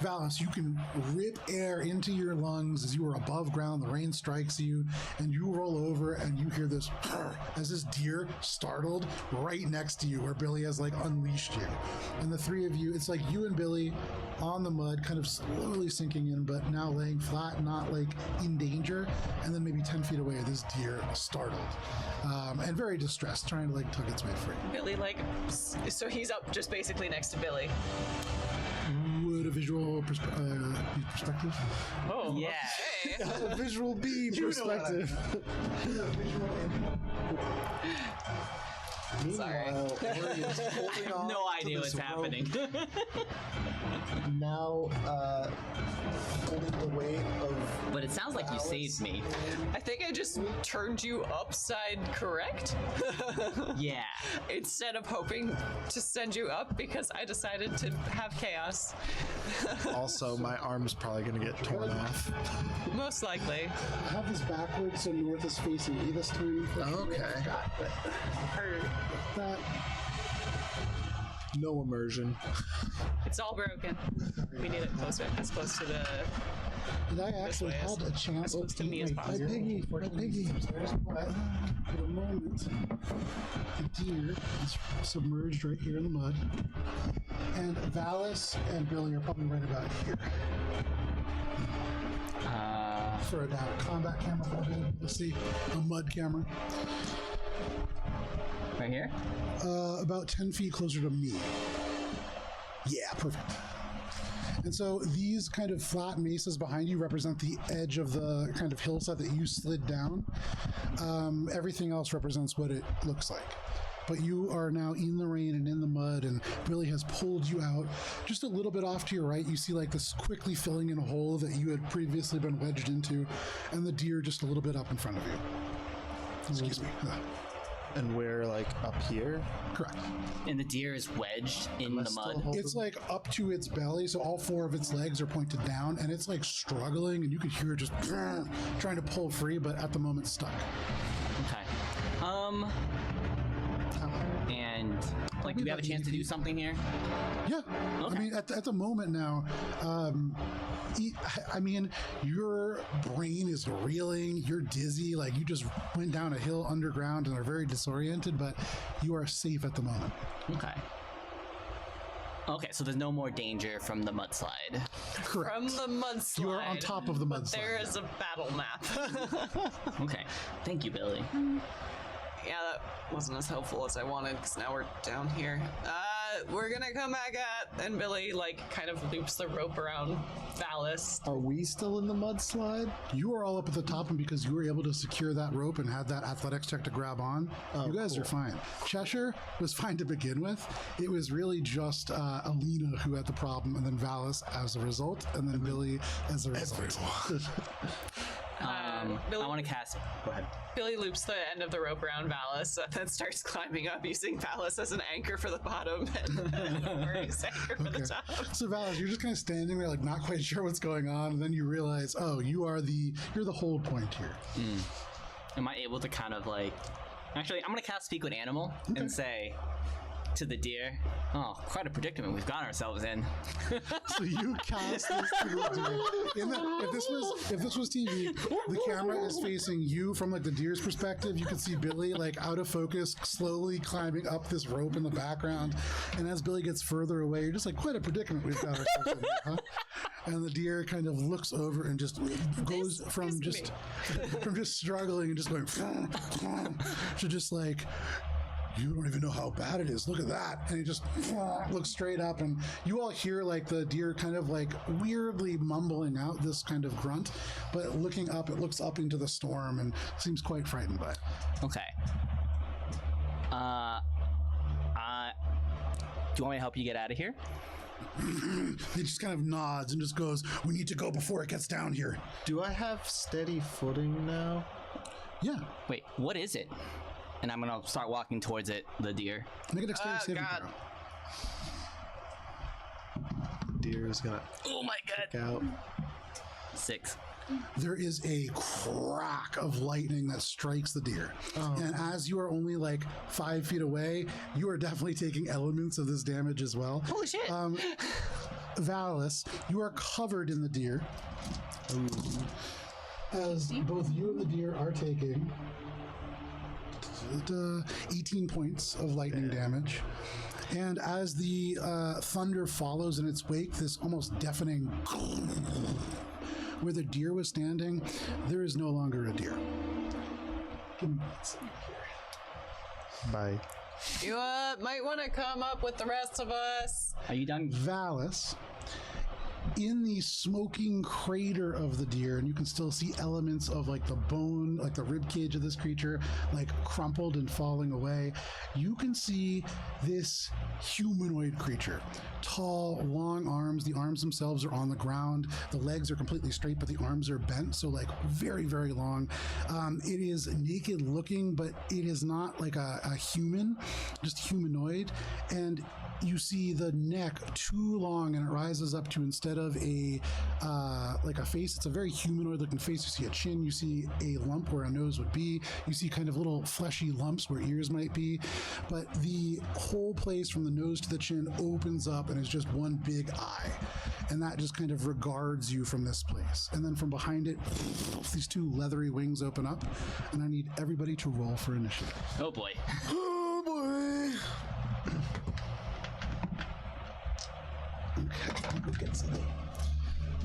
[SPEAKER 1] Valis, you can rip air into your lungs as you are above ground. The rain strikes you, and you roll over, and you hear this as this deer, startled, right next to you, where Billy has like unleashed you. And the 3 of you, it's like you and Billy on the mud, kind of slowly sinking in, but now laying flat, not like in danger. And then maybe 10 feet away, this deer, startled and very distressed, trying to like tug its way free.
[SPEAKER 3] Billy, like, so he's up just basically next to Billy.
[SPEAKER 1] Would a visual be perspective?
[SPEAKER 3] Oh,
[SPEAKER 8] Yeah.
[SPEAKER 3] okay.
[SPEAKER 5] A visual B perspective.
[SPEAKER 3] Sorry.
[SPEAKER 5] Meanwhile, Ori is holding on
[SPEAKER 8] No
[SPEAKER 5] to
[SPEAKER 8] idea
[SPEAKER 5] this
[SPEAKER 8] what's happening.
[SPEAKER 5] now holding the weight of.
[SPEAKER 8] But it sounds like you saved me.
[SPEAKER 3] I think I just turned you upside correct
[SPEAKER 8] Yeah.
[SPEAKER 3] instead of hoping to send you up because I decided to have chaos.
[SPEAKER 5] Also, my arm's probably gonna get torn off.
[SPEAKER 3] Most likely.
[SPEAKER 1] I have this backwards, so north is facing me this time.
[SPEAKER 5] Okay.
[SPEAKER 1] That
[SPEAKER 5] No immersion.
[SPEAKER 3] It's all broken. We need it closer, as close to the.
[SPEAKER 1] and I actually
[SPEAKER 3] way is
[SPEAKER 1] had a chance
[SPEAKER 3] close to
[SPEAKER 1] eat
[SPEAKER 3] me as
[SPEAKER 1] my
[SPEAKER 3] possible.
[SPEAKER 1] piggy, but for the moment, the deer is submerged right here in the mud, and Valis and Billy are probably right about here. For a combat camera, let's see, a mud camera.
[SPEAKER 8] Right here?
[SPEAKER 1] About 10 feet closer to me. Yeah, perfect. And so these kind of flat mesas behind you represent the edge of the kind of hillside that you slid down. Everything else represents what it looks like. But you are now in the rain and in the mud, and Billy has pulled you out. Just a little bit off to your right, you see like this quickly filling in a hole that you had previously been wedged into, and the deer just a little bit up in front of you. Excuse me.
[SPEAKER 5] And we're like up here.
[SPEAKER 1] Correct.
[SPEAKER 8] And the deer is wedged in the mud.
[SPEAKER 1] It's like up to its belly, so all 4 of its legs are pointed down, and it's like struggling, and you could hear it just trying to pull free, but at the moment stuck.
[SPEAKER 8] Okay. And
[SPEAKER 7] Like, do we have a chance to do something here?
[SPEAKER 1] Yeah.
[SPEAKER 7] Okay.
[SPEAKER 1] I mean, at the moment now, I mean, your brain is reeling. You're dizzy. Like, you just went down a hill underground and are very disoriented, but you are safe at the moment.
[SPEAKER 7] Okay. Okay, so there's no more danger from the mudslide.
[SPEAKER 1] Correct.
[SPEAKER 3] From the mudslide.
[SPEAKER 1] You are on top of the
[SPEAKER 3] but
[SPEAKER 1] mudslide.
[SPEAKER 3] there is a battle map.
[SPEAKER 7] Okay, thank you, Billy.
[SPEAKER 3] Yeah, that wasn't as helpful as I wanted, because now we're down here. We're gonna come back at, and Billy, like, kind of loops the rope around Valis.
[SPEAKER 5] Are we still in the mudslide?
[SPEAKER 1] You are all up at the top, and because you were able to secure that rope and had that athletics check to grab on, you guys are fine. Cheshire was fine to begin with. It was really just Alina who had the problem, and then Valis as a result, and then Billy as a result.
[SPEAKER 3] Billy,
[SPEAKER 7] I want to cast. Go ahead.
[SPEAKER 3] Billy loops the end of the rope around Valis, and then starts climbing up, using Valis as an anchor for the bottom and Murray's anchor for the top.
[SPEAKER 1] So Valis, you're just kind of standing there, like not quite sure what's going on, and then you realize, oh, you're the hold point here.
[SPEAKER 7] Am I able to kind of like? Actually, I'm gonna cast Speak with Animal and say to the deer, "Oh, quite a predicament we've gotten ourselves in."
[SPEAKER 1] So you cast this to the deer. If this was TV, the camera is facing you from like the deer's perspective. You can see Billy like out of focus, slowly climbing up this rope in the background. And as Billy gets further away, you're just like, quite a predicament we've got ourselves in, huh? And the deer kind of looks over and just goes from just struggling and just going to just like, you don't even know how bad it is. Look at that. And he just looks straight up, and you all hear like the deer kind of like weirdly mumbling out this kind of grunt, but looking up, it looks up into the storm and seems quite frightened by it.
[SPEAKER 7] Okay. Do you want me to help you get out of here?
[SPEAKER 1] He just kind of nods and just goes, we need to go before it gets down here.
[SPEAKER 5] Do I have steady footing now?
[SPEAKER 1] Yeah.
[SPEAKER 7] Wait, what is it? And I'm gonna start walking towards it, the deer.
[SPEAKER 1] Make a dexterity saving
[SPEAKER 3] God.
[SPEAKER 1] throw.
[SPEAKER 5] Deer is gonna
[SPEAKER 7] Oh my
[SPEAKER 5] kick out.
[SPEAKER 7] 6.
[SPEAKER 1] There is a crack of lightning that strikes the deer. And as you are only like 5 feet away, you are definitely taking elements of this damage as well.
[SPEAKER 7] Holy shit!
[SPEAKER 1] Valis, you are covered in the deer. As both you and the deer are taking 18 points of lightning damage. And as the thunder follows in its wake, this almost deafening where the deer was standing, there is no longer a deer. Give me one second here.
[SPEAKER 5] Bye.
[SPEAKER 3] You might want to come up with the rest of us.
[SPEAKER 7] Are you done?
[SPEAKER 1] Valis, in the smoking crater of the deer, and you can still see elements of like the bone, like the rib cage of this creature, like crumpled and falling away. You can see this humanoid creature, tall, long arms. The arms themselves are on the ground. The legs are completely straight, but the arms are bent, so like very, very long. It is naked looking, but it is not like a human, just humanoid. And you see the neck too long, and it rises up to, instead of a like a face, it's a very humanoid looking face. You see a chin, you see a lump where a nose would be, you see kind of little fleshy lumps where ears might be, but the whole place from the nose to the chin opens up and is just one big eye, and that just kind of regards you from this place. And then from behind it, these two leathery wings open up, and I need everybody to roll for initiative.
[SPEAKER 7] Oh boy.
[SPEAKER 5] Oh boy.
[SPEAKER 1] Okay, I'll go get something.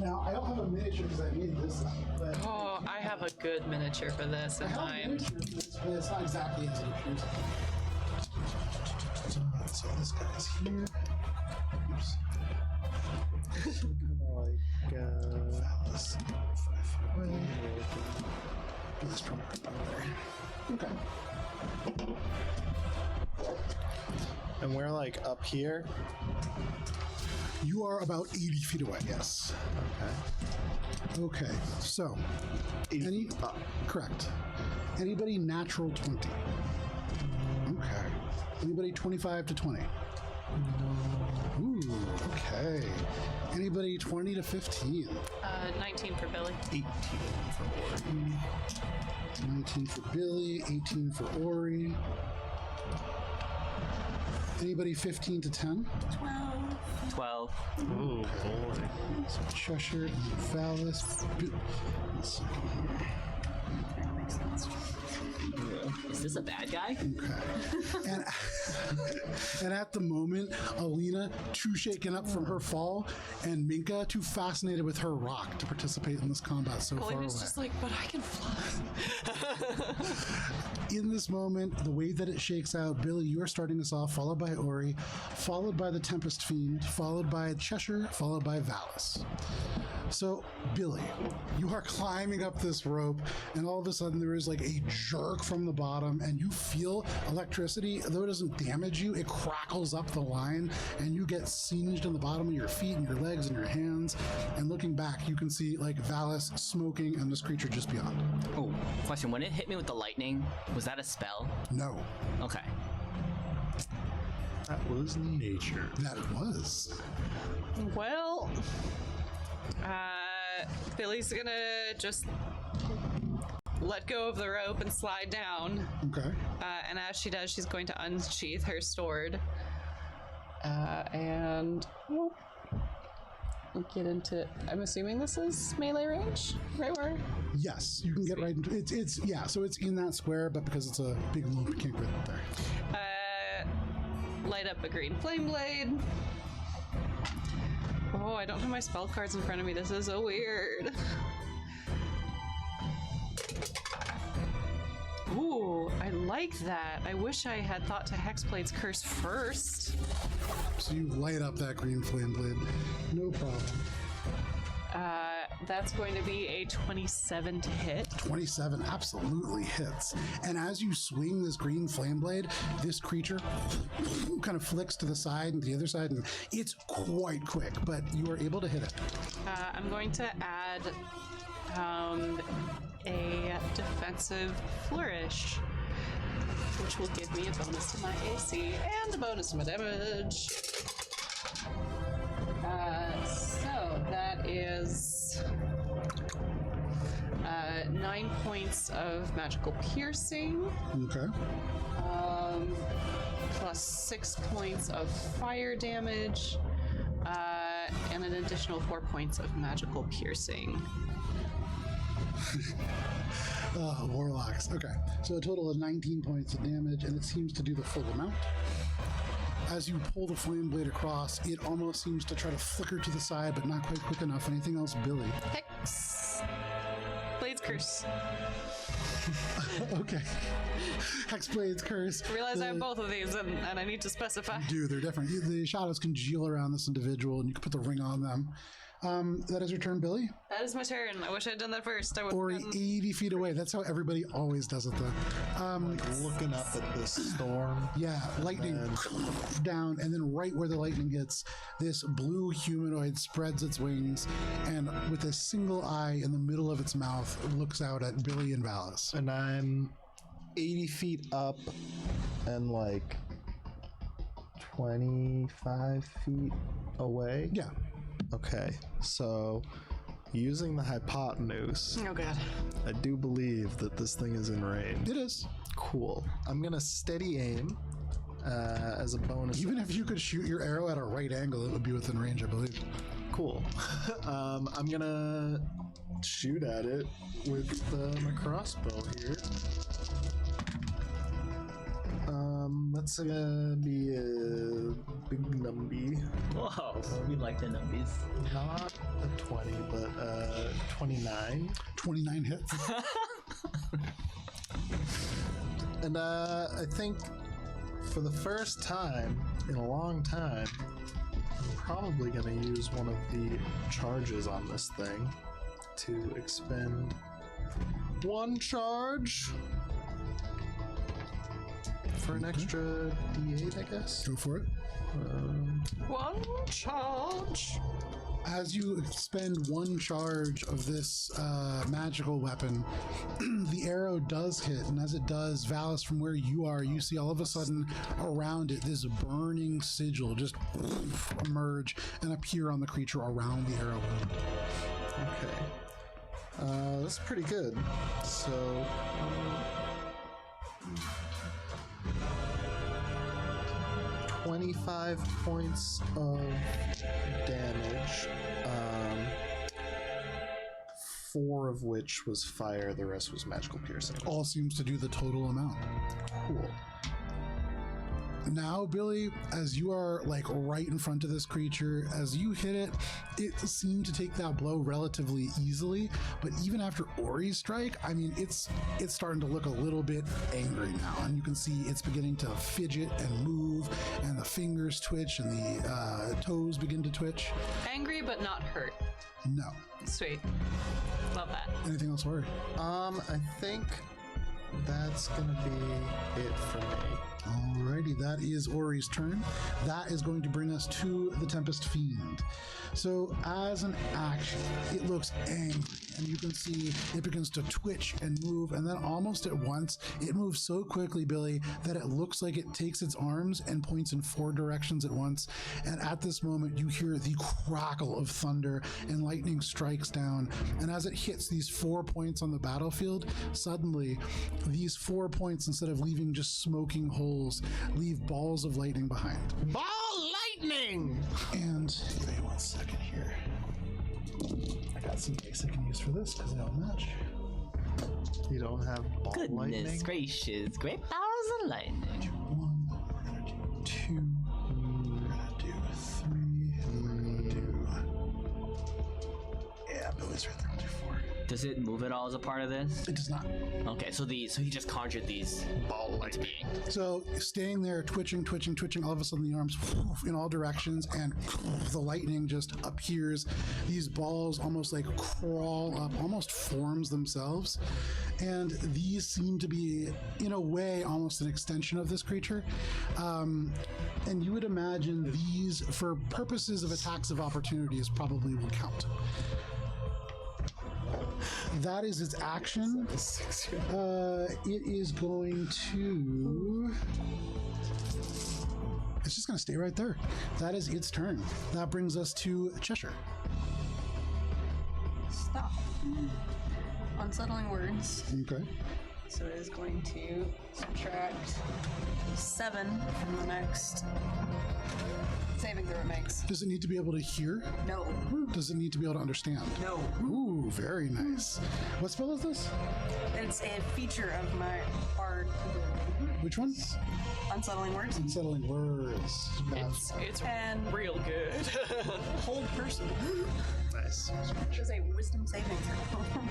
[SPEAKER 1] Now, I don't have a miniature because I made this up, but
[SPEAKER 3] Oh, I have a good miniature for this
[SPEAKER 1] I
[SPEAKER 3] in
[SPEAKER 1] have a
[SPEAKER 3] mind.
[SPEAKER 1] miniature for this, but it's not exactly as it appears. So this guy's here. Oops.
[SPEAKER 5] Like,
[SPEAKER 1] Valis, 5 feet away. Do this from right there. Okay.
[SPEAKER 5] and we're like up here.
[SPEAKER 1] You are about 80 feet away, yes.
[SPEAKER 5] Okay.
[SPEAKER 1] Okay, so, any, correct. Anybody natural 20? Okay. Anybody 25 to 20? Ooh, okay. Anybody 20 to 15?
[SPEAKER 3] 19 for Billy.
[SPEAKER 1] 18 for Ori. 19 for Billy, 18 for Ori. Anybody 15 to 10?
[SPEAKER 8] 12.
[SPEAKER 9] Ooh, boy.
[SPEAKER 1] So Cheshire and Valis.
[SPEAKER 8] Is this a bad guy?
[SPEAKER 1] Okay. And at the moment, Alina, too shaken up from her fall, and Minka, too fascinated with her rock to participate in this combat so far away.
[SPEAKER 3] Alina's just like, but I can fly.
[SPEAKER 1] In this moment, the way that it shakes out, Billy, you are starting us off, followed by Ori, followed by the Tempest Fiend, followed by Cheshire, followed by Valis. So, Billy, you are climbing up this rope, and all of a sudden there is like a jerk from the bottom, and you feel electricity. Though it doesn't damage you, it crackles up the line, and you get singed in the bottom of your feet and your legs and your hands. And looking back, you can see like Valis smoking and this creature just beyond.
[SPEAKER 8] Oh, question. When it hit me with the lightning, was that a spell?
[SPEAKER 1] No,
[SPEAKER 8] Okay.
[SPEAKER 5] That was nature.
[SPEAKER 1] that was.
[SPEAKER 3] Well, Billy's gonna just let go of the rope and slide down.
[SPEAKER 1] Okay.
[SPEAKER 3] And as she does, she's going to unsheath her sword. And whoop, get into. I'm assuming this is melee range, right? Where?
[SPEAKER 1] Yes, you can get right into it. It's yeah, so it's in that square, but because it's a big loop, you can't get up there.
[SPEAKER 3] Light up a green flame blade. Oh, I don't have my spell cards in front of me. This is so weird. Ooh, I like that. I wish I had thought to Hexblade's Curse first.
[SPEAKER 1] So you light up that green flame blade. No problem.
[SPEAKER 3] That's going to be a 27 to hit.
[SPEAKER 1] 27 absolutely hits. And as you swing this green flame blade, this creature kind of flicks to the side and to the other side, and it's quite quick, but you are able to hit it.
[SPEAKER 3] I'm going to add a defensive flourish, which will give me a bonus to my AC and a bonus to my damage. So that is 9 points of magical piercing,
[SPEAKER 1] Okay.
[SPEAKER 3] plus 6 points of fire damage, and an additional 4 points of magical piercing.
[SPEAKER 1] Warlocks. Okay. So a total of 19 points of damage, and it seems to do the full amount. As you pull the flame blade across, it almost seems to try to flicker to the side, but not quite quick enough. Anything else, Billy?
[SPEAKER 3] Hex! Blade's Curse.
[SPEAKER 1] Okay. Hexblade's Curse.
[SPEAKER 3] I realize I have both of these, and I need to specify.
[SPEAKER 1] They're different. The shadows congeal around this individual, and you can put the ring on them. That is your turn, Billy.
[SPEAKER 3] That is my turn. I wish I'd done that first. I would
[SPEAKER 1] Or
[SPEAKER 3] have gotten...
[SPEAKER 1] 80 feet away. That's how everybody always does it, though.
[SPEAKER 5] Looking up at this storm.
[SPEAKER 1] Yeah, lightning down, and then right where the lightning hits, this blue humanoid spreads its wings, and with a single eye in the middle of its mouth, looks out at Billy and Valis.
[SPEAKER 5] And I'm 80 feet up and like 25 feet away.
[SPEAKER 1] Yeah.
[SPEAKER 5] Okay, so using the hypotenuse,
[SPEAKER 3] Oh, God.
[SPEAKER 5] I do believe that this thing is in range.
[SPEAKER 1] It is.
[SPEAKER 5] Cool. I'm gonna steady aim as a bonus.
[SPEAKER 1] Even if you could shoot your arrow at a right angle, it would be within range, I believe.
[SPEAKER 5] Cool. I'm gonna shoot at it with my crossbow here. That's gonna be a big numby.
[SPEAKER 8] Whoa, we like the numbies.
[SPEAKER 5] Not a 20, but 29.
[SPEAKER 1] 29 hits.
[SPEAKER 5] And I think for the first time in a long time, I'm probably going to use one of the charges on this thing to expend one charge for an extra D8, I guess.
[SPEAKER 1] Go for it.
[SPEAKER 3] One charge.
[SPEAKER 1] As you expend one charge of this magical weapon, the arrow does hit, and as it does, Valis, from where you are, you see all of a sudden around it this burning sigil just emerge and appear on the creature around the arrow wound.
[SPEAKER 5] Okay. That's pretty good. So... 20 25 points of damage. 4 of which was fire, the rest was magical piercing.
[SPEAKER 1] All seems to do the total amount.
[SPEAKER 5] Cool.
[SPEAKER 1] Now, Billy, as you are like right in front of this creature, as you hit it, it seemed to take that blow relatively easily. But even after Ori's strike, I mean, it's starting to look a little bit angry now, and you can see it's beginning to fidget and move, and the fingers twitch, and the toes begin to twitch.
[SPEAKER 3] Angry but not hurt.
[SPEAKER 1] No.
[SPEAKER 3] Sweet. Love that.
[SPEAKER 1] Anything else, Ori?
[SPEAKER 5] I think that's gonna be it for me.
[SPEAKER 1] Alrighty, that is Ori's turn. That is going to bring us to the Tempest Fiend. So, as an action, it looks angry, and you can see it begins to twitch and move, and then almost at once, it moves so quickly, Billy, that it looks like it takes its arms and points in 4 directions at once. And at this moment, you hear the crackle of thunder, and lightning strikes down. And as it hits these 4 points on the battlefield, suddenly, these 4 points, instead of leaving just smoking holes, leave balls of lightning behind.
[SPEAKER 5] Ball lightning!
[SPEAKER 1] And give me 1 second here. I got some dice I can use for this because they don't match.
[SPEAKER 5] You don't have ball
[SPEAKER 8] Goodness
[SPEAKER 5] lightning?
[SPEAKER 8] gracious, great powers of lightning.
[SPEAKER 1] 1, we're gonna do 2, we're gonna do 3, and we're gonna do. Yeah, Billy's right there. I'll do 4.
[SPEAKER 8] Does it move at all as a part of this?
[SPEAKER 1] It does not.
[SPEAKER 8] Okay, so he just conjured these
[SPEAKER 5] Ball
[SPEAKER 8] into being.
[SPEAKER 1] So staying there, twitching, all of a sudden the arms in all directions, and the lightning just appears. These balls almost like crawl up, almost forms themselves. And these seem to be, in a way, almost an extension of this creature. And you would imagine these, for purposes of attacks of opportunities, probably will count. That is its action. It is going to... It's just going to stay right there. That is its turn. That brings us to Cheshire.
[SPEAKER 2] Stop. Unsettling words.
[SPEAKER 1] Okay.
[SPEAKER 2] So it is going to subtract 7 from the next saving throw it makes.
[SPEAKER 1] Does it need to be able to hear?
[SPEAKER 2] No.
[SPEAKER 1] Does it need to be able to understand?
[SPEAKER 2] No.
[SPEAKER 1] Ooh, very nice. What spell is this?
[SPEAKER 2] It's a feature of my bard ability.
[SPEAKER 1] Which one?
[SPEAKER 2] Unsettling words.
[SPEAKER 1] Unsettling words.
[SPEAKER 3] It's
[SPEAKER 2] And
[SPEAKER 3] real good.
[SPEAKER 2] hold person.
[SPEAKER 5] Nice.
[SPEAKER 2] Which is a wisdom saving throw.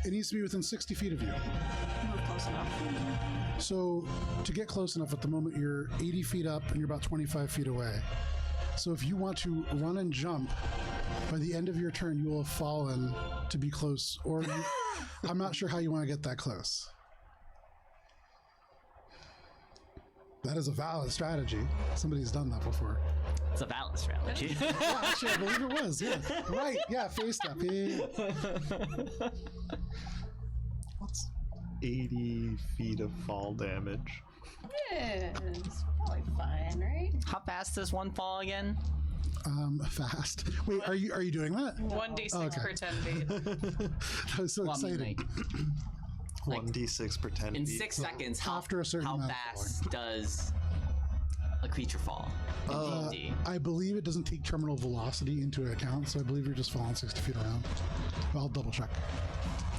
[SPEAKER 1] It needs to be within 60 feet of you.
[SPEAKER 2] Move close enough.
[SPEAKER 1] So to get close enough, at the moment you're 80 feet up and you're about 25 feet away. So if you want to run and jump, by the end of your turn, you will have fallen to be close. Or I'm not sure how you want to get that close. That is a valid strategy. Somebody's done that before.
[SPEAKER 8] It's a valid strategy.
[SPEAKER 1] Yeah, actually, I believe it was. Yeah, right. Yeah, face step. Yeah.
[SPEAKER 5] What's 80 feet of fall damage?
[SPEAKER 2] Yeah, it's probably fine, right?
[SPEAKER 8] How fast does one fall again?
[SPEAKER 1] Fast. Wait, are you doing that?
[SPEAKER 3] 1d6
[SPEAKER 1] Okay.
[SPEAKER 3] per 10 feet.
[SPEAKER 1] That was so
[SPEAKER 8] Well, I mean,
[SPEAKER 1] exciting.
[SPEAKER 8] like,
[SPEAKER 5] 1d6 per 10
[SPEAKER 8] in
[SPEAKER 5] feet.
[SPEAKER 8] 6 seconds, how,
[SPEAKER 1] After a certain
[SPEAKER 8] how
[SPEAKER 1] amount of
[SPEAKER 8] fast does a creature fall in D&D?
[SPEAKER 1] I believe it doesn't take terminal velocity into account, so I believe you're just falling 60 feet around. I'll double check.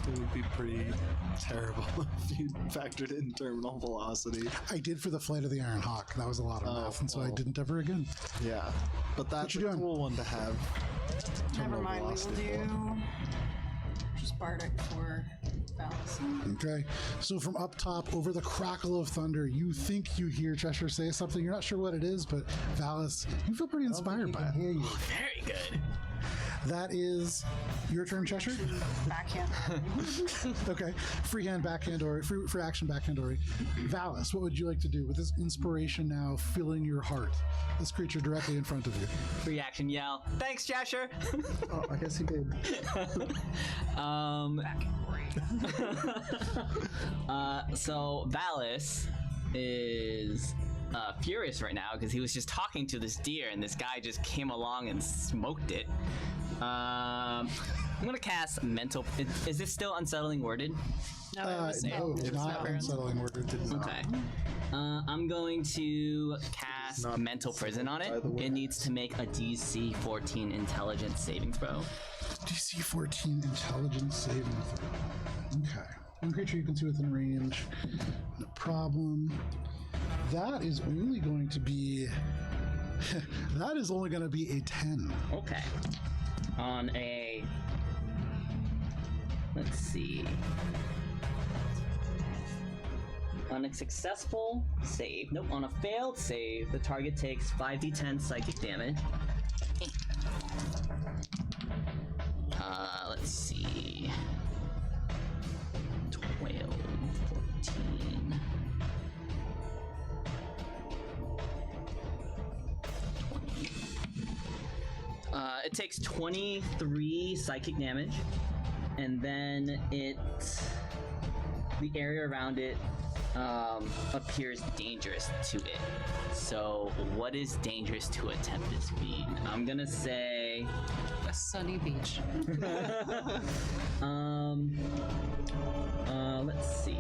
[SPEAKER 5] It would be pretty terrible if you factored in terminal velocity.
[SPEAKER 1] I did for the Flight of the Iron Hawk. That was a lot of math, and so I
[SPEAKER 5] well.
[SPEAKER 1] didn't ever again.
[SPEAKER 5] Yeah, but that's
[SPEAKER 1] you
[SPEAKER 5] a
[SPEAKER 1] doing?
[SPEAKER 5] cool one to have.
[SPEAKER 2] Never
[SPEAKER 5] Terminal
[SPEAKER 2] mind, we will
[SPEAKER 5] velocity.
[SPEAKER 2] do just bardic for balance.
[SPEAKER 1] Okay, so from up top, over the crackle of thunder, you think you hear Cheshire say something. You're not sure what it is, but Valis, you feel pretty inspired by it.
[SPEAKER 8] Very good.
[SPEAKER 1] That is your turn, Cheshire.
[SPEAKER 2] Backhand.
[SPEAKER 1] Okay, freehand backhand or free action backhand or Valis, what would you like to do with this inspiration now filling your heart? This creature directly in front of you.
[SPEAKER 8] Free action yell. Thanks, Cheshire.
[SPEAKER 1] Oh, I guess he did.
[SPEAKER 8] So Valis is furious right now because he was just talking to this deer and this guy just came along and smoked it. I'm gonna cast mental. Is this still unsettling worded?
[SPEAKER 3] No, it was
[SPEAKER 1] no, it's not
[SPEAKER 3] never
[SPEAKER 1] unsettling word.
[SPEAKER 8] Okay. I'm going to cast mental prison on it. It needs to make a DC 14 intelligence saving throw.
[SPEAKER 1] DC 14 intelligence saving throw. Okay. One creature you can see within range. No problem. That is only going to be. That is only going to be a 10.
[SPEAKER 8] Okay. On a. Let's see. On a successful save, nope, on a failed save, the target takes 5d10 psychic damage. Let's see. 12, 14. 20. It takes 23 psychic damage, and then the area around it appears dangerous to it. So, what is dangerous to a Tempest Fiend? I'm gonna say
[SPEAKER 3] a sunny beach.
[SPEAKER 8] Let's see.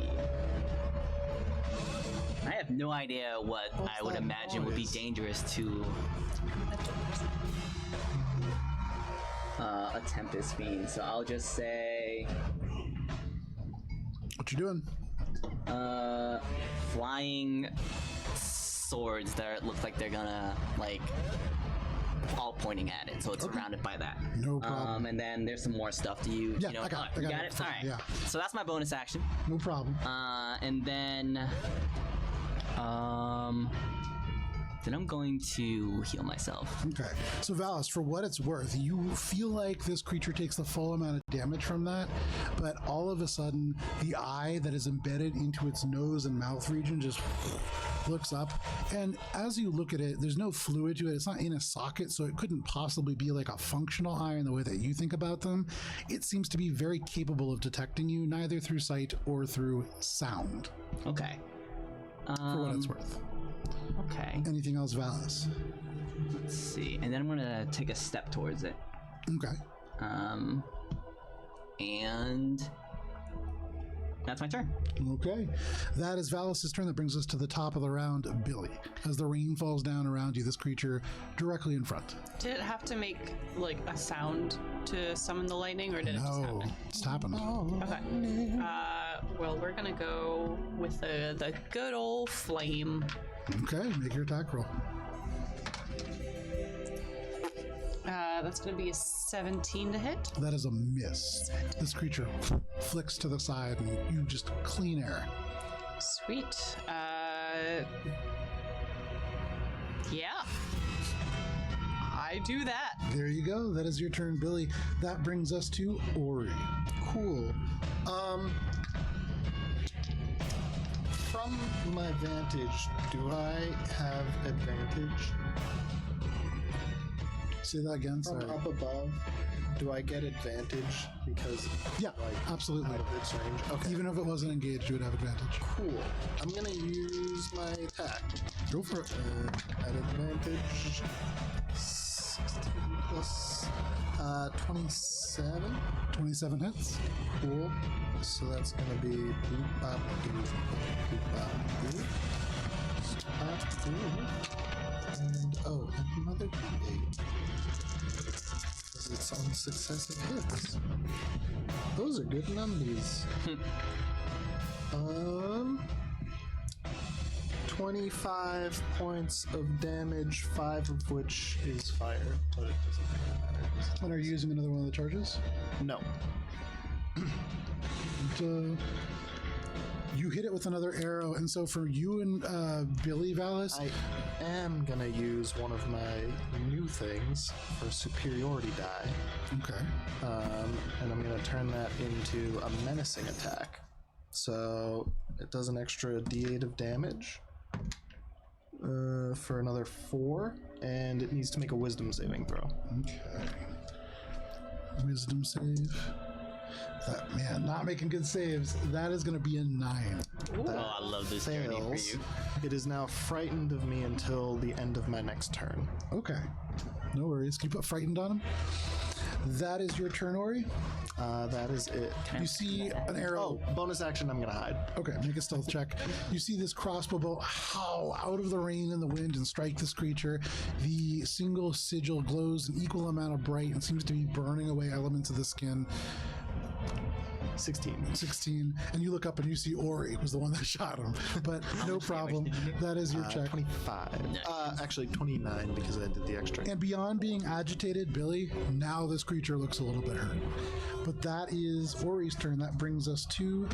[SPEAKER 8] I have no idea what I would imagine would be dangerous to a Tempest Fiend. So I'll just say
[SPEAKER 1] What you doing?
[SPEAKER 8] flying swords that look like they're gonna all pointing at it, so it's surrounded by that.
[SPEAKER 1] No problem.
[SPEAKER 8] And then there's some more stuff. Do you?
[SPEAKER 1] Yeah,
[SPEAKER 8] you know,
[SPEAKER 1] I got it.
[SPEAKER 8] you got it. All right.
[SPEAKER 1] Yeah.
[SPEAKER 8] So that's my bonus action.
[SPEAKER 1] No problem.
[SPEAKER 8] And then I'm going to heal myself.
[SPEAKER 1] Okay. So, Valis, for what it's worth, you feel like this creature takes the full amount of damage from that, but all of a sudden, the eye that is embedded into its nose and mouth region just looks up. And as you look at it, there's no fluid to it. It's not in a socket, so it couldn't possibly be like a functional eye in the way that you think about them. It seems to be very capable of detecting you, neither through sight or through sound,
[SPEAKER 8] Okay.
[SPEAKER 1] for what it's worth.
[SPEAKER 8] Okay.
[SPEAKER 1] Anything else, Valis?
[SPEAKER 8] Let's see. And then I'm gonna take a step towards it.
[SPEAKER 1] Okay.
[SPEAKER 8] And that's my turn.
[SPEAKER 1] Okay. That is Valis' turn. That brings us to the top of the round, Billy. As the rain falls down around you, this creature directly in front.
[SPEAKER 3] Did it have to make a sound to summon the lightning, or did it just
[SPEAKER 1] No,
[SPEAKER 3] happen?
[SPEAKER 1] it's happened.
[SPEAKER 3] Okay. Well, we're gonna go with the good old flame.
[SPEAKER 1] Okay, make your attack roll.
[SPEAKER 3] That's gonna be a 17 to hit.
[SPEAKER 1] That is a miss. This creature flicks to the side and you just clean air.
[SPEAKER 3] Sweet. Yeah. I do that.
[SPEAKER 1] There you go. That is your turn, Billy. That brings us to Ori.
[SPEAKER 5] Cool. From my vantage, do I have advantage?
[SPEAKER 1] Say that again,
[SPEAKER 5] From
[SPEAKER 1] sorry.
[SPEAKER 5] up above, do I get advantage because
[SPEAKER 1] Yeah, absolutely.
[SPEAKER 5] out of its range? Okay.
[SPEAKER 1] Even if it wasn't engaged, you would have advantage.
[SPEAKER 5] Cool. I'm gonna use my attack.
[SPEAKER 1] Go for it.
[SPEAKER 5] At advantage, 16 plus 27.
[SPEAKER 1] 27 hits.
[SPEAKER 5] Cool. So that's gonna be boop bop boop boop bop boop. Bop boop. And another D8. Because it's on successive hits. Those are good numbers. 25 points of damage, 5 of which is fire, but it doesn't really matter.
[SPEAKER 1] And are you using another one of the charges?
[SPEAKER 5] No.
[SPEAKER 1] And, you hit it with another arrow, and so for you and Billy, Valis,
[SPEAKER 5] I am gonna use one of my new things for superiority die,
[SPEAKER 1] okay.
[SPEAKER 5] and I'm gonna turn that into a menacing attack. So it does an extra D8 of damage for another 4, and it needs to make a wisdom saving throw.
[SPEAKER 1] Okay. Wisdom save. That man, not making good saves. That is going to be a 9.
[SPEAKER 8] Oh, I love this journey for
[SPEAKER 5] Fails.
[SPEAKER 8] you.
[SPEAKER 5] It is now frightened of me until the end of my next turn.
[SPEAKER 1] Okay. No worries. Can you put frightened on him? That is your turn, Ori.
[SPEAKER 5] That is it.
[SPEAKER 1] You see an arrow.
[SPEAKER 5] Oh, bonus action. I'm gonna hide.
[SPEAKER 1] Okay, make a stealth check. You see this crossbow bolt howl out of the rain and the wind and strike this creature. The single sigil glows an equal amount of bright and seems to be burning away elements of the skin. 16. And you look up and you see Ori was the one that shot him. But no problem. That is your check.
[SPEAKER 5] 25. Actually, 29 because I did the extra.
[SPEAKER 1] And beyond being agitated, Billy, now this creature looks a little bit hurt. But that is Ori's turn. That brings us to...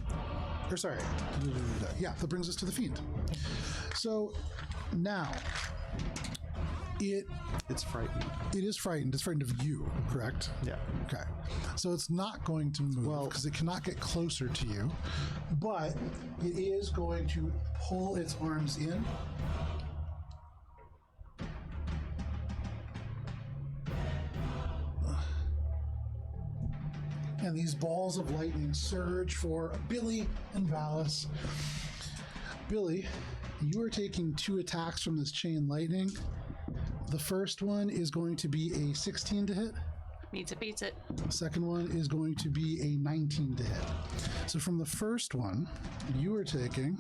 [SPEAKER 1] Or sorry. Yeah, that brings us to the Fiend. So now...
[SPEAKER 5] It's frightened.
[SPEAKER 1] It is frightened. It's frightened of you, correct?
[SPEAKER 5] Yeah.
[SPEAKER 1] Okay. So it's not going to move because it cannot get closer to you, but it is going to pull its arms in. And these balls of lightning surge for Billy and Valis. Billy, you are taking 2 attacks from this chain lightning. The first one is going to be a 16 to hit.
[SPEAKER 3] Meets it, beats it.
[SPEAKER 1] The second one is going to be a 19 to hit. So from the first one, you are taking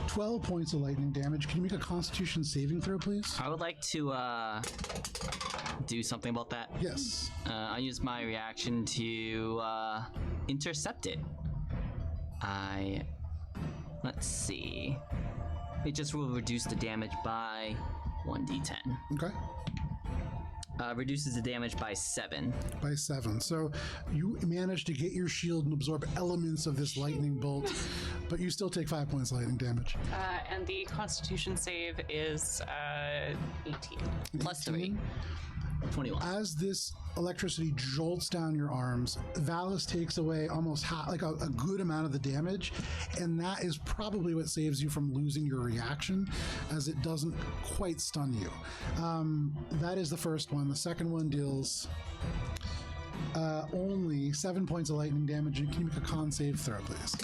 [SPEAKER 1] 12 points of lightning damage. Can you make a Constitution saving throw, please?
[SPEAKER 8] I would like to do something about that.
[SPEAKER 1] Yes.
[SPEAKER 8] I'll use my reaction to intercept it. Let's see. It just will reduce the damage by 1d10.
[SPEAKER 1] Okay.
[SPEAKER 8] Reduces the damage by 7.
[SPEAKER 1] By 7. So you manage to get your shield and absorb elements of this lightning bolt, but you still take 5 points lightning damage.
[SPEAKER 3] And the Constitution save is 18.
[SPEAKER 8] Plus 3. 21.
[SPEAKER 1] As this electricity jolts down your arms, Valis takes away almost half, like a good amount of the damage, and that is probably what saves you from losing your reaction, as it doesn't quite stun you. That is the first one. The second one deals only 7 points of lightning damage. And can you make a con save throw, please?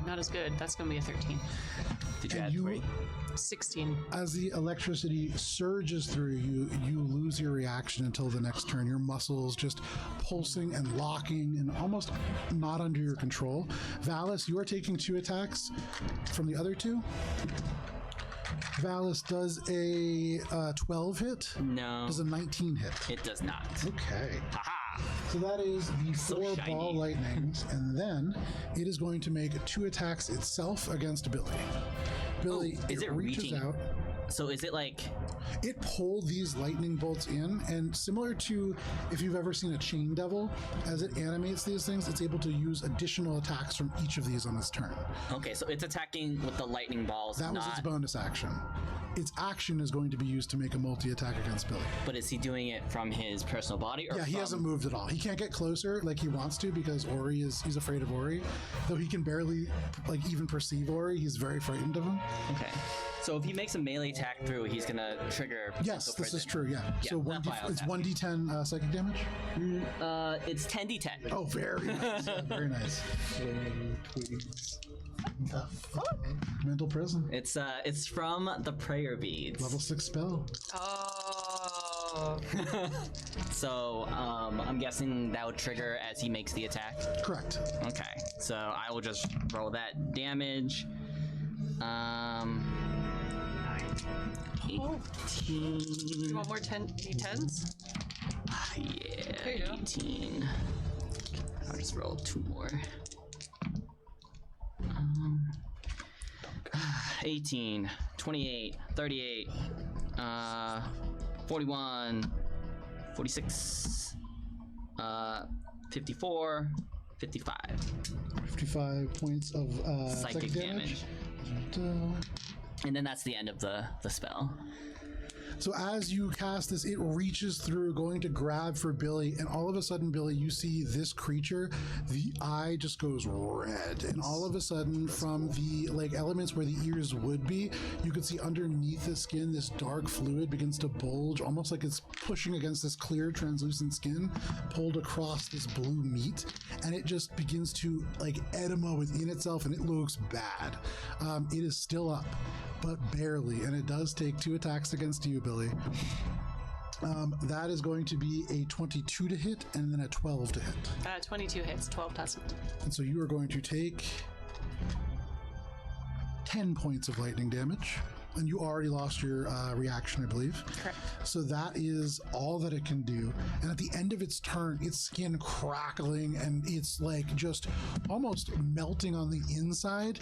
[SPEAKER 3] Not as good. That's going to be a 13.
[SPEAKER 8] Did you
[SPEAKER 1] And
[SPEAKER 8] add
[SPEAKER 1] you-
[SPEAKER 8] 3?
[SPEAKER 3] 16.
[SPEAKER 1] As the electricity surges through you, you lose your reaction until the next turn. Your muscles just pulsing and locking and almost not under your control. Valis, you are taking 2 attacks from the other 2. Valis, does a 12 hit?
[SPEAKER 8] No.
[SPEAKER 1] Does a 19 hit?
[SPEAKER 8] It does not.
[SPEAKER 1] Okay.
[SPEAKER 8] Haha!
[SPEAKER 1] So that is the
[SPEAKER 8] So
[SPEAKER 1] 4
[SPEAKER 8] shiny.
[SPEAKER 1] ball lightnings, and then it is going to make 2 attacks itself against Billy. Billy,
[SPEAKER 8] is it
[SPEAKER 1] reaches
[SPEAKER 8] reaching?
[SPEAKER 1] out.
[SPEAKER 8] So is it like...
[SPEAKER 1] It pulled these lightning bolts in, and similar to if you've ever seen a chain devil, as it animates these things, it's able to use additional attacks from each of these on its turn.
[SPEAKER 8] Okay, so it's attacking with the lightning balls,
[SPEAKER 1] That was its bonus action. Its action is going to be used to make a multi-attack against Billy.
[SPEAKER 8] But is he doing it from his personal body? Or
[SPEAKER 1] Yeah, he
[SPEAKER 8] from...
[SPEAKER 1] hasn't moved at all. He can't get closer like he wants to because he's afraid of Ori. Though he can barely even perceive Ori, he's very frightened of him.
[SPEAKER 8] Okay. So if he makes a melee attack through, he's gonna trigger...
[SPEAKER 1] Yes,
[SPEAKER 8] potential
[SPEAKER 1] this is
[SPEAKER 8] prison.
[SPEAKER 1] true, yeah.
[SPEAKER 8] Yeah,
[SPEAKER 1] So
[SPEAKER 8] that's why I was
[SPEAKER 1] it's
[SPEAKER 8] asking.
[SPEAKER 1] 1d10 psychic damage?
[SPEAKER 8] It's 10d10.
[SPEAKER 1] Oh, very nice. Yeah, very nice. Mental prison.
[SPEAKER 8] It's from the prayer beads.
[SPEAKER 1] Level 6 spell.
[SPEAKER 3] Oh.
[SPEAKER 8] So I'm guessing that would trigger as he makes the attack.
[SPEAKER 1] Correct.
[SPEAKER 8] Okay, so I will just roll that damage. 18.
[SPEAKER 3] You want more d10s?
[SPEAKER 8] Yeah,
[SPEAKER 3] There you go.
[SPEAKER 8] 18. I'll just roll 2 more. 18, 28, 38, 41, 46, 54, 55.
[SPEAKER 1] 55 points of
[SPEAKER 8] Psychic damage. And then that's the end of the spell.
[SPEAKER 1] So as you cast this, it reaches through, going to grab for Billy, and all of a sudden, Billy, you see this creature, the eye just goes red, and all of a sudden, from the elements where the ears would be, you can see underneath the skin, this dark fluid begins to bulge, almost like it's pushing against this clear, translucent skin, pulled across this blue meat, and it just begins to edema within itself, and it looks bad. It is still up, but barely, and it does take 2 attacks against you, Billy. That is going to be a 22 to hit and then a 12 to hit.
[SPEAKER 3] 22 hits, 12 doesn't.
[SPEAKER 1] And so you are going to take 10 points of lightning damage. And you already lost your reaction, I believe.
[SPEAKER 3] Correct.
[SPEAKER 1] So that is all that it can do. And at the end of its turn, its skin crackling and it's like just almost melting on the inside.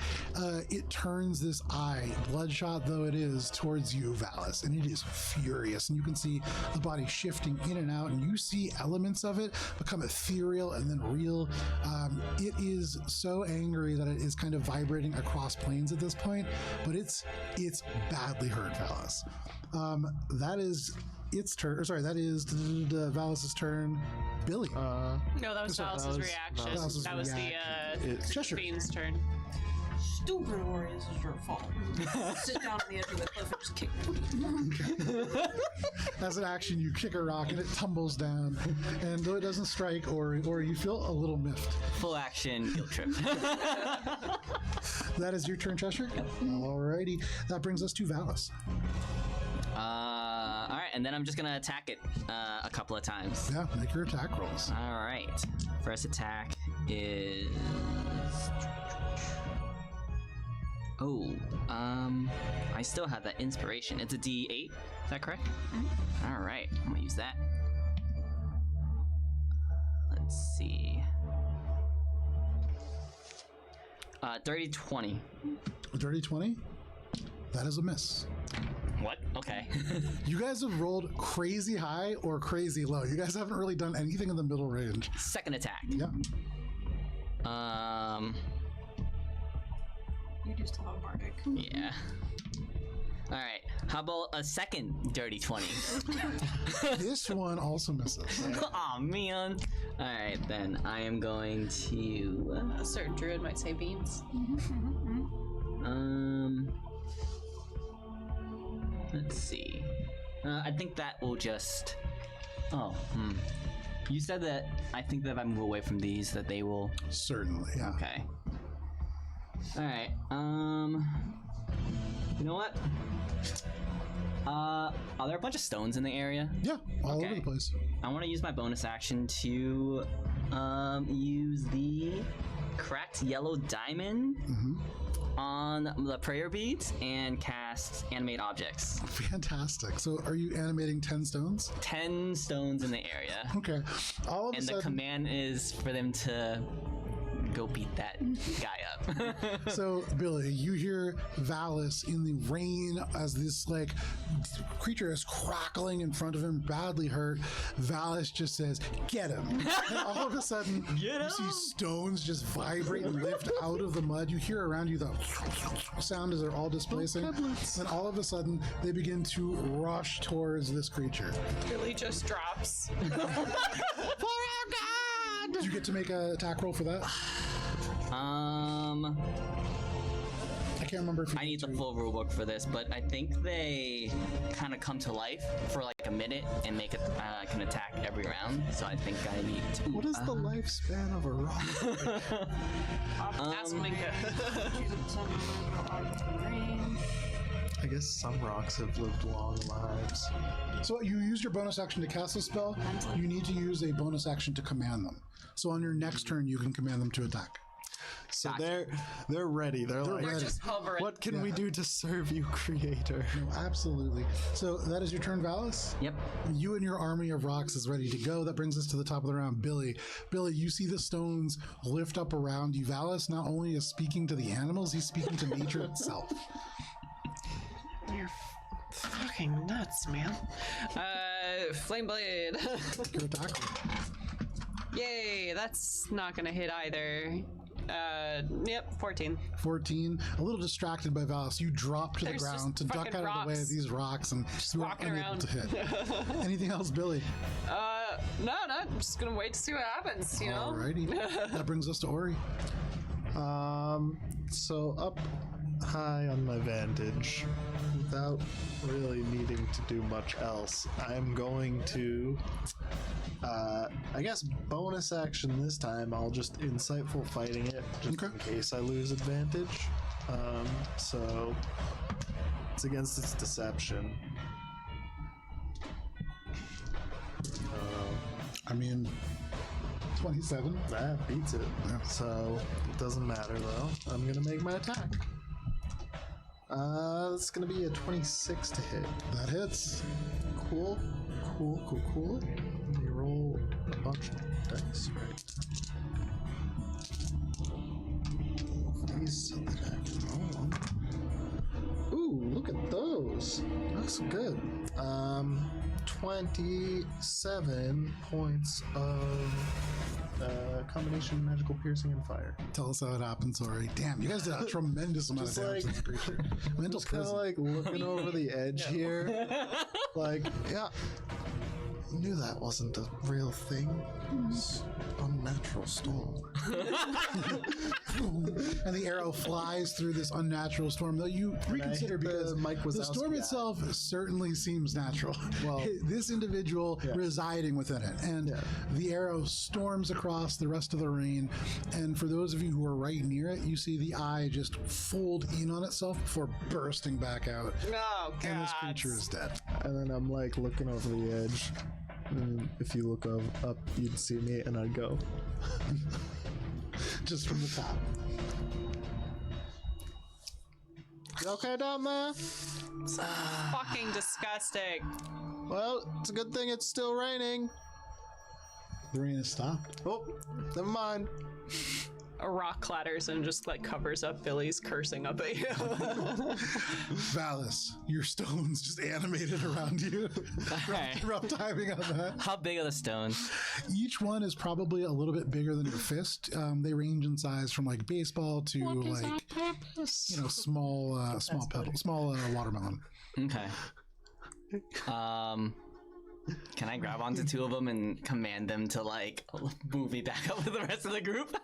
[SPEAKER 1] It turns this eye, bloodshot though it is, towards you, Valis. And it is furious. And you can see the body shifting in and out. And you see elements of it become ethereal and then real. It is so angry that it is kind of vibrating across planes at this point. But it's badly hurt, Valis. That is its turn. Sorry, that is Valis's turn. Billy.
[SPEAKER 3] No, that was Valis's reaction.
[SPEAKER 1] Valis's
[SPEAKER 3] that was
[SPEAKER 1] Cheshire.
[SPEAKER 3] the Fiend's turn.
[SPEAKER 2] Stupid Ori, this is your fault. Sit down on the edge of the cliff and just kick me.
[SPEAKER 1] As an action, you kick a rock and it tumbles down. And though it doesn't strike Ori, you feel a little miffed.
[SPEAKER 8] Full action guilt trip.
[SPEAKER 1] That is your turn, Cheshire? Alrighty. That brings us to Valis.
[SPEAKER 8] All right, and then I'm just gonna attack it a couple of times.
[SPEAKER 1] Yeah, make your attack rolls.
[SPEAKER 8] All right, first attack is. Oh, I still have that inspiration. It's a D8. Is that correct? Mm-hmm. All right, I'm gonna use that. Let's see. Dirty 20.
[SPEAKER 1] Dirty 20? That is a miss.
[SPEAKER 8] What? Okay.
[SPEAKER 1] You guys have rolled crazy high or crazy low. You guys haven't really done anything in the middle range.
[SPEAKER 8] Second attack.
[SPEAKER 1] Yeah.
[SPEAKER 2] You do still have Bardic.
[SPEAKER 8] Yeah. All right. How about a second dirty 20?
[SPEAKER 1] This one also misses.
[SPEAKER 8] Aw, man. All right, then I am going to.
[SPEAKER 3] A certain druid might say beans.
[SPEAKER 8] Let's see. I think that will just. Oh, You said that I think that if I move away from these, that they will.
[SPEAKER 1] Certainly, yeah.
[SPEAKER 8] Okay. All right. You know what? Are there a bunch of stones in the area?
[SPEAKER 1] Yeah, all over the place.
[SPEAKER 8] I want to use my bonus action to use the cracked yellow diamond on the prayer beads and cast animate objects.
[SPEAKER 1] Fantastic. So are you animating 10 stones?
[SPEAKER 8] 10 stones in the area.
[SPEAKER 1] Okay. All of a
[SPEAKER 8] And
[SPEAKER 1] sudden,
[SPEAKER 8] the command is for them to go beat that guy up.
[SPEAKER 1] So, Billy, you hear Valis in the rain as this, like, creature is crackling in front of him, badly hurt. Valis just says, "Get him!" And all of a sudden, you see stones just vibrate and lift out of the mud. You hear around you the sound as they're all displacing. And all of a sudden, they begin to rush towards this creature.
[SPEAKER 3] Billy just drops.
[SPEAKER 1] For our God! Did you get to make an attack roll for that? I can't remember if you
[SPEAKER 8] I need the full rulebook for this, but I think they kind of come to life for like a minute and make it can attack every round. So I think I need to.
[SPEAKER 5] What is the lifespan of a rock?
[SPEAKER 3] Ask Minka.
[SPEAKER 5] I guess some rocks have lived long lives.
[SPEAKER 1] So you used your bonus action to cast a spell. You need to use a bonus action to command them. So on your next turn, you can command them to attack.
[SPEAKER 5] So they're ready. They're like,
[SPEAKER 3] They're just hovering.
[SPEAKER 5] what can we do to serve you, Creator?
[SPEAKER 1] No, absolutely. So that is your turn, Valis?
[SPEAKER 8] Yep.
[SPEAKER 1] You and your army of rocks is ready to go. That brings us to the top of the round. Billy, you see the stones lift up around you. Valis not only is speaking to the animals, he's speaking to nature itself.
[SPEAKER 3] You're fucking nuts, man. Flame blade.
[SPEAKER 1] Your attack.
[SPEAKER 3] Yay, that's not gonna hit either. Yep, 14.
[SPEAKER 1] 14. A little distracted by Valis, you drop to the
[SPEAKER 3] There's
[SPEAKER 1] ground to
[SPEAKER 3] just
[SPEAKER 1] duck out
[SPEAKER 3] fucking
[SPEAKER 1] of the way of
[SPEAKER 3] rocks.
[SPEAKER 1] these rocks and you are
[SPEAKER 3] walking
[SPEAKER 1] unable
[SPEAKER 3] around.
[SPEAKER 1] to hit. Anything else, Billy?
[SPEAKER 3] No, I'm just gonna wait to see what happens, you know?
[SPEAKER 1] Alrighty. That brings us to Ori.
[SPEAKER 5] So up high on my vantage, without really needing to do much else, I'm going to, I guess bonus action this time, I'll just insightful fighting it, just in case I lose advantage. So it's against its deception.
[SPEAKER 1] I mean, 27.
[SPEAKER 5] That beats it. So it doesn't matter though. I'm gonna make my attack. It's gonna be a 26 to hit.
[SPEAKER 1] That hits.
[SPEAKER 5] Cool. Let me roll a bunch of dice, right? These so that I can roll them. Ooh, look at those. That's good. 27 points of combination magical piercing and fire.
[SPEAKER 1] Tell us how it happens, Ori. Damn, you guys did a tremendous amount of
[SPEAKER 5] Just
[SPEAKER 1] damage to this creature. Mental
[SPEAKER 5] Just kind of
[SPEAKER 1] prison.
[SPEAKER 5] like looking over the edge here. Like, yeah. Knew that wasn't a real thing. It's unnatural storm.
[SPEAKER 1] And the arrow flies through this unnatural storm, though you reconsider because
[SPEAKER 5] Mike
[SPEAKER 1] the storm
[SPEAKER 5] Wazowski
[SPEAKER 1] itself certainly seems natural.
[SPEAKER 5] Well,
[SPEAKER 1] this individual residing within it, and the arrow storms across the rest of the rain. And for those of you who are right near it, you see the eye just fold in on itself before bursting back out.
[SPEAKER 3] Oh, God.
[SPEAKER 1] And this creature is dead.
[SPEAKER 5] And then I'm like looking over the edge. And if you look up, you'd see me, and I'd go.
[SPEAKER 1] Just from the top.
[SPEAKER 5] You okay down there?
[SPEAKER 3] Fucking disgusting.
[SPEAKER 5] Well, it's a good thing it's still raining.
[SPEAKER 1] The rain has stopped.
[SPEAKER 5] Oh, never mind.
[SPEAKER 3] A rock clatters and just like covers up Billy's cursing up at you.
[SPEAKER 1] Valis, your stones just animated around you.
[SPEAKER 8] Alright.
[SPEAKER 1] Rough timing on that.
[SPEAKER 8] How big are the stones?
[SPEAKER 1] Each one is probably a little bit bigger than your fist. They range in size from like baseball to like small watermelon.
[SPEAKER 8] Okay. Can I grab onto two of them and command them to like move me back up with the rest of the group?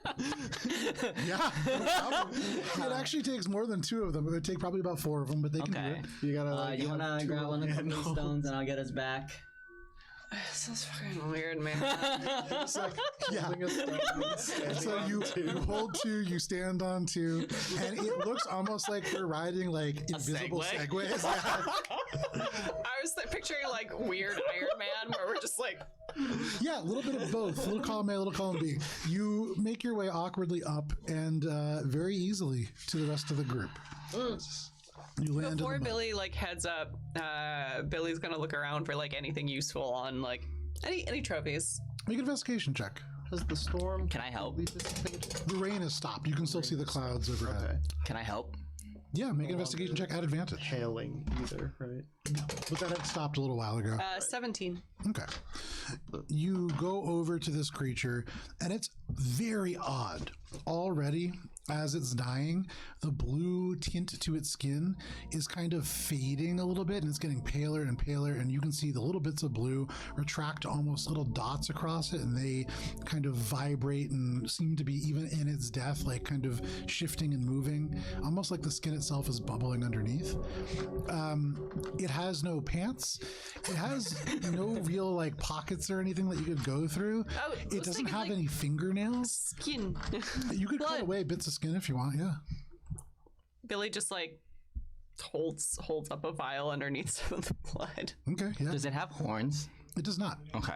[SPEAKER 1] Yeah, no problem. It actually takes more than two of them. It would take probably about four of them, but they can do
[SPEAKER 8] Okay.
[SPEAKER 1] it.
[SPEAKER 5] You gotta. Like,
[SPEAKER 8] You wanna
[SPEAKER 5] have
[SPEAKER 8] grab one of
[SPEAKER 5] two
[SPEAKER 8] the stones and I'll get us back?
[SPEAKER 3] This is fucking weird, man.
[SPEAKER 5] It's like
[SPEAKER 1] Yeah.
[SPEAKER 5] holding a stone and standing
[SPEAKER 1] So
[SPEAKER 5] on
[SPEAKER 1] you
[SPEAKER 5] two.
[SPEAKER 1] hold two, you stand on two, and it looks almost like you're riding like invisible
[SPEAKER 8] Segway?
[SPEAKER 1] segways. Yeah.
[SPEAKER 3] I was picturing like weird Iron Man where we're just like,
[SPEAKER 1] Yeah, a little bit of both. Little column A, little column B. You make your way awkwardly up and very easily to the rest of the group. You land
[SPEAKER 3] before
[SPEAKER 1] in the mud.
[SPEAKER 3] Billy like heads up, Billy's gonna look around for like anything useful on like any trophies.
[SPEAKER 1] Make an investigation check.
[SPEAKER 5] Has the storm
[SPEAKER 8] Can I help?
[SPEAKER 5] dissipated?
[SPEAKER 1] The rain has stopped. You can still see the clouds overhead.
[SPEAKER 5] Okay.
[SPEAKER 8] Can I help?
[SPEAKER 1] Yeah, make an investigation check at advantage.
[SPEAKER 5] Hailing either, right?
[SPEAKER 1] But that had stopped a little while ago.
[SPEAKER 3] 17.
[SPEAKER 1] Okay. You go over to this creature, and it's very odd. Already, as it's dying, the blue tint to its skin is kind of fading a little bit, and it's getting paler and paler, and you can see the little bits of blue retract to almost little dots across it, and they kind of vibrate and seem to be, even in its death, like kind of shifting and moving, almost like the skin itself is bubbling underneath. It has no pants. It has no real like pockets or anything that you could go through.
[SPEAKER 3] Oh,
[SPEAKER 1] It
[SPEAKER 3] let's
[SPEAKER 1] doesn't
[SPEAKER 3] think of,
[SPEAKER 1] have
[SPEAKER 3] like,
[SPEAKER 1] any fingernails.
[SPEAKER 3] Skin.
[SPEAKER 1] You could cut
[SPEAKER 3] blood.
[SPEAKER 1] away bits of skin if you want, yeah.
[SPEAKER 3] Billy just like holds up a vial underneath some of the blood.
[SPEAKER 1] Okay, yeah.
[SPEAKER 8] Does it have horns?
[SPEAKER 1] It does not.
[SPEAKER 8] Okay.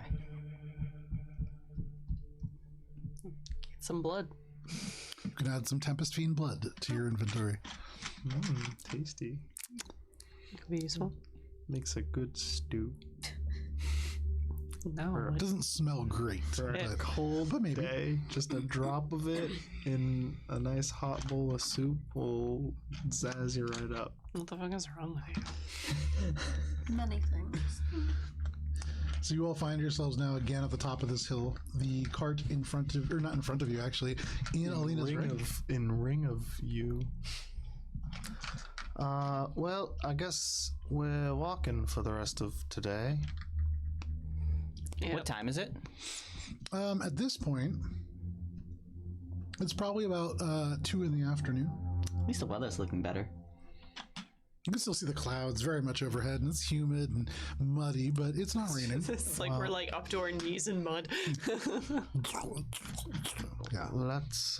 [SPEAKER 3] Get some blood.
[SPEAKER 1] You can add some Tempest Fiend blood to your inventory.
[SPEAKER 5] Tasty.
[SPEAKER 3] Could be useful.
[SPEAKER 5] Makes a good stew.
[SPEAKER 3] No.
[SPEAKER 1] It doesn't smell great,
[SPEAKER 5] For a
[SPEAKER 1] but,
[SPEAKER 5] cold
[SPEAKER 1] but maybe.
[SPEAKER 5] day, just a drop of it in a nice hot bowl of soup will zazz you right up.
[SPEAKER 3] What the fuck is wrong with you?
[SPEAKER 2] Many things.
[SPEAKER 1] So you all find yourselves now again at the top of this hill. The cart in front of, or not in front of you actually, in Alina's ring.
[SPEAKER 5] Ring of you. Well, I guess we're walking for the rest of today.
[SPEAKER 3] Yep.
[SPEAKER 8] What time is it?
[SPEAKER 1] At this point, it's probably about 2 in the afternoon.
[SPEAKER 8] At least the weather's looking better.
[SPEAKER 1] You can still see the clouds very much overhead, and it's humid and muddy, but it's not raining.
[SPEAKER 3] It's like we're like up to our knees in mud.
[SPEAKER 1] Yeah.
[SPEAKER 5] Let's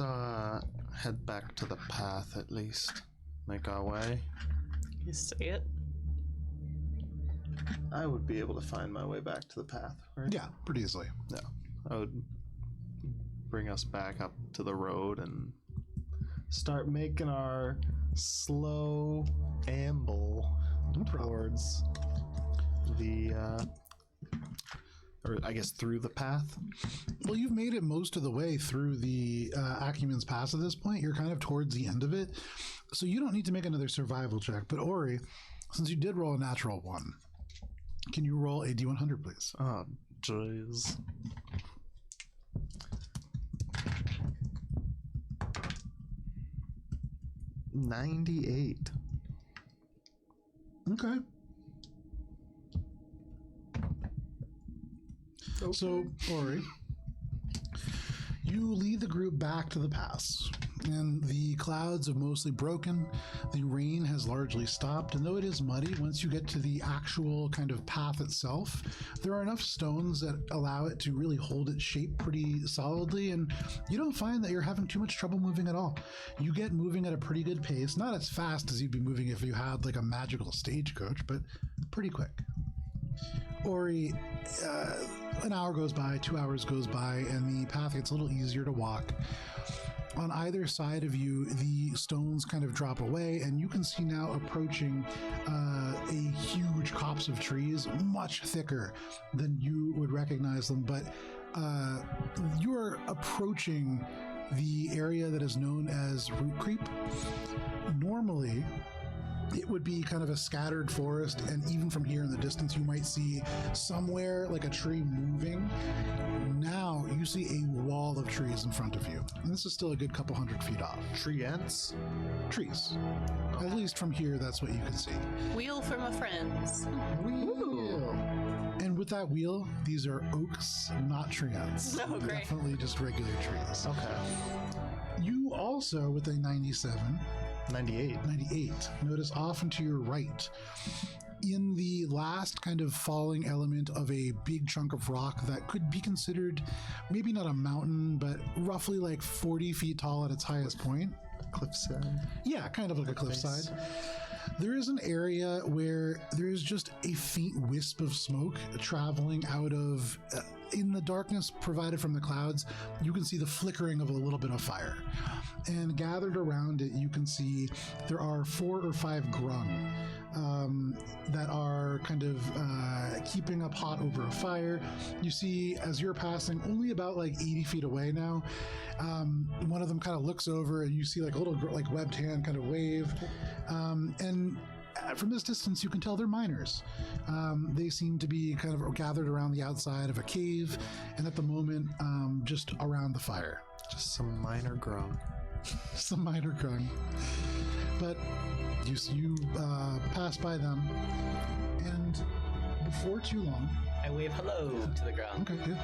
[SPEAKER 5] head back to the path at least. Make our way.
[SPEAKER 3] You say it.
[SPEAKER 5] I would be able to find my way back to the path, right?
[SPEAKER 1] Yeah, pretty easily.
[SPEAKER 5] Yeah. I would bring us back up to the road and start making our slow amble towards the, or I guess through the path.
[SPEAKER 1] Well, you've made it most of the way through the Acumen's Pass at this point. You're kind of towards the end of it. So you don't need to make another survival check. But Ori, since you did roll a natural 1, can you roll a D100, please?
[SPEAKER 5] Oh, jeez. $98.
[SPEAKER 1] Okay. So, Ori, you lead the group back to the pass, and the clouds have mostly broken. The rain has largely stopped, and though it is muddy, once you get to the actual kind of path itself, there are enough stones that allow it to really hold its shape pretty solidly, and you don't find that you're having too much trouble moving at all. You get moving at a pretty good pace, not as fast as you'd be moving if you had like a magical stagecoach, but pretty quick. Ori, an hour goes by, 2 hours goes by, and the path gets a little easier to walk. On either side of you, the stones kind of drop away, and you can see now approaching a huge copse of trees, much thicker than you would recognize them, but you're approaching the area that is known as Root Creep. Normally, it would be kind of a scattered forest, and even from here in the distance, you might see somewhere like a tree moving. Now you see a wall of trees in front of you, and this is still a good couple 100 feet off.
[SPEAKER 5] Tree ants?
[SPEAKER 1] Trees. At least from here, that's what you can see.
[SPEAKER 3] Wheel for my friends.
[SPEAKER 1] Wheel. And with that wheel, these are oaks, not tree ants.
[SPEAKER 3] Oh, great.
[SPEAKER 1] Definitely just regular trees.
[SPEAKER 5] Okay.
[SPEAKER 1] You also, with a 97,
[SPEAKER 5] 98.
[SPEAKER 1] notice off and to your right, in the last kind of falling element of a big chunk of rock that could be considered maybe not a mountain, but roughly like 40 feet tall at its highest point.
[SPEAKER 5] Cliffside.
[SPEAKER 1] Yeah, kind of like a cliffside. There is an area where there is just a faint wisp of smoke traveling out of, in the darkness provided from the clouds, you can see the flickering of a little bit of fire. And gathered around it, you can see there are 4 or 5 grung that are kind of keeping up hot over a fire. You see, as you're passing, only about like 80 feet away now, one of them kind of looks over, and you see like a little like webbed hand kind of wave. And from this distance, you can tell they're miners. They seem to be kind of gathered around the outside of a cave, and at the moment, just around the fire.
[SPEAKER 5] Just some minor grung.
[SPEAKER 1] Some minor grung. But you pass by them, and before too long...
[SPEAKER 8] I wave hello to the ground.
[SPEAKER 1] Okay, good.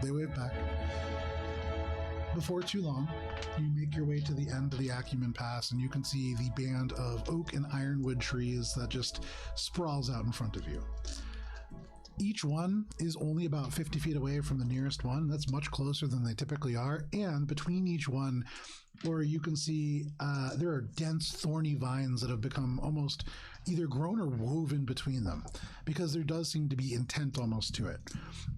[SPEAKER 1] They wave back. Before too long, you make your way to the end of the Acumen Pass, and you can see the band of oak and ironwood trees that just sprawls out in front of you. Each one is only about 50 feet away from the nearest one. That's much closer than they typically are. And between each one, or you can see there are dense, thorny vines that have become almost either grown or woven between them, because there does seem to be intent almost to it.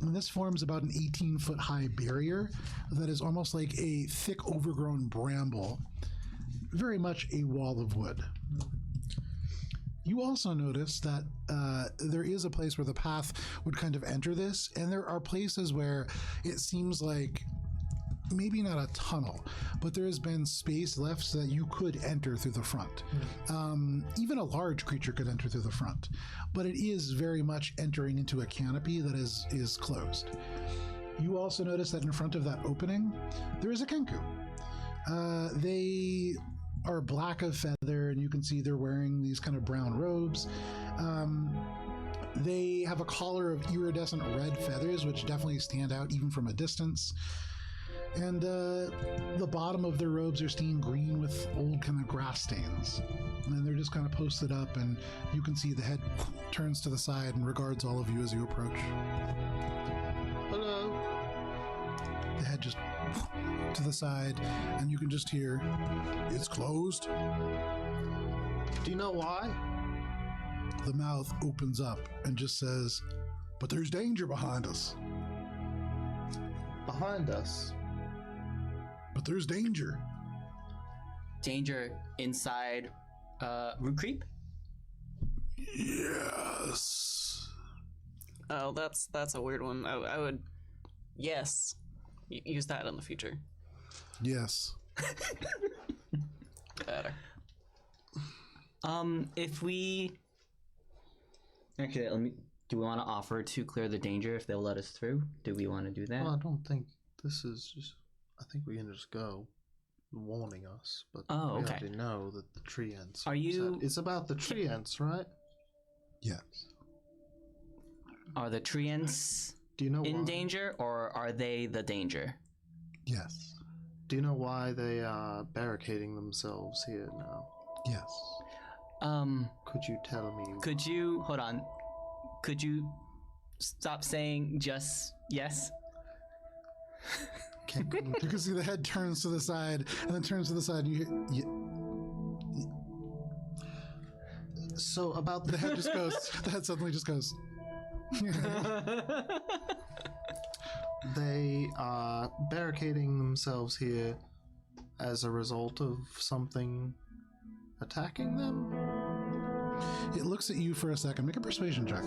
[SPEAKER 1] And this forms about an 18-foot high barrier that is almost like a thick, overgrown bramble, very much a wall of wood. You also notice that there is a place where the path would kind of enter this, and there are places where it seems like maybe not a tunnel, but there has been space left so that you could enter through the front. Even a large creature could enter through the front, but it is very much entering into a canopy that is closed. You also notice that in front of that opening, there is a kenku. They are black of feather, and you can see they're wearing these kind of brown robes. They have a collar of iridescent red feathers, which definitely stand out even from a distance. And the bottom of their robes are stained green with old kind of grass stains. And they're just kind of posted up, and you can see the head turns to the side and regards all of you as you approach.
[SPEAKER 5] Hello.
[SPEAKER 1] The head just to the side, and you can just hear, "It's closed."
[SPEAKER 5] Do you know why?
[SPEAKER 1] the mouth opens up and just says, "But there's danger behind us.
[SPEAKER 4] Behind us.
[SPEAKER 1] But there's danger."
[SPEAKER 7] Danger inside Root Creep?
[SPEAKER 1] Yes.
[SPEAKER 3] Oh, that's a weird one. I would, yes, use that in the future.
[SPEAKER 1] Yes.
[SPEAKER 3] Better.
[SPEAKER 7] If we... Actually, do we want to offer to clear the danger if they'll let us through? Do we want to do that?
[SPEAKER 4] Well, I don't think this is just. I think we can just go, warning us. But we already know that the tree ants.
[SPEAKER 7] Are you...
[SPEAKER 4] It's about the tree ants, right?
[SPEAKER 1] Yes.
[SPEAKER 7] Are the treants
[SPEAKER 4] Do you know
[SPEAKER 7] in
[SPEAKER 4] why?
[SPEAKER 7] danger, or are they the danger?
[SPEAKER 1] Yes.
[SPEAKER 4] Do you know why they are barricading themselves here now?
[SPEAKER 1] Yes.
[SPEAKER 4] Could you tell me?
[SPEAKER 7] Could you... Hold on. Could you stop saying just yes?
[SPEAKER 4] Can,
[SPEAKER 1] You can see the head turns to the side and then turns to the side and you hear...
[SPEAKER 4] so about
[SPEAKER 1] The head just goes... The head suddenly just goes...
[SPEAKER 4] They are barricading themselves here as a result of something attacking them?
[SPEAKER 1] It looks at you for a second. Make a persuasion check.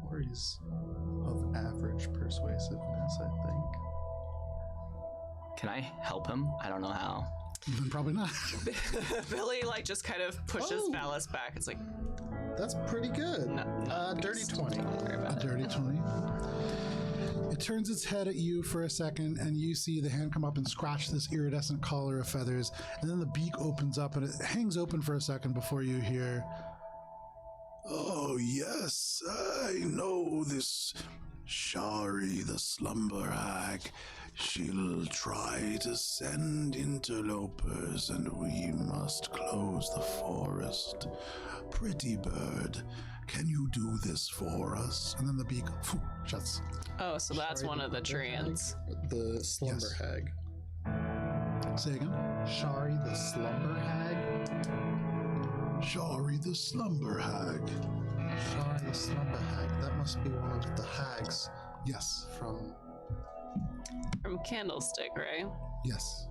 [SPEAKER 4] Worries of average persuasiveness, I think.
[SPEAKER 7] Can I help him? I don't know how.
[SPEAKER 1] Then probably not.
[SPEAKER 3] Billy like just kind of pushes
[SPEAKER 4] Oh.
[SPEAKER 3] Valis back. It's like,
[SPEAKER 4] That's pretty good. Dirty 20.
[SPEAKER 1] A dirty 20. It turns its head at you for a second, and you see the hand come up and scratch this iridescent collar of feathers, and then the beak opens up, and it hangs open for a second before you hear, "Oh, yes, I know this Shari, the slumber hag. She'll try to send interlopers, and we must close the forest. Pretty bird, can you do this for us?" And then the beak shuts.
[SPEAKER 3] oh, so that's one of the treants.
[SPEAKER 4] The slumber
[SPEAKER 1] Yes.
[SPEAKER 4] hag.
[SPEAKER 1] Say again.
[SPEAKER 4] Shari, the slumber hag?
[SPEAKER 1] Shari, the slumber hag.
[SPEAKER 4] Shari, the slumber hag. That must be one of the hags
[SPEAKER 1] Yes.
[SPEAKER 4] from.
[SPEAKER 3] From Candlestick, right?
[SPEAKER 1] Yes.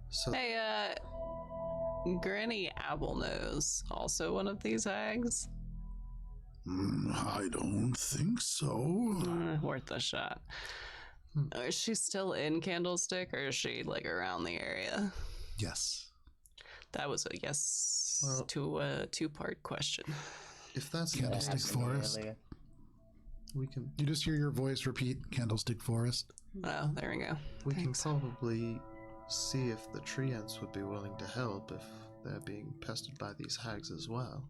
[SPEAKER 4] So
[SPEAKER 3] Hey, Granny Applenose, also one of these hags?
[SPEAKER 1] I don't think so.
[SPEAKER 3] Worth a shot. Is she still in Candlestick, or is she like around the area?
[SPEAKER 1] Yes.
[SPEAKER 3] That was a yes
[SPEAKER 4] Well-
[SPEAKER 3] to a two-part question.
[SPEAKER 4] if that's the
[SPEAKER 1] Candlestick
[SPEAKER 4] case,
[SPEAKER 1] Forest.
[SPEAKER 4] we can
[SPEAKER 1] You just hear your voice repeat Candlestick Forest.
[SPEAKER 3] Oh, there we go.
[SPEAKER 4] we can probably see if the tree ants would be willing to help if they're being pestered by these hags as well.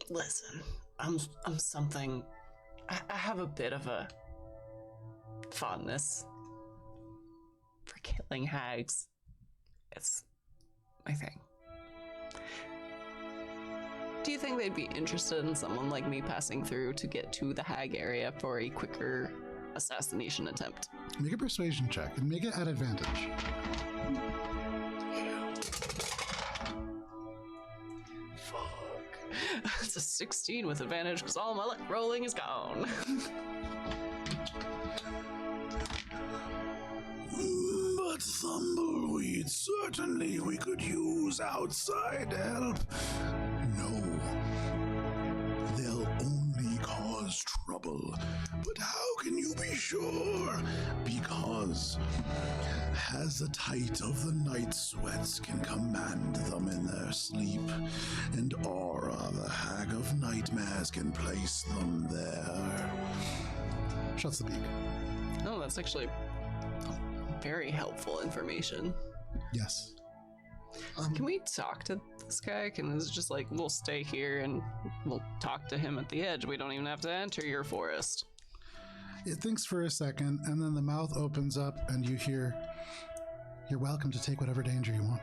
[SPEAKER 3] Listen, I'm something. I have a bit of a fondness for killing hags. It's my thing. Do you think they'd be interested in someone like me passing through to get to the hag area for a quicker assassination attempt?
[SPEAKER 1] Make a persuasion check and make it at advantage.
[SPEAKER 3] Fuck. It's a 16 with advantage because all my luck rolling is gone.
[SPEAKER 1] But Thumbleweed, certainly we could use outside help. No. They'll only cause trouble. But how can you be sure? Because Hazatite of the Night Sweats can command them in their sleep, and Aura, the Hag of Nightmares, can place them there. Shuts the beak.
[SPEAKER 3] Oh, that's actually very helpful information.
[SPEAKER 1] Yes.
[SPEAKER 3] Can we talk to this guy? Can this just like, we'll stay here and we'll talk to him at the edge? We don't even have to enter your forest.
[SPEAKER 1] It thinks for a second, and then the mouth opens up, and you hear, "You're welcome to take whatever danger you want."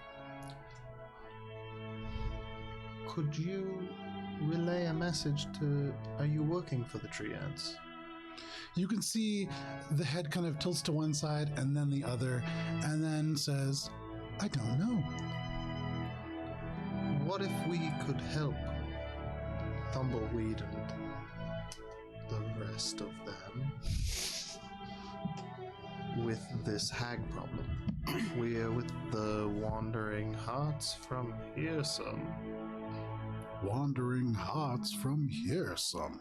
[SPEAKER 4] Could you relay a message to? Are you working for the tree ants?
[SPEAKER 1] You can see the head kind of tilts to one side and then the other, and then says, I don't know.
[SPEAKER 4] What if we could help Tumbleweed and the rest of them with this hag problem? We're with the Wandering Hearts from Hearsome.
[SPEAKER 1] Wandering hearts from here some,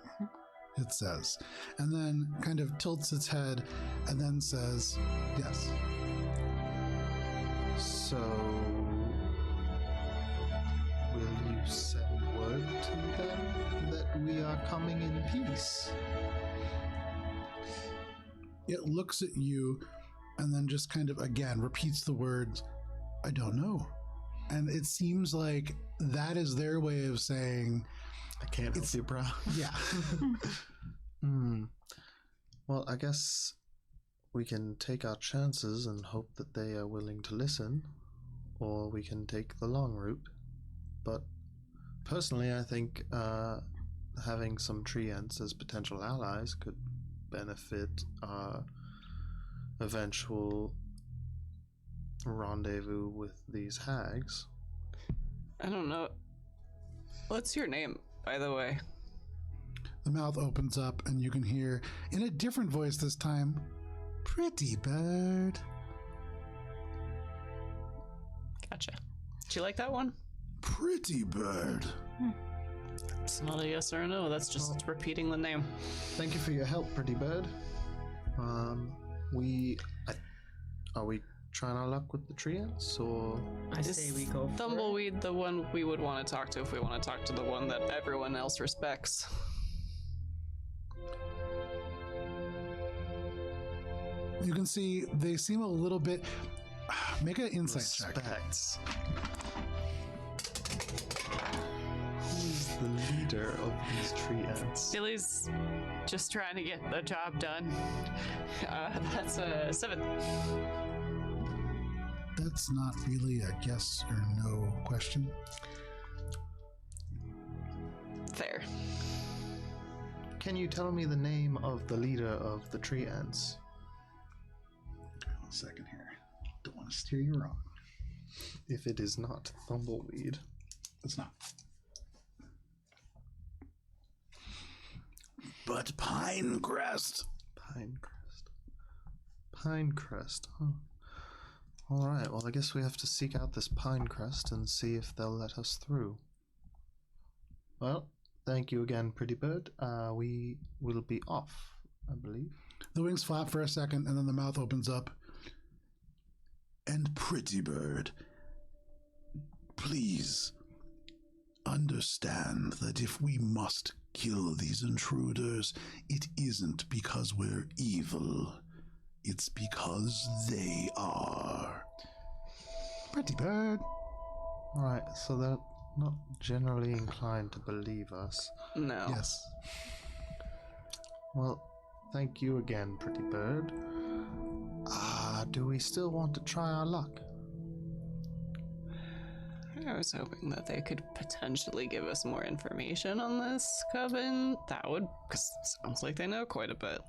[SPEAKER 1] it says, and then kind of tilts its head and then says, yes.
[SPEAKER 4] So, will you send word to them that we are coming in peace?
[SPEAKER 1] It looks at you and then just kind of again repeats the words, I don't know. And it seems like that is their way of saying,
[SPEAKER 5] I can't help you, bro.
[SPEAKER 1] yeah.
[SPEAKER 4] Well, I guess we can take our chances and hope that they are willing to listen, or we can take the long route. But personally, I think having some tree ants as potential allies could benefit our eventual rendezvous with these hags.
[SPEAKER 3] I don't know. What's your name, by the way?
[SPEAKER 1] The mouth opens up and you can hear, in a different voice this time, Pretty Bird.
[SPEAKER 3] Gotcha. Do you like that one?
[SPEAKER 1] Pretty Bird.
[SPEAKER 3] It's not a yes or a no. That's just repeating the name.
[SPEAKER 4] Thank you for your help, Pretty Bird. Are we trying our luck with the tree ants, or
[SPEAKER 8] I say we go for
[SPEAKER 3] Tumbleweed, the one we would want to talk to if we want to talk to the one that everyone else respects.
[SPEAKER 1] You can see they seem a little bit. Make an insight check.
[SPEAKER 4] respects? Who's the leader of these tree ants?
[SPEAKER 3] Billy's just trying to get the job done. That's a 7.
[SPEAKER 1] That's not really a yes or no question.
[SPEAKER 3] Fair.
[SPEAKER 4] Can you tell me the name of the leader of the tree ants?
[SPEAKER 1] Hold on a second here. Don't want to steer you wrong.
[SPEAKER 4] If it is not Tumbleweed.
[SPEAKER 1] It's not. But Pinecrest.
[SPEAKER 4] Pinecrest, huh? Alright, well, I guess we have to seek out this Pinecrest and see if they'll let us through. Well, thank you again, Pretty Bird. We will be off, I believe.
[SPEAKER 1] The wings flap for a second and then the mouth opens up. And Pretty Bird, please understand that if we must kill these intruders, it isn't because we're evil. It's because they are. Pretty Bird.
[SPEAKER 4] Alright, so they're not generally inclined to believe us.
[SPEAKER 3] No.
[SPEAKER 1] Yes.
[SPEAKER 4] Well, thank you again, Pretty Bird. Do we still want to try our luck?
[SPEAKER 3] I was hoping that they could potentially give us more information on this coven. That would, because it sounds like they know quite a bit.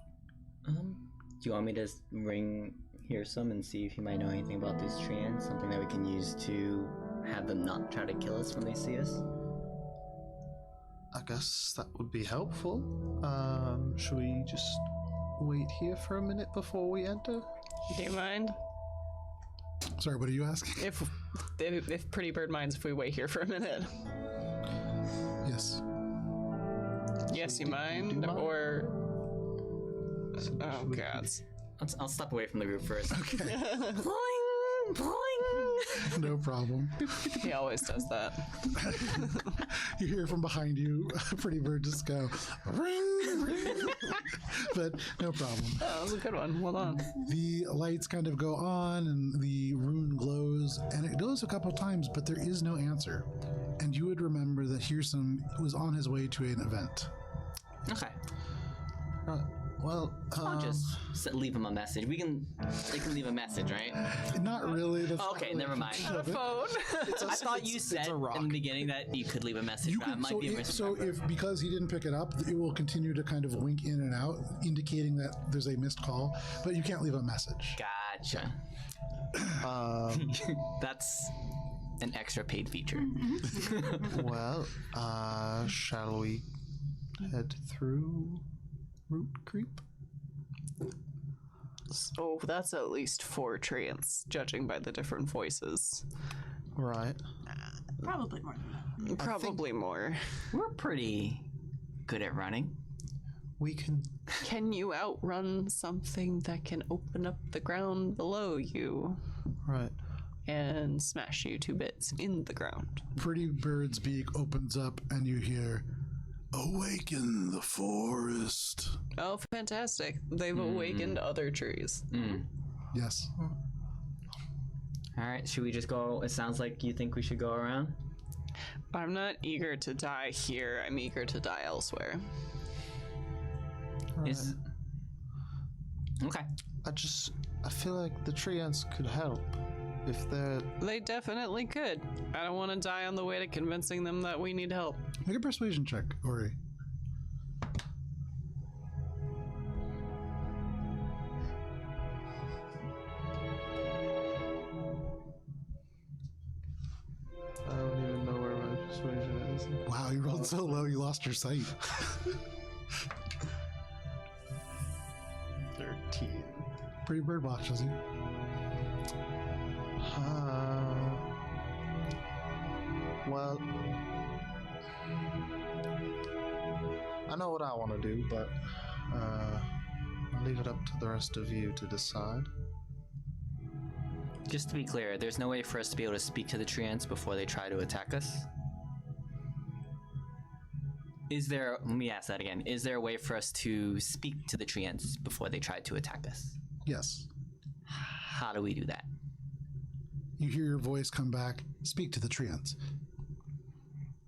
[SPEAKER 8] Do you want me to ring Hearsome and see if he might know anything about these tree ants? Something that we can use to have them not try to kill us when they see us?
[SPEAKER 4] I guess that would be helpful. Should we just wait here for a minute before we enter?
[SPEAKER 3] Do you mind?
[SPEAKER 1] Sorry, what are you asking?
[SPEAKER 3] If Pretty Bird minds if we wait here for a minute.
[SPEAKER 1] Yes.
[SPEAKER 3] Yes, you
[SPEAKER 4] do
[SPEAKER 3] mind?
[SPEAKER 4] mind?
[SPEAKER 3] Or... Oh, God.
[SPEAKER 8] I'll step away from the group first.
[SPEAKER 1] Okay.
[SPEAKER 3] Boing! Boing!
[SPEAKER 1] No problem.
[SPEAKER 3] He always does that.
[SPEAKER 1] You hear from behind you, Pretty Bird just go, ring, ring. But no problem.
[SPEAKER 3] Oh, that was a good one. Well done.
[SPEAKER 1] The lights kind of go on and the rune glows, and it glows a couple times, but there is no answer. And you would remember that Hearsome was on his way to an event.
[SPEAKER 8] Okay.
[SPEAKER 4] Well,
[SPEAKER 8] I'll just leave him a message. They can leave a message, right?
[SPEAKER 1] Not really. That's not
[SPEAKER 8] Okay,
[SPEAKER 1] really
[SPEAKER 8] never
[SPEAKER 1] a
[SPEAKER 8] mind.
[SPEAKER 1] function of it.
[SPEAKER 3] Phone.
[SPEAKER 8] I thought you said
[SPEAKER 5] a rock.
[SPEAKER 8] in the beginning that you could leave a message.
[SPEAKER 1] You
[SPEAKER 8] That
[SPEAKER 1] could,
[SPEAKER 8] might be a misremember.
[SPEAKER 1] if because he didn't pick it up, it will continue to kind of wink in and out, indicating that there's a missed call, but you can't leave a message.
[SPEAKER 8] Gotcha. That's an extra paid feature.
[SPEAKER 4] Well, shall we head through Root Creep?
[SPEAKER 3] So that's at least 4 treants, judging by the different voices.
[SPEAKER 4] Right.
[SPEAKER 2] Probably more than that.
[SPEAKER 3] Probably more.
[SPEAKER 8] We're pretty good at running.
[SPEAKER 4] We can.
[SPEAKER 3] Can you outrun something that can open up the ground below you
[SPEAKER 4] Right.
[SPEAKER 3] and smash you to bits in the ground?
[SPEAKER 1] Pretty Bird's beak opens up and you hear, "Awaken the forest."
[SPEAKER 3] Oh, fantastic. They've awakened other trees.
[SPEAKER 1] Yes.
[SPEAKER 8] All right, should we just go? It sounds like you think we should go around.
[SPEAKER 3] I'm not eager to die here. I'm eager to die elsewhere.
[SPEAKER 8] Is okay.
[SPEAKER 4] I feel like the tree ants could help if they're.
[SPEAKER 3] They definitely could. I don't want to die on the way to convincing them that we need help.
[SPEAKER 1] Make a persuasion check, Ori.
[SPEAKER 4] I don't even know where my persuasion is.
[SPEAKER 1] Wow, you rolled so low you lost your sight.
[SPEAKER 4] 13.
[SPEAKER 1] Pretty Bird watches you.
[SPEAKER 4] Well, I know what I want to do, but I'll leave it up to the rest of you to decide.
[SPEAKER 8] Just to be clear, there's no way for us to be able to speak to the treants before they try to attack us. Is there? Let me ask that again. Is there a way for us to speak to the treants before they try to attack us?
[SPEAKER 1] Yes.
[SPEAKER 8] How do we do that?
[SPEAKER 1] You hear your voice come back. Speak to the treants.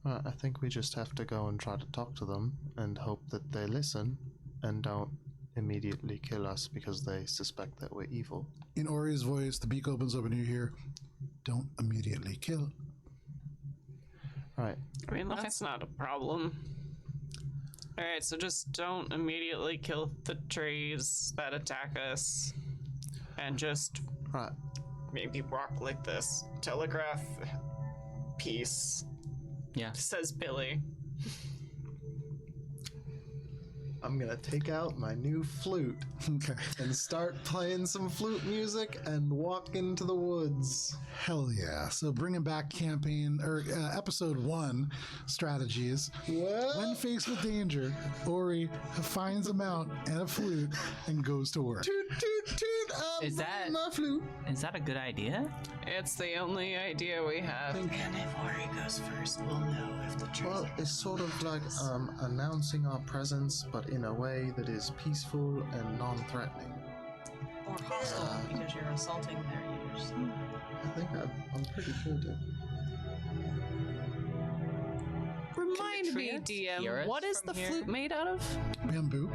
[SPEAKER 4] I think we just have to go and try to talk to them and hope that they listen and don't immediately kill us because they suspect that we're evil.
[SPEAKER 1] In Ori's voice, the beak opens up and you hear, "Don't immediately kill."
[SPEAKER 4] Right.
[SPEAKER 3] I mean, that's not a problem. Alright, so just don't immediately kill the trees that attack us. And just
[SPEAKER 4] Right.
[SPEAKER 3] maybe walk like this. Telegraph peace,
[SPEAKER 8] Yeah.
[SPEAKER 3] says Billy.
[SPEAKER 4] I'm gonna take out my new flute
[SPEAKER 1] Okay.
[SPEAKER 4] and start playing some flute music and walk into the woods.
[SPEAKER 1] Hell yeah. So bringing back campaign, or episode 1 strategies.
[SPEAKER 4] What?
[SPEAKER 1] When faced with danger, Ori finds a mount and a flute and goes to work.
[SPEAKER 4] Toot toot toot! I'm
[SPEAKER 8] Is that-
[SPEAKER 4] playing my flute.
[SPEAKER 8] Is that a good idea?
[SPEAKER 3] It's the only idea we have.
[SPEAKER 9] And if Ori goes first, we'll know if the trees
[SPEAKER 4] Well,
[SPEAKER 9] are
[SPEAKER 4] it's sort of like announcing our presence, but in a way that is peaceful and non-threatening.
[SPEAKER 9] or hostile because you're assaulting their ears.
[SPEAKER 4] I think I'm pretty good at.
[SPEAKER 3] Remind me,
[SPEAKER 8] treants hear
[SPEAKER 3] DM,
[SPEAKER 8] us
[SPEAKER 3] what is
[SPEAKER 8] from
[SPEAKER 3] the
[SPEAKER 8] here?
[SPEAKER 3] flute made out of?
[SPEAKER 1] Bamboo.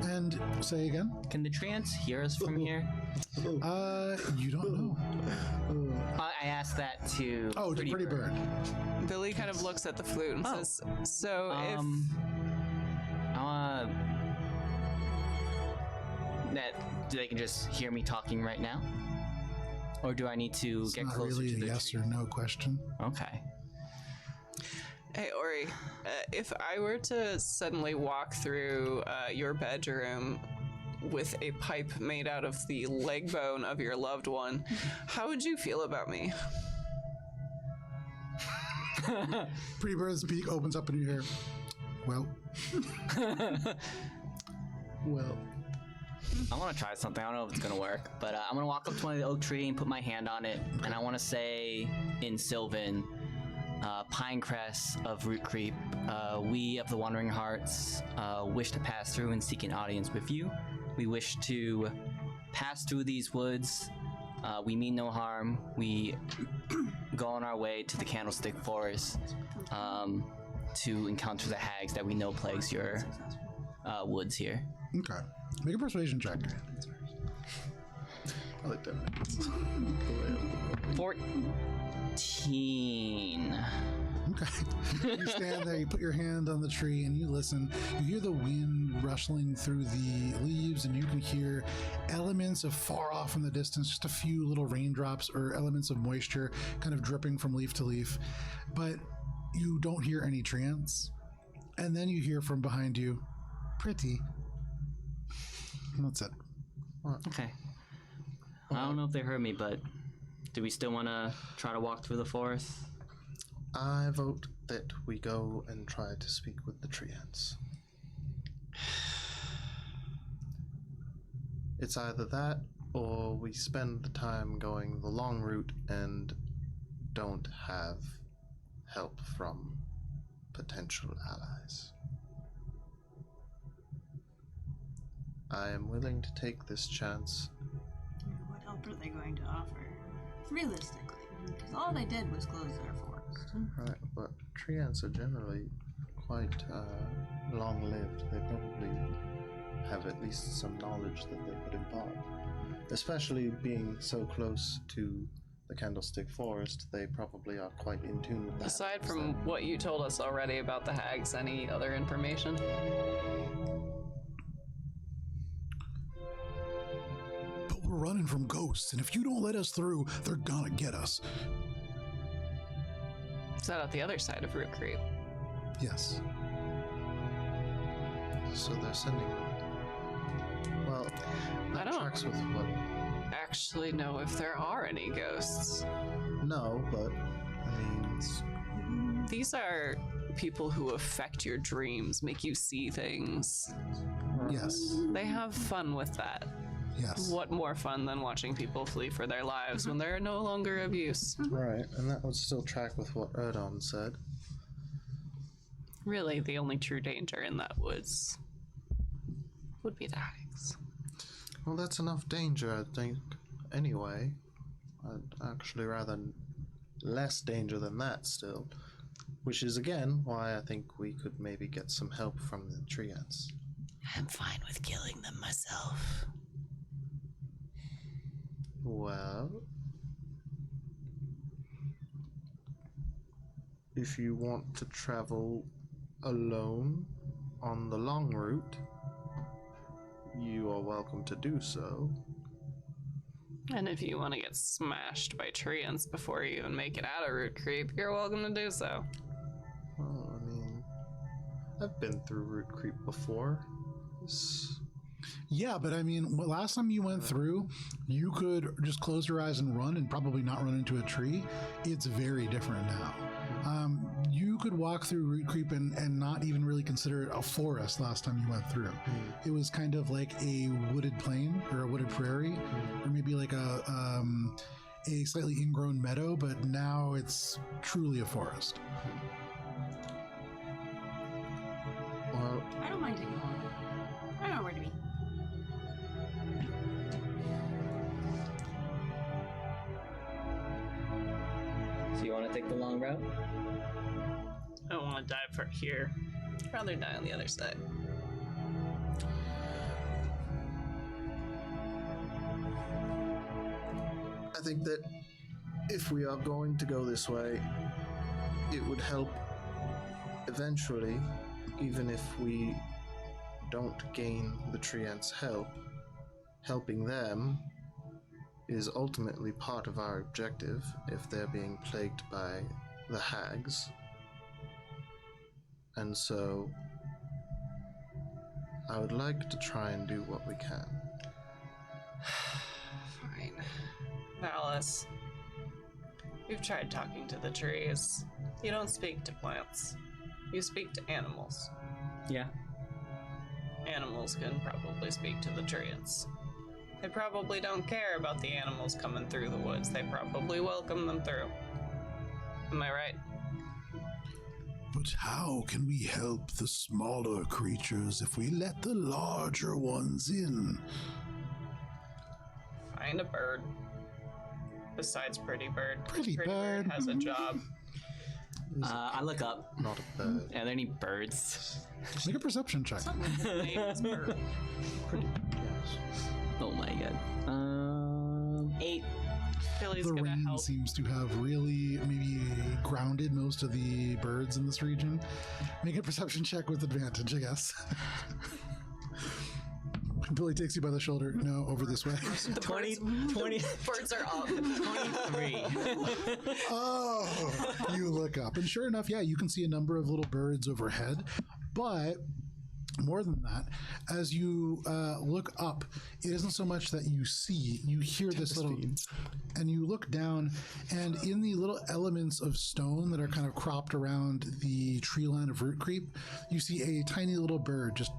[SPEAKER 1] And say again?
[SPEAKER 8] Can the treants hear us from here?
[SPEAKER 1] You don't know.
[SPEAKER 8] I asked that to.
[SPEAKER 1] Oh, to Pretty Bird.
[SPEAKER 3] Billy kind of looks at the flute and
[SPEAKER 8] Oh.
[SPEAKER 3] says, so
[SPEAKER 8] that they can just hear me talking right now, or do I need to
[SPEAKER 1] It's
[SPEAKER 8] get
[SPEAKER 1] not
[SPEAKER 8] closer
[SPEAKER 1] really
[SPEAKER 8] to
[SPEAKER 1] a
[SPEAKER 8] the
[SPEAKER 1] yes
[SPEAKER 8] tree?
[SPEAKER 1] or no question.
[SPEAKER 8] Okay.
[SPEAKER 3] hey, Ori, if I were to suddenly walk through your bedroom with a pipe made out of the leg bone of your loved one, how would you feel about me?
[SPEAKER 1] Pretty Bird's beak opens up and you hear, well, well.
[SPEAKER 8] I want to try something. I don't know if it's gonna work, but I'm gonna walk up to the oak tree and put my hand on it, and I want to say in Sylvan, Pinecrest of Root Creep, we of the Wandering Hearts wish to pass through and seek an audience with you. We wish to pass through these woods. We mean no harm. We go on our way to the Candlestick Forest to encounter the hags that we know plagues your woods here.
[SPEAKER 1] Okay. Make a persuasion check.
[SPEAKER 4] I like that.
[SPEAKER 8] 14.
[SPEAKER 1] You stand there, you put your hand on the tree, and you listen. You hear the wind rustling through the leaves, and you can hear elements of far off in the distance, just a few little raindrops or elements of moisture kind of dripping from leaf to leaf. But you don't hear any tree ants. And then you hear from behind you, pretty. And that's it.
[SPEAKER 8] Okay. I don't know if they heard me, but do we still want to try to walk through the forest?
[SPEAKER 4] I vote that we go and try to speak with the tree ants. It's either that or we spend the time going the long route and don't have help from potential allies. I am willing to take this chance.
[SPEAKER 9] What help are they going to offer? Realistically, because all they did was close their forest.
[SPEAKER 4] Right, but tree ants are generally quite long-lived. They probably have at least some knowledge that they could impart. Especially being so close to the Candlestick Forest, they probably are quite in tune with that.
[SPEAKER 3] Aside from what you told us already about the hags, any other information?
[SPEAKER 1] But we're running from ghosts, and if you don't let us through, they're gonna get us.
[SPEAKER 3] Is that at the other side of Root Creek?
[SPEAKER 1] Yes.
[SPEAKER 4] So they're sending... Well, that
[SPEAKER 3] I don't
[SPEAKER 4] tracks with what...
[SPEAKER 3] actually know if there are any ghosts.
[SPEAKER 4] No, but, I mean...
[SPEAKER 3] These are people who affect your dreams, make you see things.
[SPEAKER 1] Yes.
[SPEAKER 3] They have fun with that.
[SPEAKER 1] Yes.
[SPEAKER 3] What more fun than watching people flee for their lives when they're no longer of use?
[SPEAKER 4] Right, and that would still track with what Erdon said.
[SPEAKER 3] Really, the only true danger in that woods would be the hags.
[SPEAKER 4] Well, that's enough danger, I think, anyway. I'd actually rather less danger than that still. Which is, again, why I think we could maybe get some help from the tree ants.
[SPEAKER 8] I'm fine with killing them myself.
[SPEAKER 4] Well... If you want to travel alone on the long route, you are welcome to do so.
[SPEAKER 3] And if you want to get smashed by tree ants before you even make it out of Root Creep, you're welcome to do so.
[SPEAKER 4] Well, I mean, I've been through Root Creep before.
[SPEAKER 1] Yeah, but I mean, last time you went through, you could just close your eyes and run and probably not run into a tree. It's very different now. You could walk through Root Creep and not even really consider it a forest last time you went through. It was kind of like a wooded plain or a wooded prairie, or maybe like a slightly ingrown meadow, but now it's truly a forest.
[SPEAKER 4] Well,
[SPEAKER 9] I don't mind taking along. I know where to be.
[SPEAKER 8] So you want to take the long route?
[SPEAKER 3] I don't want to die for here. I'd rather die on the other side.
[SPEAKER 4] I think that if we are going to go this way, it would help eventually, even if we don't gain the tree ants' help. Helping them is ultimately part of our objective if they're being plagued by the hags. And so I would like to try and do what we can.
[SPEAKER 3] Fine. Alice, you've tried talking to the trees. You don't speak to plants. You speak to animals.
[SPEAKER 8] Yeah.
[SPEAKER 3] Animals can probably speak to the trees. They probably don't care about the animals coming through the woods. They probably welcome them through. Am I right?
[SPEAKER 1] But how can we help the smaller creatures if we let the larger ones in?
[SPEAKER 3] Find a bird. Besides Pretty Bird.
[SPEAKER 1] Pretty Bird.
[SPEAKER 3] Has a job.
[SPEAKER 8] I look up.
[SPEAKER 4] Not a bird.
[SPEAKER 8] Are there any birds?
[SPEAKER 1] Make a perception check.
[SPEAKER 3] Someone's name is Bird.
[SPEAKER 4] Pretty, yes.
[SPEAKER 8] Oh my god. 8.
[SPEAKER 3] Billy's
[SPEAKER 1] The
[SPEAKER 3] gonna
[SPEAKER 1] rain
[SPEAKER 3] help.
[SPEAKER 1] seems to have really maybe grounded most of the birds in this region. Make a perception check with advantage, I guess. Billy takes you by the shoulder. No, over this way.
[SPEAKER 8] 20.
[SPEAKER 3] Birds are up.
[SPEAKER 8] 23.
[SPEAKER 1] Oh, you look up, and sure enough, yeah, you can see a number of little birds overhead. But more than that, as you look up, it isn't so much that you see, you hear this little, and you look down, and in the little elements of stone that are kind of cropped around the tree line of root creep, you see a tiny little bird just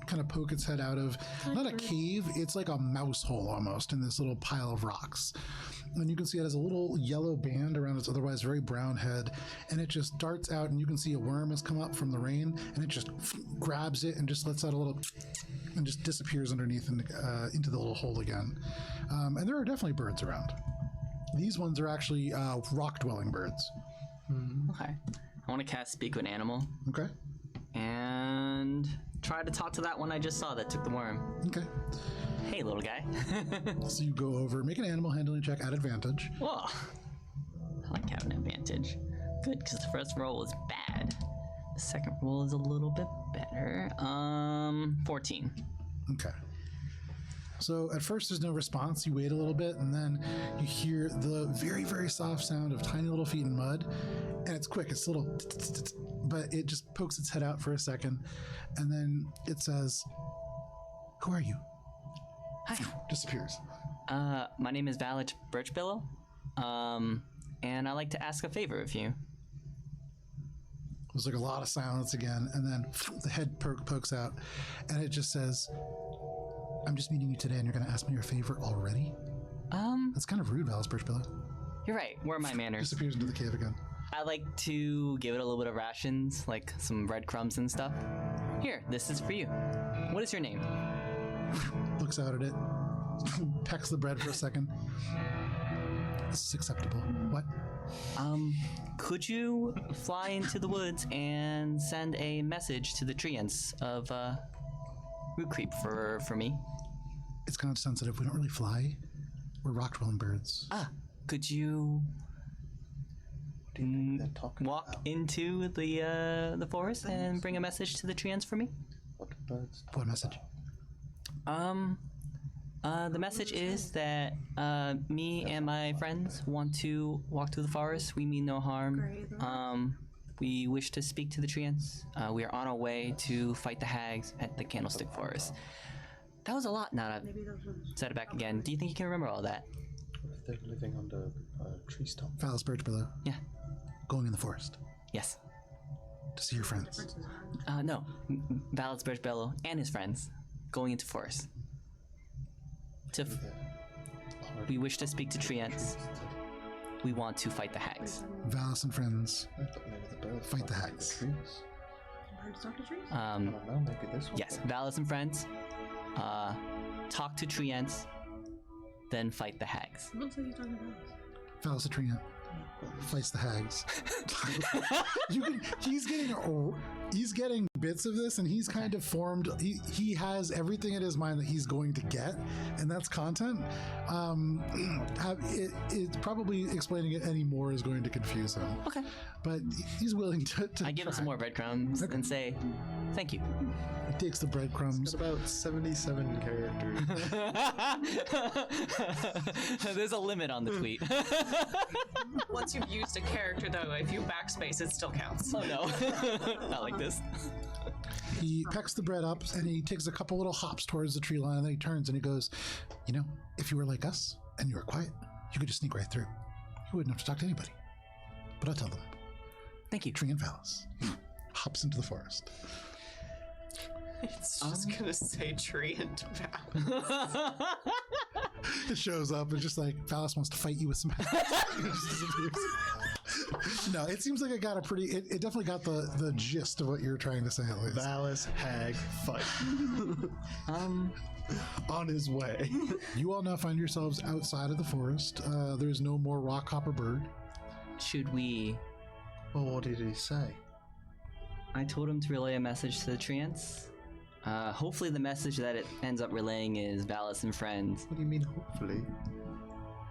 [SPEAKER 1] kind of poke its head out of, not a cave, it's like a mouse hole almost in this little pile of rocks. And you can see it has a little yellow band around its otherwise very brown head, and it just darts out, and you can see a worm has come up from the rain, and it just grabs it and just lets out a little, and just disappears underneath and into the little hole again. And there are definitely birds around. These ones are actually rock-dwelling birds.
[SPEAKER 8] Okay. I want to cast Speak with an Animal
[SPEAKER 1] Okay.
[SPEAKER 8] and try to talk to that one I just saw that took the worm.
[SPEAKER 1] Okay.
[SPEAKER 8] Hey, little guy.
[SPEAKER 1] So you go over, make an animal handling check at advantage.
[SPEAKER 8] Whoa. I like having an advantage. Good, because the first roll was bad. The second roll is a little bit better. 14.
[SPEAKER 1] Okay. So at first there's no response. You wait a little bit, and then you hear the very, very soft sound of tiny little feet in mud. And it's quick. It's a little, but it just pokes its head out for a second, and then it says, "Who are you?"
[SPEAKER 8] Hi.
[SPEAKER 1] Disappears.
[SPEAKER 8] My name is Valach Birchbillow. And I'd like to ask a favor of you.
[SPEAKER 1] There's like a lot of silence again, and then the head pokes out, and it just says, "I'm just meeting you today, and you're going to ask me your favor already?" That's kind of rude, Valis Birchbillow.
[SPEAKER 8] You're right. Where are my manners?
[SPEAKER 1] Disappears into the cave again.
[SPEAKER 8] I like to give it a little bit of rations, like some breadcrumbs and stuff. Here, this is for you. What is your name?
[SPEAKER 1] Looks out at it, pecks the bread for a second. This is acceptable. What?
[SPEAKER 8] Could you fly into the woods and send a message to the treants of Root Creep for me?
[SPEAKER 1] It's kind of sensitive. We don't really fly. We're rock-dwelling birds.
[SPEAKER 8] Could you walk into the forest and bring a message to the treants for me?
[SPEAKER 1] What message?
[SPEAKER 8] The message is that me and my friends want to walk through the forest. We mean no harm. We wish to speak to the treants. We are on our way to fight the hags at the Candlestick Forest. That was a lot now that I've said it back again. Do you think you can remember all that?
[SPEAKER 4] If they're living under a tree stump.
[SPEAKER 1] Valis Birchbillow.
[SPEAKER 8] Yeah.
[SPEAKER 1] Going in the forest
[SPEAKER 8] Yes.
[SPEAKER 1] to see your friends.
[SPEAKER 8] No. Valak Birchbillow and his friends going into forest. We wish to speak to treants. We want to fight the hags.
[SPEAKER 1] Valis and friends fight the hags.
[SPEAKER 9] Birds talk to trees?
[SPEAKER 4] I don't know, maybe this one.
[SPEAKER 8] Yes, Valis and friends. Talk to treants, then fight the hags.
[SPEAKER 9] It looks like you're talking about us.
[SPEAKER 1] Valis Atrina fights the hags. He's getting bits of this, and he's kind of formed. He has everything in his mind that he's going to get, and that's content. It's probably explaining it anymore is going to confuse him.
[SPEAKER 8] Okay.
[SPEAKER 1] But he's willing to
[SPEAKER 8] I give him some more breadcrumbs and say, thank you.
[SPEAKER 1] He takes the breadcrumbs.
[SPEAKER 4] It's about 77 characters.
[SPEAKER 8] There's a limit on the tweet.
[SPEAKER 3] Once you've used a character, though, if you backspace, it still counts.
[SPEAKER 8] Oh no. Not like this.
[SPEAKER 1] He pecks the bread up, and he takes a couple little hops towards the tree line, and then he turns and he goes, "You know, if you were like us and you were quiet, you could just sneak right through. You wouldn't have to talk to anybody. But I'll tell them.
[SPEAKER 8] Thank you.
[SPEAKER 1] Tree and Valis." Hops into the forest.
[SPEAKER 3] It's just gonna say tree and Valis.
[SPEAKER 1] It shows up and just like, "Valis wants to fight you with some hags." It just disappears. No, it seems like it got a pretty. It definitely got the gist of what you're trying to say, at least.
[SPEAKER 5] Valis hag fight. On his way.
[SPEAKER 1] You all now find yourselves outside of the forest. There's no more rockhopper bird.
[SPEAKER 8] Should we...
[SPEAKER 4] Well, what did he say?
[SPEAKER 8] I told him to relay a message to the treants. Hopefully the message that it ends up relaying is Valis and friends.
[SPEAKER 4] What do you mean, hopefully?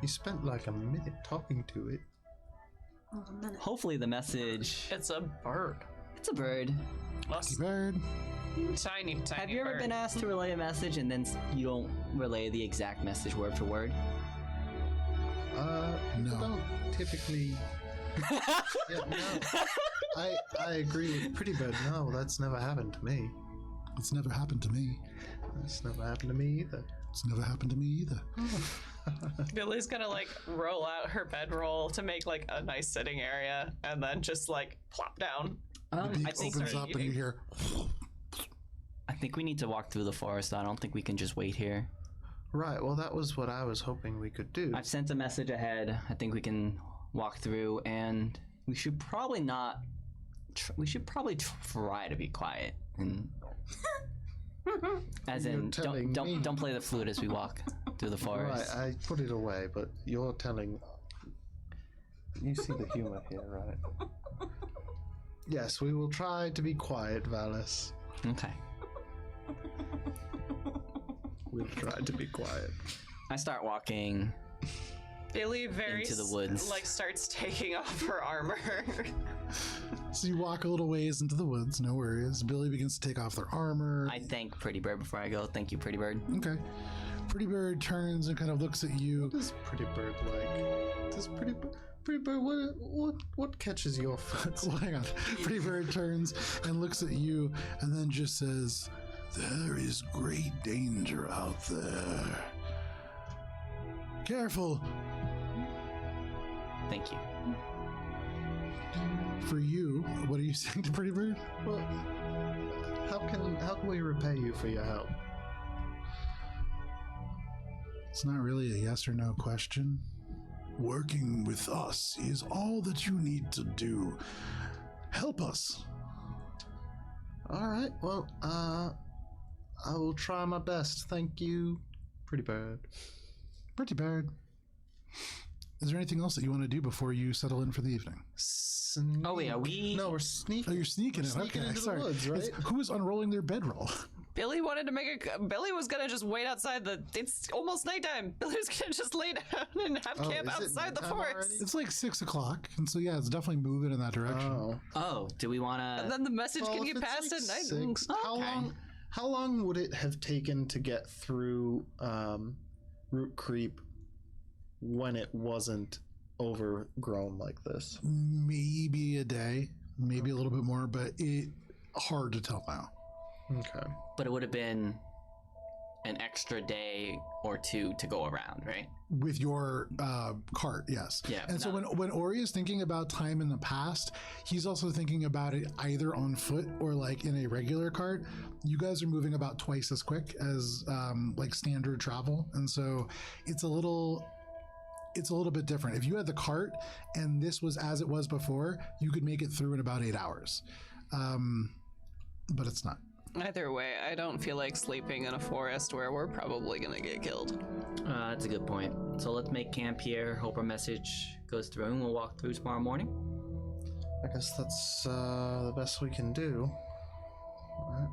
[SPEAKER 4] You spent like a minute talking to it.
[SPEAKER 9] Oh, a minute.
[SPEAKER 8] Hopefully the message.
[SPEAKER 3] It's a bird.
[SPEAKER 8] It's a bird.
[SPEAKER 1] Lucky bird.
[SPEAKER 3] Tiny, tiny
[SPEAKER 8] Have you ever
[SPEAKER 3] bird.
[SPEAKER 8] been asked to relay a message and then you don't relay the exact message word for word?
[SPEAKER 1] No.
[SPEAKER 4] Don't typically. Yeah, no. I agree with Pretty Bird. No, that's never happened to me.
[SPEAKER 1] It's never happened to me.
[SPEAKER 4] That's never happened to me either.
[SPEAKER 1] It's never happened to me either.
[SPEAKER 3] Billy's gonna like roll out her bedroll to make like a nice sitting area, and then just like plop down.
[SPEAKER 1] The beak
[SPEAKER 8] I think
[SPEAKER 1] opens up and you hear.
[SPEAKER 8] I think we need to walk through the forest. I don't think we can just wait here.
[SPEAKER 4] Right, well, that was what I was hoping we could do.
[SPEAKER 8] I've sent a message ahead. I think we can walk through, and we should probably not. We should probably try to be quiet and. As in, don't play the flute as we walk through the forest.
[SPEAKER 4] Right, I put it away, but you're telling. You see the humor here, right? Yes, we will try to be quiet, Valis.
[SPEAKER 8] Okay.
[SPEAKER 4] We'll try to be quiet.
[SPEAKER 8] I start walking.
[SPEAKER 3] Billy
[SPEAKER 8] Into the woods.
[SPEAKER 3] like starts taking off her armor.
[SPEAKER 1] So you walk a little ways into the woods, no worries. Billy begins to take off their armor.
[SPEAKER 8] I thank Pretty Bird before I go. Thank you, Pretty Bird.
[SPEAKER 1] Okay. Pretty Bird turns and kind of looks at you.
[SPEAKER 4] What does Pretty Bird like? Does Pretty Bird, what catches your fancy?
[SPEAKER 1] Well, hang on. Pretty Bird turns and looks at you and then just says, "There is great danger out there. Careful."
[SPEAKER 8] Thank you.
[SPEAKER 1] For you, what are you saying to Pretty Bird?
[SPEAKER 4] Well, how can we repay you for your help?
[SPEAKER 1] It's not really a yes or no question. Working with us is all that you need to do. Help us.
[SPEAKER 4] All right. Well, I will try my best. Thank you, Pretty Bird.
[SPEAKER 1] Pretty Bird. Is there anything else that you want to do before you settle in for the evening?
[SPEAKER 8] Oh wait, are we?
[SPEAKER 4] No, we're sneaking.
[SPEAKER 1] Oh, you're sneaking in.
[SPEAKER 4] Sneaking
[SPEAKER 1] Okay,
[SPEAKER 4] into
[SPEAKER 1] sorry.
[SPEAKER 4] the woods, right?
[SPEAKER 1] Who is unrolling their bedroll?
[SPEAKER 3] Billy wanted to make a. Billy was gonna just wait outside the. It's almost nighttime. Billy was gonna just lay down and have camp
[SPEAKER 4] is it
[SPEAKER 3] outside the
[SPEAKER 4] nighttime
[SPEAKER 3] forest.
[SPEAKER 4] already?
[SPEAKER 1] It's like 6 o'clock, and so yeah, it's definitely moving in that direction.
[SPEAKER 4] Oh.
[SPEAKER 8] Oh, do we want
[SPEAKER 3] And
[SPEAKER 8] to?
[SPEAKER 3] then the message
[SPEAKER 4] Well,
[SPEAKER 3] can
[SPEAKER 4] if
[SPEAKER 3] get
[SPEAKER 4] it's
[SPEAKER 3] passed
[SPEAKER 4] like
[SPEAKER 3] at night.
[SPEAKER 4] 6, how
[SPEAKER 8] Okay.
[SPEAKER 4] long? How long would it have taken to get through Root Creep when it wasn't overgrown like this?
[SPEAKER 1] Maybe a day, maybe a little bit more, but it hard to tell now.
[SPEAKER 4] Okay.
[SPEAKER 8] But it would have been an extra day or two to go around, right?
[SPEAKER 1] With your cart, yes.
[SPEAKER 8] Yeah,
[SPEAKER 1] And so
[SPEAKER 8] no.
[SPEAKER 1] when Ori is thinking about time in the past, he's also thinking about it either on foot or like in a regular cart. You guys are moving about twice as quick as like standard travel, and so it's a little bit different. If you had the cart and this was as it was before, you could make it through in about 8 hours, but it's not.
[SPEAKER 3] Either way, I don't feel like sleeping in a forest where we're probably gonna get killed.
[SPEAKER 8] That's a good point. So let's make camp here. Hope our message goes through, and we'll walk through tomorrow morning.
[SPEAKER 4] I guess that's the best we can do. Alright.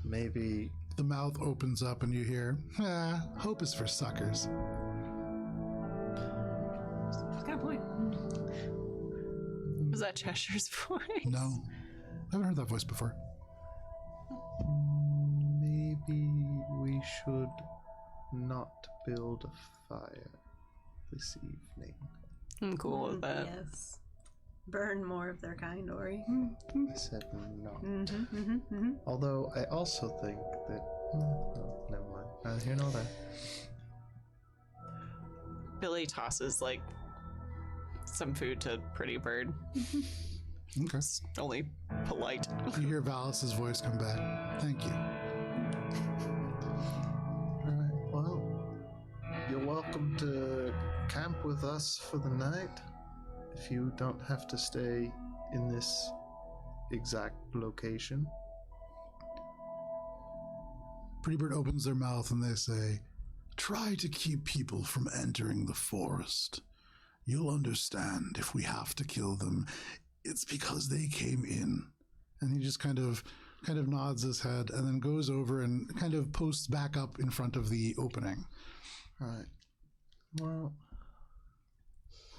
[SPEAKER 4] Maybe.
[SPEAKER 1] The mouth opens up and you hear, hope is for suckers.
[SPEAKER 9] He's got a point.
[SPEAKER 3] Was that Cheshire's voice?
[SPEAKER 1] No, I haven't heard that voice before.
[SPEAKER 4] Maybe we should not build a fire this evening.
[SPEAKER 3] I'm cool with that.
[SPEAKER 9] Yes. Burn more of their kind, Ori.
[SPEAKER 4] I said no. Although I also think that. Oh, never mind. Neither here nor there.
[SPEAKER 3] Billy tosses like some food to Pretty Bird.
[SPEAKER 1] Okay.
[SPEAKER 3] Only polite.
[SPEAKER 1] You hear Valis's voice come back. Thank you.
[SPEAKER 4] Alright, well, you're welcome to camp with us for the night if you don't have to stay in this exact location.
[SPEAKER 1] Pretty Bird opens their mouth and they say, "Try to keep people from entering the forest. You'll understand if we have to kill them. It's because they came in." And he just kind of nods his head and then goes over and kind of posts back up in front of the opening.
[SPEAKER 4] Right. Well,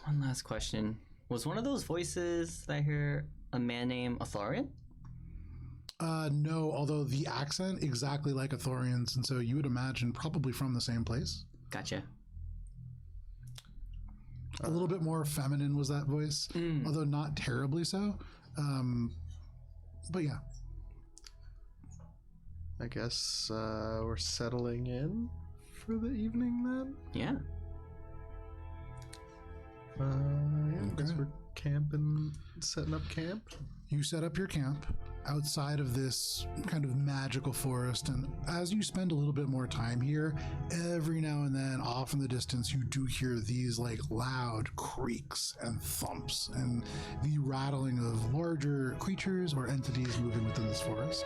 [SPEAKER 8] One last question. Was one of those voices that I hear a man named Athorian?
[SPEAKER 1] No, although the accent exactly like Athorian's, and so you would imagine probably from the same place.
[SPEAKER 8] Gotcha.
[SPEAKER 1] A little bit more feminine was that voice, although not terribly so. But yeah.
[SPEAKER 4] I guess we're settling in for the evening then.
[SPEAKER 8] Yeah.
[SPEAKER 4] I guess we're camping, setting up camp.
[SPEAKER 1] You set up your camp outside of this kind of magical forest, and as you spend a little bit more time here, every now and then off in the distance you do hear these like loud creaks and thumps and the rattling of larger creatures or entities moving within this forest.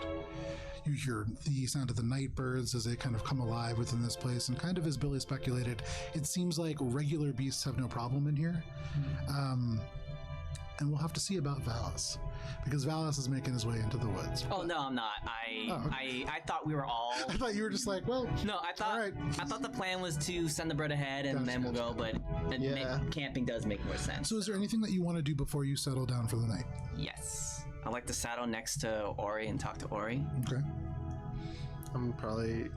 [SPEAKER 1] You hear the sound of the night birds as they kind of come alive within this place, and kind of as Billy speculated, it seems like regular beasts have no problem in here. And we'll have to see about Valis, because Valis is making his way into the woods.
[SPEAKER 8] Oh no, I'm not. I thought we were all.
[SPEAKER 1] I thought you were just like, well,
[SPEAKER 8] No, I thought
[SPEAKER 1] all right.
[SPEAKER 8] I thought the plan was to send the bird ahead and then we'll go. But camping does make more sense.
[SPEAKER 1] So is there anything that you want to do before you settle down for the night?
[SPEAKER 8] Yes, I like to saddle next to Ori and talk to Ori.
[SPEAKER 1] Okay.
[SPEAKER 4] I'm probably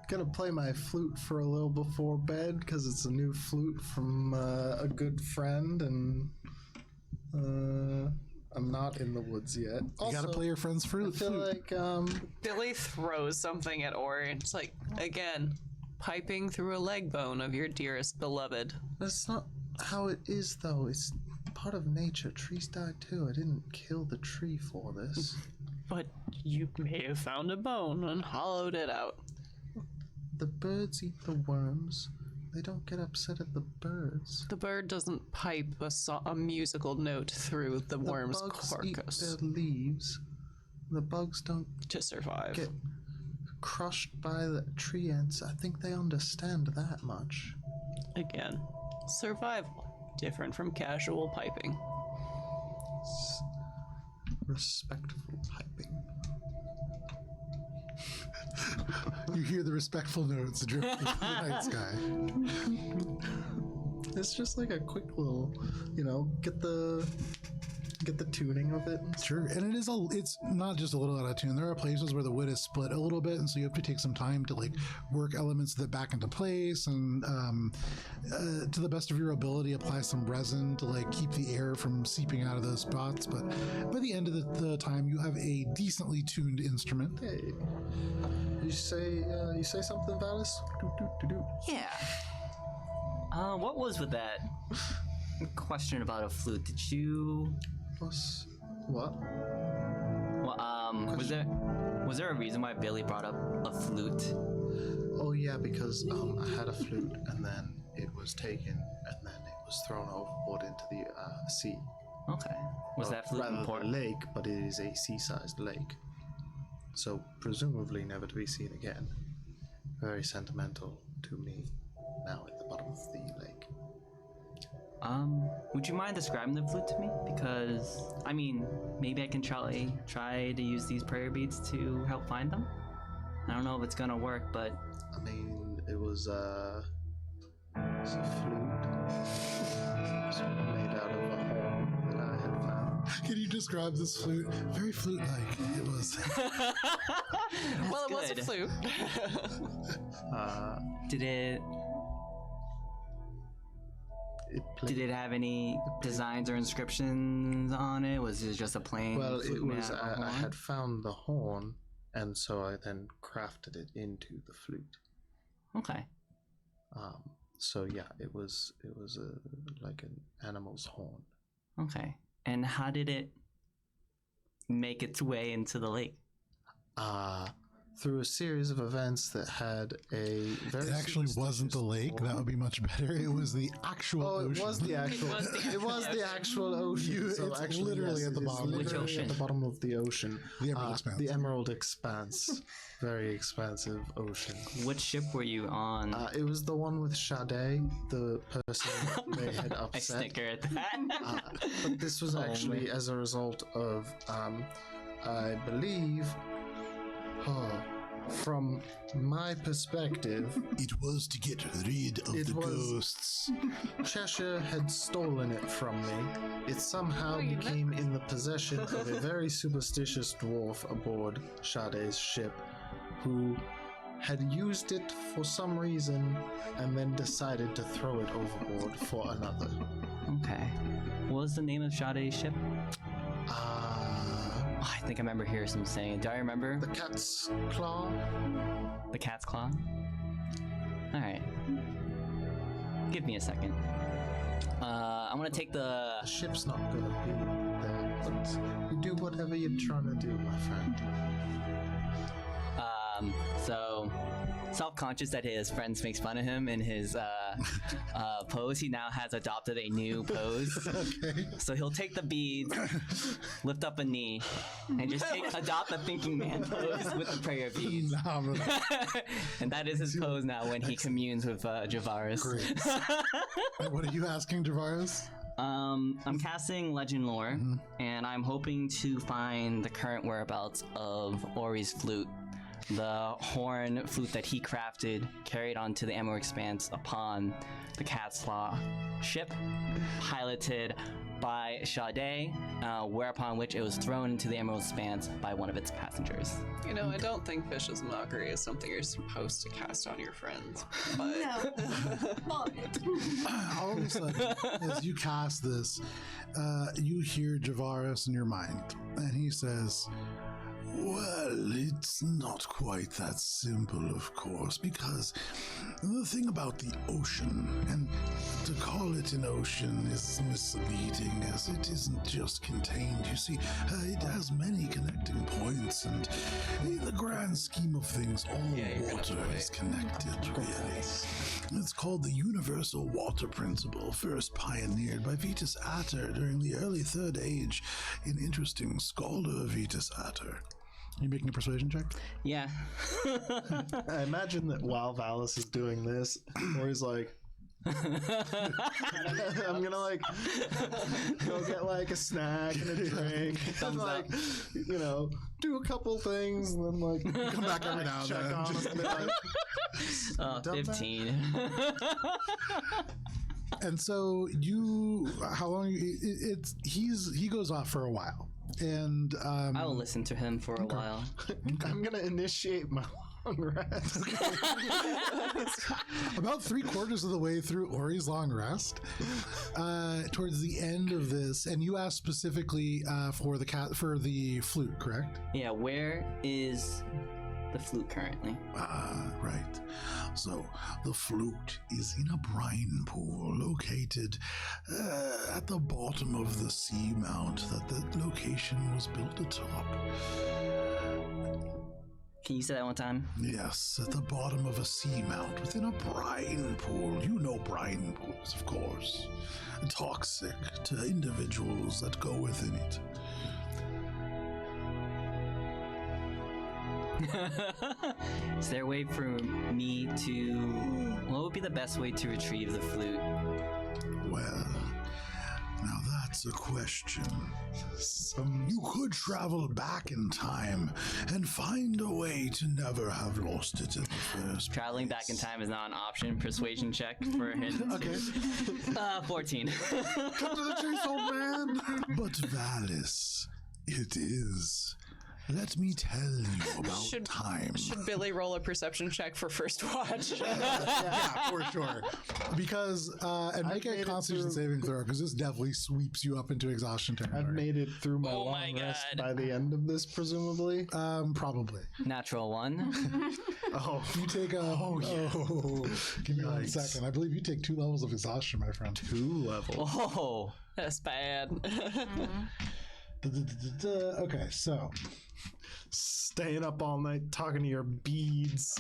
[SPEAKER 4] gonna play my flute for a little before bed because it's a new flute from a good friend, and I'm not in the woods yet.
[SPEAKER 1] You gotta play your friend's
[SPEAKER 4] I
[SPEAKER 1] flute.
[SPEAKER 4] feel like
[SPEAKER 3] Billy throws something at Ori and it's like, again, piping through a leg bone of your dearest beloved.
[SPEAKER 4] that's not how it is though. It's part of nature. Trees die too. I didn't kill the tree for this.
[SPEAKER 3] But you may have found a bone and hollowed it out.
[SPEAKER 4] The birds eat the worms. They don't get upset at the birds.
[SPEAKER 3] The bird doesn't pipe a musical note through the worm's
[SPEAKER 4] bugs
[SPEAKER 3] carcass
[SPEAKER 4] eat their leaves. The bugs don't
[SPEAKER 3] to survive.
[SPEAKER 4] get crushed by the tree ants. I think they understand that much.
[SPEAKER 3] Again, survival. Different from casual piping.
[SPEAKER 4] Respectful piping.
[SPEAKER 1] You hear the respectful notes drifting through the night sky.
[SPEAKER 4] It's just like a quick little, get the tuning of it.
[SPEAKER 1] Sure, and it's not just a little out of tune. There are places where the wood is split a little bit, and so you have to take some time to like work elements of it back into place, and to the best of your ability, apply some resin to like keep the air from seeping out of those spots. But by the end of the time, you have a decently tuned instrument.
[SPEAKER 4] Hey, you say something, Valis?
[SPEAKER 8] Yeah. What was with that question about a flute? Did you?
[SPEAKER 4] What?
[SPEAKER 8] Well, was there a reason why Billy brought up a flute?
[SPEAKER 4] Oh yeah, because I had a flute and then it was taken and then it was thrown overboard into the sea.
[SPEAKER 8] Okay. Was that flute
[SPEAKER 4] Rather
[SPEAKER 8] important?
[SPEAKER 4] than a lake, but it is a sea-sized lake. So presumably never to be seen again. Very sentimental to me now at the bottom of the lake.
[SPEAKER 8] Would you mind describing the flute to me? Because, I mean, maybe I can try to use these prayer beads to help find them. I don't know if it's gonna work, but
[SPEAKER 4] I mean, it was a flute. It's made out of a horn that I had found.
[SPEAKER 1] Can you describe this flute? Very flute-like. It was.
[SPEAKER 3] Well, it was a
[SPEAKER 8] good.
[SPEAKER 3] flute.
[SPEAKER 8] Did it have any designs or inscriptions on it? Was it just a plain
[SPEAKER 4] Well,
[SPEAKER 8] flute
[SPEAKER 4] it
[SPEAKER 8] made
[SPEAKER 4] was.
[SPEAKER 8] out of a
[SPEAKER 4] I
[SPEAKER 8] horn?
[SPEAKER 4] had found the horn, and so I then crafted it into the flute.
[SPEAKER 8] Okay.
[SPEAKER 4] So yeah, it was like an animal's horn.
[SPEAKER 8] Okay. And how did it make its way into the lake?
[SPEAKER 4] Through a series of events that had a very.
[SPEAKER 1] It actually wasn't the lake. That would be much better. It was the actual ocean.
[SPEAKER 4] It was the actual. It was the actual ocean. So
[SPEAKER 1] it's
[SPEAKER 4] actually,
[SPEAKER 1] literally
[SPEAKER 4] yes,
[SPEAKER 1] at the
[SPEAKER 4] it is
[SPEAKER 1] bottom.
[SPEAKER 8] Which
[SPEAKER 4] literally
[SPEAKER 8] ocean?
[SPEAKER 4] At the bottom of the ocean.
[SPEAKER 1] The Emerald Expanse.
[SPEAKER 4] The Emerald Expanse. Very expansive ocean.
[SPEAKER 8] What ship were you on?
[SPEAKER 4] It was the one with Sade, the person they had
[SPEAKER 8] I
[SPEAKER 4] upset.
[SPEAKER 8] snicker at that.
[SPEAKER 4] But this was actually
[SPEAKER 8] man.
[SPEAKER 4] as a result of, I believe, From my perspective,
[SPEAKER 1] It was to get rid of
[SPEAKER 4] It
[SPEAKER 1] the
[SPEAKER 4] was-
[SPEAKER 1] ghosts.
[SPEAKER 4] Cheshire had stolen it from me. It somehow became in the possession of a very superstitious dwarf aboard Sade's ship, who had used it for some reason and then decided to throw it overboard for another.
[SPEAKER 8] Okay. What was the name of Sade's ship? I think I remember hearing some saying. Do I remember?
[SPEAKER 4] The cat's claw?
[SPEAKER 8] The cat's claw? Alright. Give me a second. I'm gonna take
[SPEAKER 4] The ship's not gonna be there, but you do whatever you're trying to do, my friend.
[SPEAKER 8] So self-conscious that his friends makes fun of him in his pose, he now has adopted a new pose.
[SPEAKER 1] Okay.
[SPEAKER 8] So he'll take the beads, lift up a knee, and just adopt the thinking man pose with the prayer beads.
[SPEAKER 1] Phenomenal.
[SPEAKER 8] And that is his pose now when he communes with Javaris.
[SPEAKER 1] Great. And what are you asking, Javaris?
[SPEAKER 8] I'm casting Legend Lore, and I'm hoping to find the current whereabouts of Ori's flute, the horn flute that he crafted, carried onto the Emerald Expanse upon the Cat's Claw ship, piloted by Sade, whereupon which it was thrown into the Emerald Expanse by one of its passengers.
[SPEAKER 3] You know, I don't think Vicious Mockery is something you're supposed to cast on your friends. But
[SPEAKER 9] No.
[SPEAKER 1] All of a sudden, as you cast this, you hear Javaris in your mind, and he says, "Well, it's not quite that simple, of course, because the thing about the ocean, and to call it an ocean is misleading, as it isn't just contained. You see, it has many connecting points, and in the grand scheme of things, all water is connected, really. It's called the Universal Water Principle, first pioneered by Vetus Ater during the early Third Age, an interesting scholar Vetus Ater." You making a persuasion check?
[SPEAKER 8] Yeah.
[SPEAKER 5] I imagine that while Valis is doing this, or he's like, I'm gonna like go get like a snack and a drink, and like, you know, do a couple things, and then like
[SPEAKER 1] Come back every now and
[SPEAKER 5] check
[SPEAKER 1] then.
[SPEAKER 5] on him, and be like, done that?
[SPEAKER 8] 15.
[SPEAKER 1] And so you, how long? He goes off for a while, and
[SPEAKER 8] I will listen to him for a while.
[SPEAKER 5] I'm gonna initiate my long rest.
[SPEAKER 1] about 3/4 of the way through Ori's long rest, towards the end of this, and you asked specifically for the flute, correct?
[SPEAKER 8] Yeah, where is the flute currently?
[SPEAKER 1] Right. So the flute is in a brine pool located at the bottom of the seamount that the location was built atop.
[SPEAKER 8] Can you say that one time?
[SPEAKER 1] Yes, at the bottom of a seamount within a brine pool. You know brine pools, of course. Toxic to individuals that go within it.
[SPEAKER 8] Is there a way for me to... What would be the best way to retrieve the flute?
[SPEAKER 1] Well, now that's a question. You could travel back in time and find a way to never have lost it in the first
[SPEAKER 8] Traveling
[SPEAKER 1] place.
[SPEAKER 8] back in time is not an option. Persuasion check for him.
[SPEAKER 1] Okay.
[SPEAKER 8] 14.
[SPEAKER 1] Come to the chase, old man! But Valis, it is. Let me tell you about time.
[SPEAKER 3] should Billy roll a perception check for first watch?
[SPEAKER 1] Yeah, for sure. Because, and make
[SPEAKER 5] made
[SPEAKER 1] a
[SPEAKER 5] it
[SPEAKER 1] Constitution
[SPEAKER 5] through-
[SPEAKER 1] saving throw, because this definitely sweeps you up into exhaustion
[SPEAKER 5] I've
[SPEAKER 1] territory.
[SPEAKER 5] made it through my
[SPEAKER 8] Oh
[SPEAKER 5] long
[SPEAKER 8] my
[SPEAKER 5] rest
[SPEAKER 8] God.
[SPEAKER 5] by the end of this, presumably.
[SPEAKER 1] Probably.
[SPEAKER 8] Natural 1.
[SPEAKER 5] Oh,
[SPEAKER 1] You take a. Give me 1
[SPEAKER 5] Yikes.
[SPEAKER 1] second. I believe you take 2 levels of exhaustion, my friend.
[SPEAKER 5] 2 levels.
[SPEAKER 8] Oh.
[SPEAKER 3] That's bad.
[SPEAKER 1] Okay, so.
[SPEAKER 5] Staying up all night talking to your beads.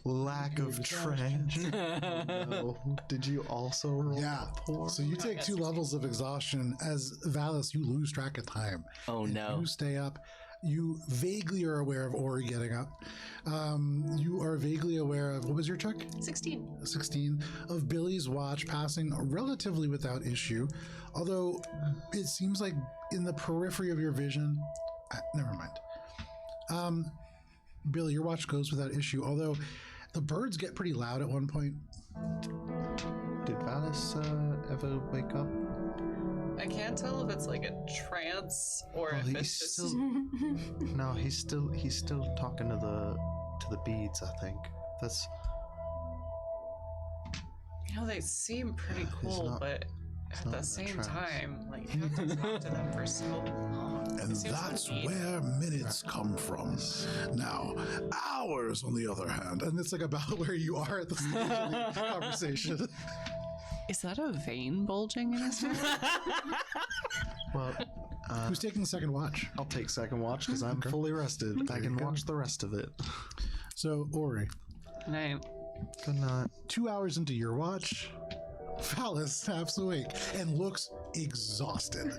[SPEAKER 5] Lack of trench. No. Did you also roll?
[SPEAKER 1] Yeah. So you take 2 levels of exhaustion. As Valis, you lose track of time.
[SPEAKER 8] Oh no.
[SPEAKER 1] You stay up. You vaguely are aware of Ori getting up. You are vaguely aware of, what was your check?
[SPEAKER 3] 16.
[SPEAKER 1] 16. Of Billy's watch passing relatively without issue. Although it seems like in the periphery of your vision, never mind. Bill, your watch goes without issue, although the birds get pretty loud at one point.
[SPEAKER 4] Did Valis ever wake up?
[SPEAKER 3] I can't tell if it's like a trance or
[SPEAKER 4] Well,
[SPEAKER 3] if
[SPEAKER 4] he's
[SPEAKER 3] it's just.
[SPEAKER 4] still- No, he's still talking to the beads. I think that's.
[SPEAKER 3] You know, they seem pretty cool,
[SPEAKER 4] not-
[SPEAKER 3] but at
[SPEAKER 4] not
[SPEAKER 3] the
[SPEAKER 4] in a
[SPEAKER 3] same
[SPEAKER 4] trance.
[SPEAKER 3] time, like, you have to talk to them for so long.
[SPEAKER 1] And
[SPEAKER 3] It seems
[SPEAKER 1] that's
[SPEAKER 3] neat.
[SPEAKER 1] where minutes come from. Now, hours, on the other hand, and it's like about where you are at the stage of the conversation.
[SPEAKER 3] Is that a vein bulging in his head?
[SPEAKER 4] Well,
[SPEAKER 1] Who's taking the second watch?
[SPEAKER 5] I'll take second watch because I'm fully rested. I can watch the rest of it.
[SPEAKER 1] So, Ori,
[SPEAKER 3] No.
[SPEAKER 4] good night.
[SPEAKER 1] 2 hours into your watch, Valis snaps awake and looks exhausted,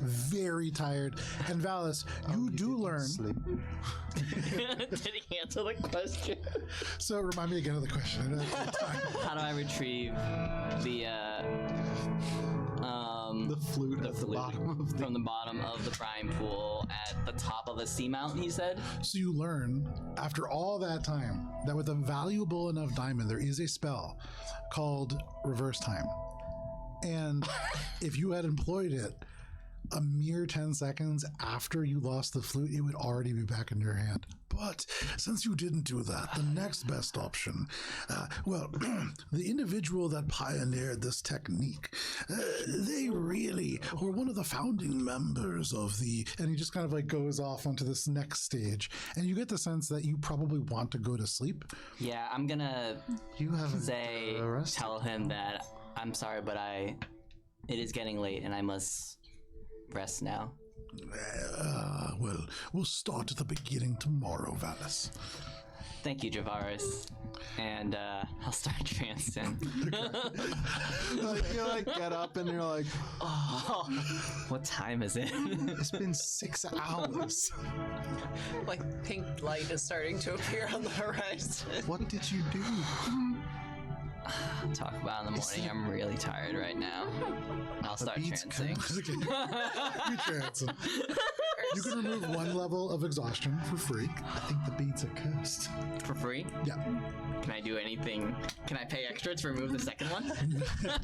[SPEAKER 1] very tired. And Valis, you do learn.
[SPEAKER 4] Sleep.
[SPEAKER 8] Did he answer the question?
[SPEAKER 1] So remind me again of the question.
[SPEAKER 8] How do I retrieve the
[SPEAKER 5] The flute at the
[SPEAKER 8] flute
[SPEAKER 5] bottom of the.
[SPEAKER 8] from the bottom of the brine pool at the top of the seamount? He said.
[SPEAKER 1] So you learn after all that time that with a valuable enough diamond, there is a spell called reverse time. And if you had employed it a mere 10 seconds after you lost the flute, it would already be back in your hand. But since you didn't do that, the next best option, the individual that pioneered this technique, they really were one of the founding members of the, and he just kind of like goes off onto this next stage. And you get the sense that you probably want to go to sleep.
[SPEAKER 8] Yeah, I'm gonna
[SPEAKER 4] You haven't
[SPEAKER 8] say
[SPEAKER 4] rested.
[SPEAKER 8] tell him that I'm sorry, but it is getting late and I must rest now.
[SPEAKER 1] Well, we'll start at the beginning tomorrow, Valis.
[SPEAKER 8] Thank you, Javaris. And I'll start trancing.
[SPEAKER 5] Like, you like get up and you're like,
[SPEAKER 8] Oh, what time is it?
[SPEAKER 5] it's been 6 hours.
[SPEAKER 3] Like, pink light is starting to appear on the horizon.
[SPEAKER 5] What did you do?
[SPEAKER 8] Talk about it in the morning. I'm really tired right now. I'll start
[SPEAKER 5] beats
[SPEAKER 8] trancing.
[SPEAKER 1] Okay. You trance. You can remove 1 level of exhaustion for free.
[SPEAKER 5] I think the beads are cursed.
[SPEAKER 8] For free?
[SPEAKER 1] Yeah.
[SPEAKER 8] Can I do anything? Can I pay extra to remove the second one?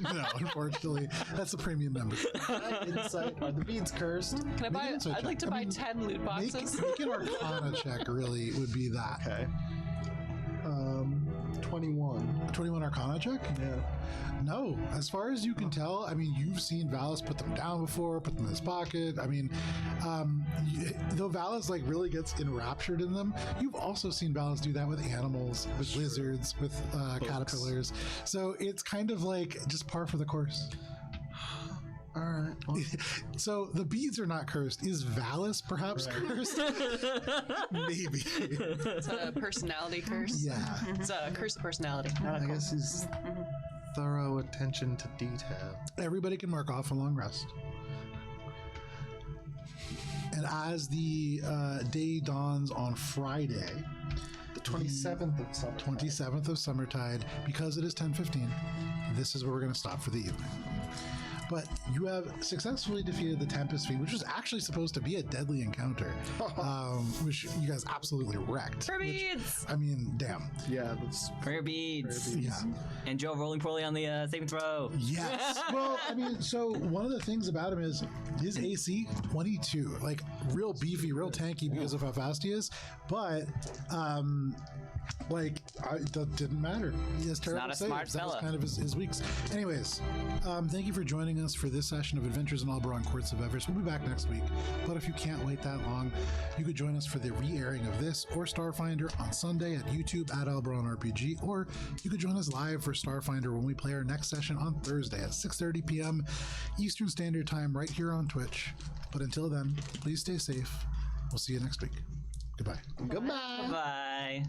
[SPEAKER 1] No, unfortunately, that's a premium member.
[SPEAKER 5] Insight. Are the beads cursed?
[SPEAKER 3] Can I buy?
[SPEAKER 1] an insight
[SPEAKER 3] I'd like to
[SPEAKER 1] check. I
[SPEAKER 3] buy
[SPEAKER 1] mean,
[SPEAKER 3] 10 loot boxes.
[SPEAKER 1] Make an Arcana check really would be that.
[SPEAKER 5] Okay. 21.
[SPEAKER 1] 21 Arcana check?
[SPEAKER 5] Yeah.
[SPEAKER 1] No, as far as you can tell, I mean, you've seen Valis put them down before, put them in his pocket. I mean, though Valis like really gets enraptured in them, you've also seen Valis do that with animals, with lizards, with caterpillars. So it's kind of like just par for the course.
[SPEAKER 5] All right. Well,
[SPEAKER 1] So the beads are not cursed. Is Valis perhaps cursed? Maybe.
[SPEAKER 3] It's a personality curse.
[SPEAKER 1] Yeah.
[SPEAKER 3] It's a curse of personality. Not a
[SPEAKER 5] I
[SPEAKER 3] cult.
[SPEAKER 5] guess he's thorough attention to detail.
[SPEAKER 1] Everybody can mark off a long rest. And as the day dawns on Friday,
[SPEAKER 5] The 27th of summer.
[SPEAKER 1] 27th of Summertide, because it is 10:15, this is where we're going to stop for the evening. But you have successfully defeated the Tempest Fiend, which was actually supposed to be a deadly encounter, which you guys absolutely wrecked.
[SPEAKER 3] For
[SPEAKER 1] which,
[SPEAKER 3] beads!
[SPEAKER 1] I mean, damn.
[SPEAKER 5] Yeah, that's
[SPEAKER 8] Prayer beads.
[SPEAKER 1] Yeah.
[SPEAKER 8] And Joe rolling poorly on the saving throw.
[SPEAKER 1] Yes. Well, I mean, so one of the things about him is his AC 22, like real beefy, real tanky because of how fast he is. But that didn't matter. He has terrible
[SPEAKER 8] not a
[SPEAKER 1] saves.
[SPEAKER 8] smart
[SPEAKER 1] That was
[SPEAKER 8] fella.
[SPEAKER 1] kind of his weeks. Anyways, thank you for joining us for this session of Adventures in Alberon Courts of Everest. We'll be back next week. But if you can't wait that long, you could join us for the re-airing of this or Starfinder on Sunday at YouTube at Alberon RPG, or you could join us live for Starfinder when we play our next session on Thursday at 6:30 p.m. Eastern Standard Time right here on Twitch. But until then, please stay safe. We'll see you next week. Goodbye.
[SPEAKER 8] Bye.